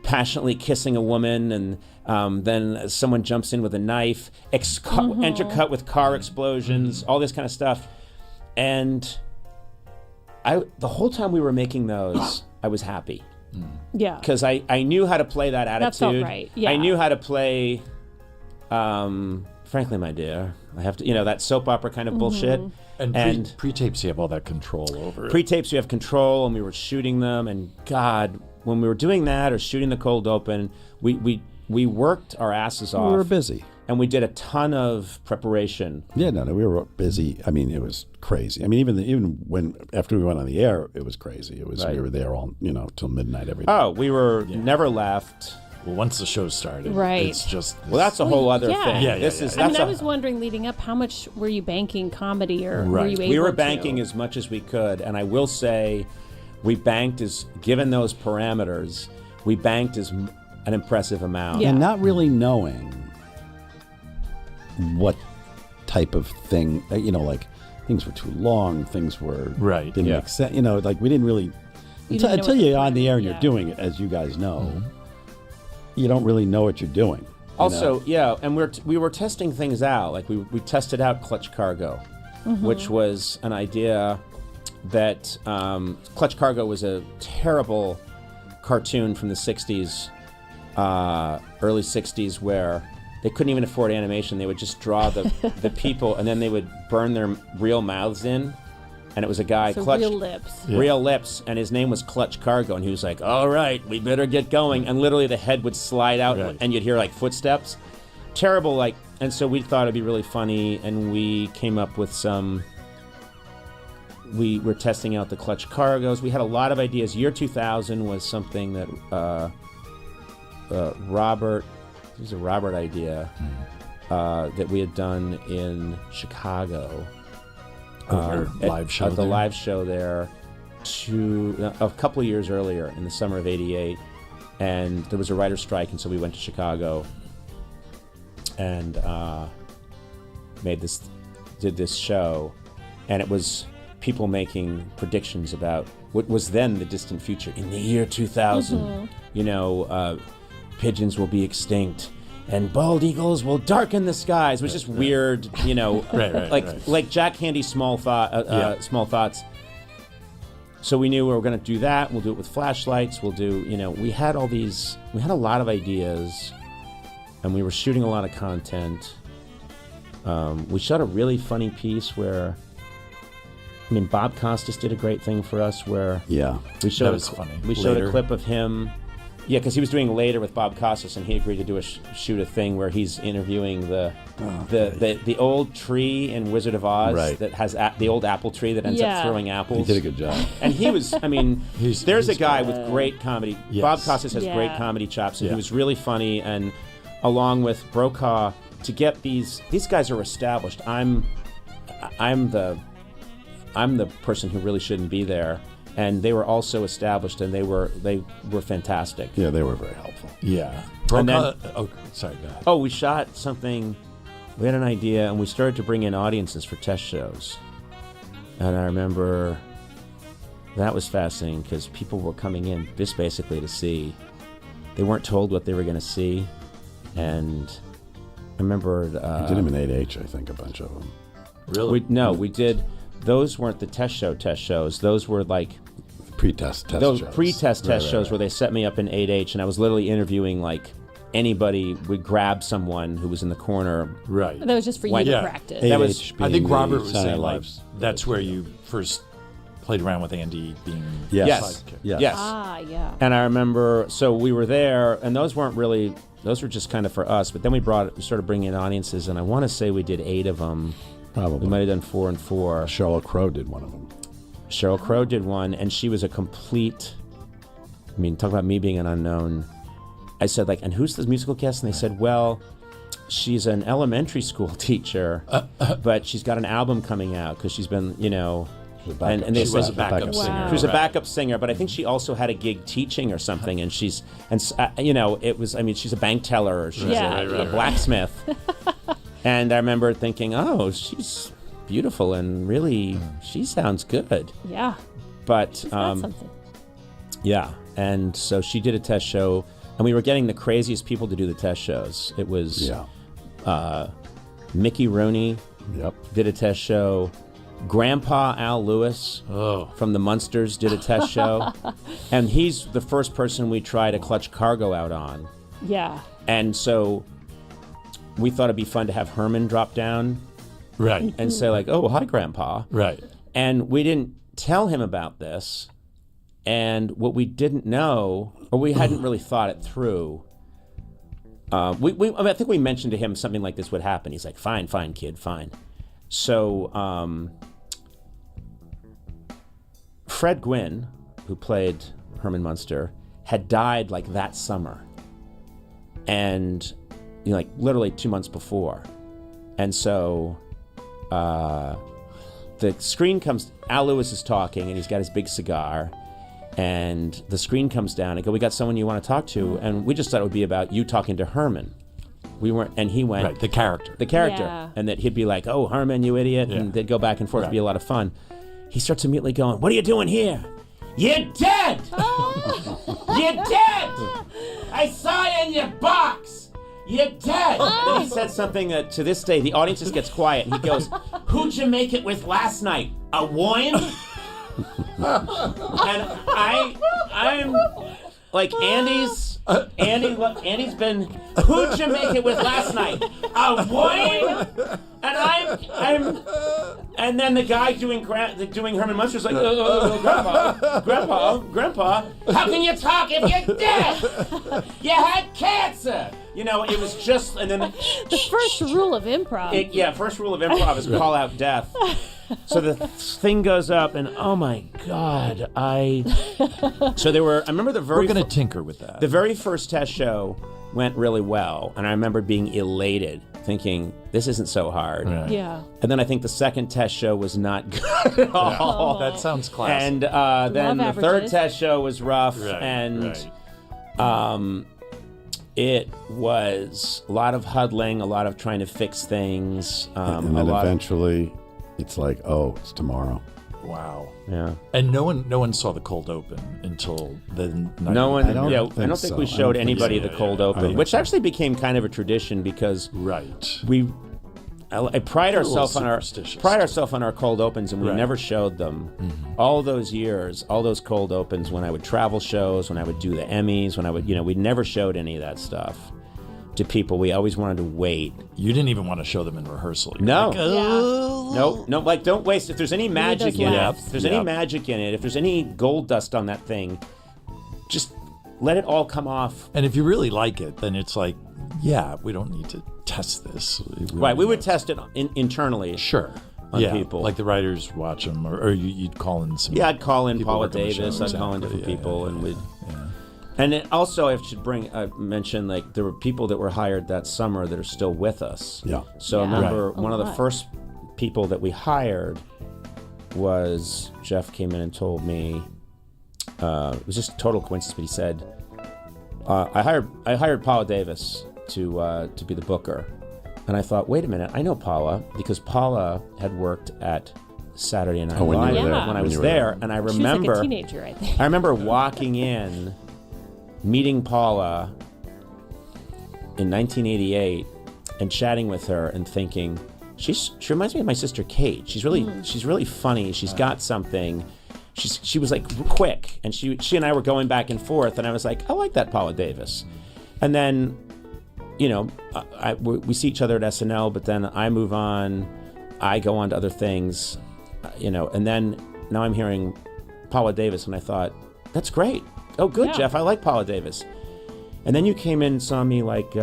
passionately kissing a woman, and then someone jumps in with a knife, intercut with car explosions, all this kind of stuff. And the whole time we were making those, I was happy. Yeah. Because I knew how to play that attitude. felt right, yeah. I knew how to play, frankly, my dear, I have to, that soap opera kind of bullshit. And pre-tapes, you have all that control over it. Pre-tapes, we have control, and we were shooting them, and God, when we were doing that or shooting the cold open, we worked our asses off. We were busy. And we did a ton of preparation. Yeah, no, we were busy. I mean, it was crazy. I mean, even when after we went on the air, it was crazy. It was Right. we were there all till midnight every day. Oh, we were never left. Well, once the show started, Right. it's just... Well, that's a whole other yeah. thing. Yeah, yeah, This yeah. is I mean, that's I a- was wondering leading up, how much were you banking comedy, or were Right. you able we were to? banking as much as we could, and I will say, we banked given those parameters, we banked as an impressive amount. Yeah. And not really knowing what type of thing, like things were too long, things were Right, didn't yeah. make sense. Like we didn't really didn't know until what the you're on the plan- air and you're yeah. doing it, as you guys know. You don't really know what you're doing. you Also, know? yeah, and we were testing things out. Like we tested out Clutch Cargo, which was an idea that Clutch Cargo was a terrible cartoon from the 60s, early 60s, where they couldn't even afford animation. They would just draw the people, and then they would burn their real mouths in. And it was a guy, So Clutch, real lips. real lips, and his name was Clutch Cargo, and he was like, "All right, we better get going." And literally, the head would slide out, Right. and you'd hear like footsteps. Terrible, like. And so we thought it'd be really funny, and we came up with some. We were testing out the Clutch Cargos. We had a lot of ideas. Year 2000 was something that Robert. It was a Robert idea that we had done in Chicago. Over live show at the there? live show there a couple of years earlier in the summer of '88, and there was a writer's strike, and so we went to Chicago and did this show, and it was people making predictions about what was then the distant future. In the year 2000, pigeons will be extinct and bald eagles will darken the skies, which is just weird, Right. like Jack Handy's small thoughts. So we knew we were going to do that. We'll do it with flashlights. We'll do, we had a lot of ideas, and we were shooting a lot of content. We shot a really funny piece where, Bob Costas did a great thing for us where Yeah. we showed That was funny. We showed Later. a clip of him. Yeah, because he was doing Later with Bob Costas, and he agreed to do shoot a thing where he's interviewing the old tree in Wizard of Oz Right. that has the old apple tree that ends Yeah. up throwing He apples. did a good job. And he was, He's there's a guy with great comedy. Yes. Bob Costas has Yeah. great comedy chops, and Yeah. he was really funny. And along with Brokaw, to get these guys are established. I'm the person who really shouldn't be there. And they were also established, and they were fantastic. Yeah, they were very helpful. Yeah. And then- Sorry, go ahead. Oh, we shot something. We had an idea, and we started to bring in audiences for test shows. And I remember that was fascinating because people were coming in just basically to see. They weren't told what they were going to see. And I remember... You did them in 8H, I think, a bunch of them. Really? We did... Those weren't the test shows. Those were like... Pre-test those shows. pre-test test Right, shows right. where they set me up in 8H, and I was literally interviewing like anybody would grab someone who was in the corner. Right. That was just for you Why- to Yeah. practice. That was- 8H I being think Robert the was Saturday saying Night like, Live. that's where you first played around with Andy being Yes. sidekick. Yes. Yes. Ah, yeah. And I remember, so we were there, and those were just kind of for us. But then we started bringing in audiences, and I want to say we did 8 of them. Probably. We might have done 4 and 4. Sheryl Crow did one of them. Sheryl Crow did one, and she was a complete. I mean, talk about me being an unknown. I said, like, and who's the musical guest? And they said, well, she's an elementary school teacher, but she's got an album coming out because she's been, She was a backup, and they She was said a backup Wow. singer. she was a Right. backup singer, but I think she also had a gig teaching or something. And she's, it was, I mean, she's a bank teller or she's Yeah. a blacksmith. And I remember thinking, oh, she's beautiful and really, she sounds good. Yeah. But That's something. yeah, and so she did a test show, and we were getting the craziest people to do the test shows. It was Mickey Rooney Yep. did a test show. Grandpa Al Lewis from the Munsters did a test show, and he's the first person we try to clutch cargo out on. Yeah. And so we thought it'd be fun to have Herman drop down Right. and say like, "Oh, hi, Grandpa." Right. And we didn't tell him about this. And what we didn't know, or we hadn't really thought it through, I think we mentioned to him something like this would happen. He's like, fine, kid, fine. So Fred Gwynn, who played Herman Munster, had died like that summer. And, like literally 2 months before. And so the screen comes, Al Lewis is talking, and he's got his big cigar. And the screen comes down. I go, we got someone you want to talk to. And we just thought it would be about you talking to Herman. We weren't, and he went, Right. The character. Yeah. and that he'd be like, oh, Herman, you idiot. Yeah. And they'd go back and forth. It'd be a Right. lot of fun. He starts immediately going, what are you doing here? You're dead! You're dead! I saw you in your box! You're dead! And he said something that to this day, the audience just gets quiet. And he goes, who'd you make it with last night? A wine? And I'm like, Andy's been, who'd you make it with last night? A wine? And and then the guy doing Herman Munster's like, Grandpa, how can you talk if you're dead? You had cancer. It was just, and then The first rule of improv. first rule of improv is call out death. So the thing goes up, and oh my God, so there were. I remember the very. We're going to tinker with that. The very first test show went really well, and I remember being elated, thinking this isn't so hard. Right. Yeah. And then I think the second test show was not good at all. That sounds classic. And then the third averages. test show was rough, Right, and right. it was a lot of huddling, a lot of trying to fix things, And a then lot. eventually, it's like, oh, it's tomorrow. Wow. Yeah. And no one saw the cold open until the night. No one. I don't I think don't think so. we I showed don't think anybody so. the cold I open, don't which think actually became kind of a tradition because Right. I pride A little ourselves on our cold opens, and we Right. never showed them. All those years, all those cold opens, when I would travel shows, when I would do the Emmys, when I would, we never showed any of that stuff to people. We always wanted to wait. You didn't even want to show them in rehearsal. You're No. like, "Oh." No, like don't waste. If there's any magic those in it, laughs. if there's any magic in it, if there's any gold dust on that thing, just let it all come off. And if you really like it, then it's like, yeah, we don't need to test this. Right, we would test it internally. Sure. on yeah, people. like the writers watch them, or you'd call in some. Yeah, I'd call in people Paula working the show, Davis. I'd call in exactly. different people, and we'd. Yeah. And it also, I should mention, like there were people that were hired that summer that are still with us. Yeah. So Yeah. I remember Right. one of the lot. first people that we hired was Jeff came in and told me it was just a total coincidence, but he said I hired Paula Davis to be the booker. And I thought, wait a minute, I know Paula because Paula had worked at Saturday Night when you Live were there. when I When was you were there, there. and I She was remember like a teenager, I think. I remember walking in, meeting Paula in 1988, and chatting with her and thinking, she reminds me of my sister Kate. She's really funny. She's got something. She was like quick, and she and I were going back and forth, and I was like, I like that Paula Davis. And then, you know, we see each other at SNL, but then I move on, I go on to other things, you know, and then now I'm hearing Paula Davis, and I thought, that's great. Oh, good, Yeah. Jeff, I like Paula Davis. And then you came in and saw me like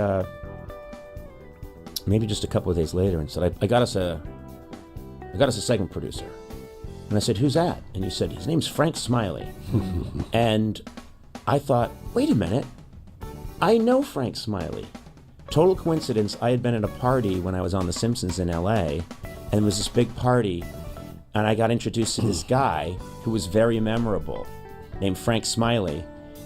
maybe just a couple of days later and said, I got us a second producer. And I said, who's that? And you said, his name's Frank Smiley. And I thought, wait a minute, I know Frank Smiley. Total coincidence, I had been at a party when I was on The Simpsons in LA, and it was this big party, and I got introduced to this guy who was very memorable, named Frank Smiley.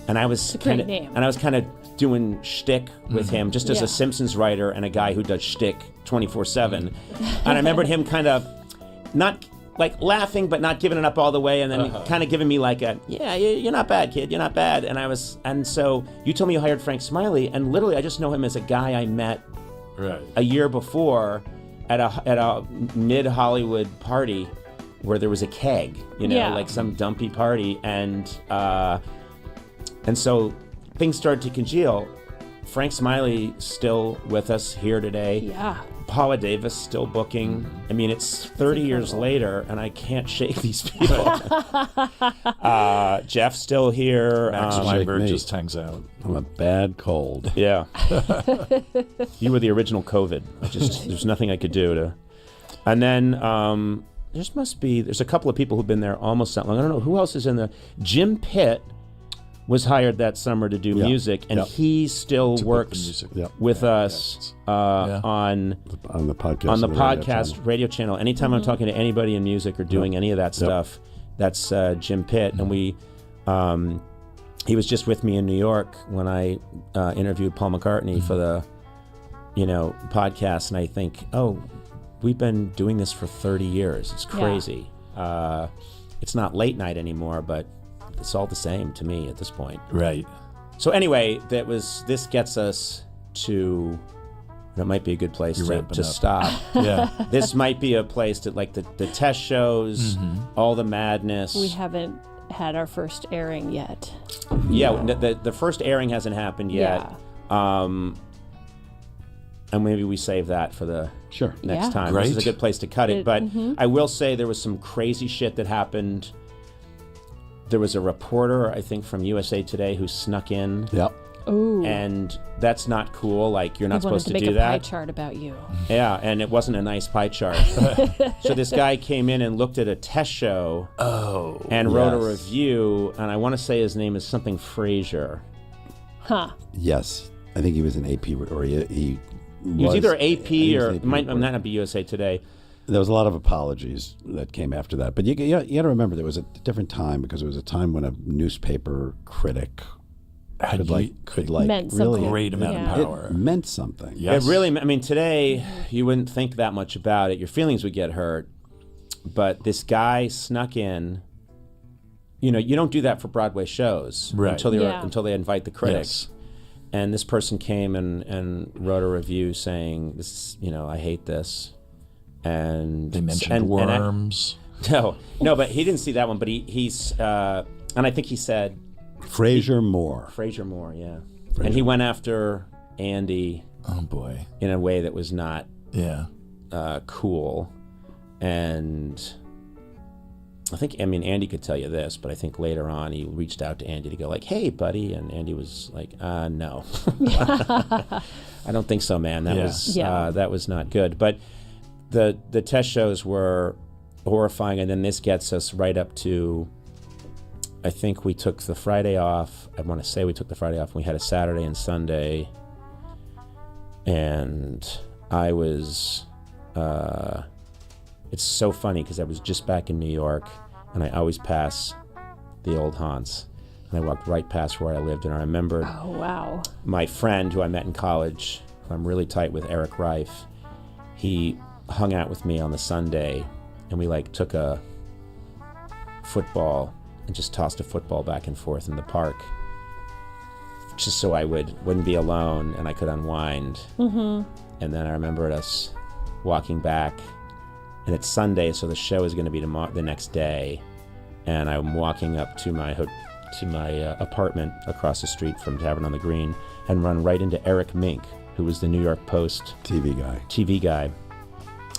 And I was a great name. And I was kind of doing shtick with him, just as Yeah. a Simpsons writer and a guy who does shtick 24/7. And I remembered him kind of not like laughing, but not giving it up all the way, and then kind of giving me like a, yeah, you're not bad, kid, you're not bad. And so you told me you hired Frank Smiley, and literally I just know him as a guy I met a year before at a mid Hollywood party where there was a keg, you know, Yeah. like some dumpy party, and so things started to congeal. Frank Smiley still with us here today. Yeah. Paula Davis still booking. I mean, it's 30 years later, and I can't shake these people. Jeff's still here. Max Shake Weinberg me. just hangs out. I'm a bad cold. Yeah. You were the original COVID. There's nothing I could do to. And then there's a couple of people who've been there almost that long. I don't know who else is in there. Jim Pitt was hired that summer to do music, and he still book the works music. Yep. with us on On the podcast. the radio podcast channel. radio channel. Anytime I'm talking to anybody in music or doing any of that stuff, that's Jim Pitt. And he was just with me in New York when I interviewed Paul McCartney for the podcast, and I think, oh, we've been doing this for 30 years. It's crazy. It's not late night anymore, but it's all the same to me at this point. Right. So anyway, this gets us to. It might be a good place You're to ramping up. stop. Yeah. This might be a place to like the test shows, all the madness. We haven't had our first airing yet. Yeah, the first airing hasn't happened yet. Yeah. And maybe we save that for the Sure. next Yeah. time. Great. This is a good place to cut it. But I will say there was some crazy shit that happened. There was a reporter, I think, from USA Today who snuck in. Yep. Ooh. And that's not cool. Like, you're not wanted supposed to to make do a pie that. chart about you. Yeah, and it wasn't a nice pie chart. So this guy came in and looked at a test show and wrote a yes. review, and I want to say his name is something Frazier. Huh. Yes. I think he was an AP, or he He was either AP he was or an it might reporter. not be USA Today. There was a lot of apologies that came after that. But you got to remember there was a different time, because it was a time when a newspaper critic could Meant really something. Great amount Yeah. of power. It meant something. Yes. It really, I mean, today you wouldn't think that much about it. Your feelings would get hurt. But this guy snuck in. You know, you don't do that for Broadway shows Right. until they invite the critics. Yes. And this person came and wrote a review saying, "This, I hate this." And They mentioned and worms. No, but he didn't see that one. But he's and I think he said Fraser Moore. Fraser Moore, yeah. And he went after Andy Oh boy. in a way that was not Yeah. cool. And Andy could tell you this, but I think later on he reached out to Andy to go like, "Hey, buddy," and Andy was like, "No, I don't think so, man. That was not good." But the test shows were horrifying, and then this gets us right up to. I think we took the Friday off. I want to say we took the Friday off, and we had a Saturday and Sunday, and I was. It's so funny because I was just back in New York, and I always pass the old haunts. And I walked right past where I lived, and I remembered Oh, wow. my friend who I met in college who I'm really tight with, Eric Reif, he hung out with me on the Sunday, and we like took a football and just tossed a football back and forth in the park, just so I wouldn't be alone and I could unwind. And then I remembered us walking back, and it's Sunday, so the show is going to be the next day, and I'm walking up to my apartment across the street from Tavern on the Green and run right into Eric Mink, who was the New York Post TV guy.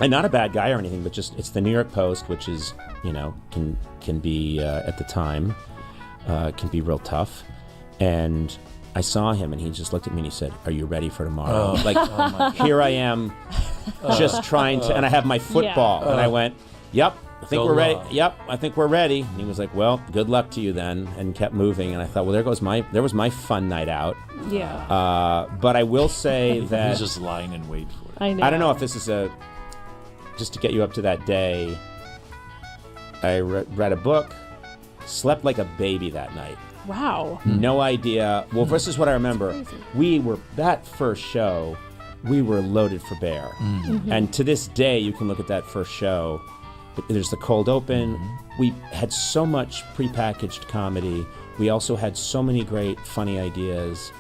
And not a bad guy or anything, but just it's the New York Post, which is, can be at the time can be real tough. And I saw him, and he just looked at me and he said, "Are you ready for tomorrow?" Here I am, just trying to, and I have my football, and I went, "Yep, I think we're ready. Yep, I think we're ready." And he was like, "Well, good luck to you then," and kept moving. And I thought, well, there was my fun night out. Yeah. But I will say that He's just lying in wait for it. I know. I don't know if this is just to get you up to that day. I read a book, slept like a baby that night. Wow. No idea. Well, this is what I remember. That first show, we were loaded for bear. And to this day, you can look at that first show. But there's the cold open. We had so much prepackaged comedy. We also had so many great, funny ideas.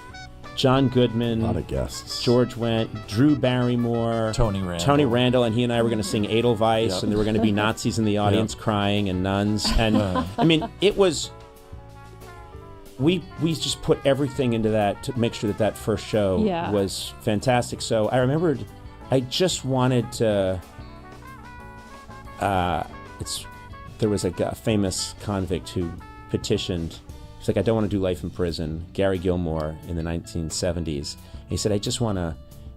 John Goodman, A lot of guests. George Wendt, Drew Barrymore, Tony Randall. and he and I were going to sing Edelweiss, and there were going to be Nazis in the audience crying and nuns. And I mean, it was. We just put everything into that to make sure that first show was fantastic. So I remembered, I just wanted to. There was a famous convict who petitioned. He's like, I don't want to do life in prison. Gary Gilmore in the 1970s. He said, I just want to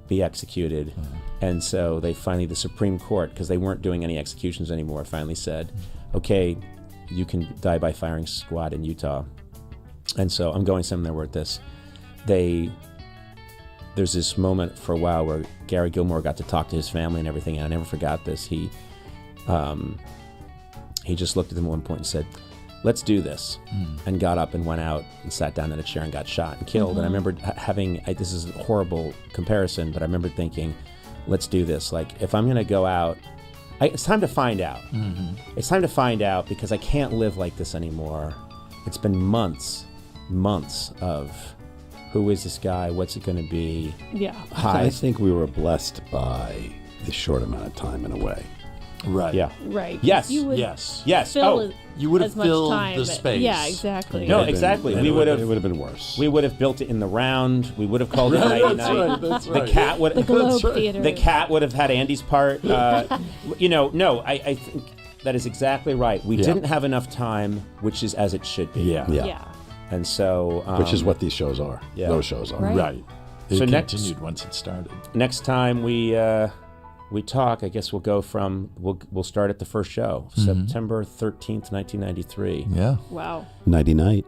be executed. And so the Supreme Court, because they weren't doing any executions anymore, finally said, okay, you can die by firing squad in Utah. And so I'm going somewhere with this. There's this moment for a while where Gary Gilmore got to talk to his family and everything, and I never forgot this. He just looked at them at one point and said, let's do this, and got up and went out and sat down in a chair and got shot and killed. And I remember this is a horrible comparison, but I remember thinking, let's do this. Like, if I'm going to go out, it's time to find out. It's time to find out, because I can't live like this anymore. It's been months of, who is this guy? What's it going to be? Yeah. I think we were blessed by the short amount of time in a way. Right. Yeah. Right. Yes. You would Yes. fill You would have as much filled time. the space. Yeah, exactly. No, exactly. It would have been worse. We would have built it in the round. We would have called it Nighty Night. That's The cat would. The Globe right. Theater. The cat would have had Andy's part. I think that is exactly right. We didn't have enough time, which is as it should be. Yeah. Yeah. And so, Which is what these shows are. yeah. Those shows are. Right. Right. It So continued once it started. next time we talk, I guess we'll start at the first show, September 13th, 1993. Yeah. Wow. Nighty night.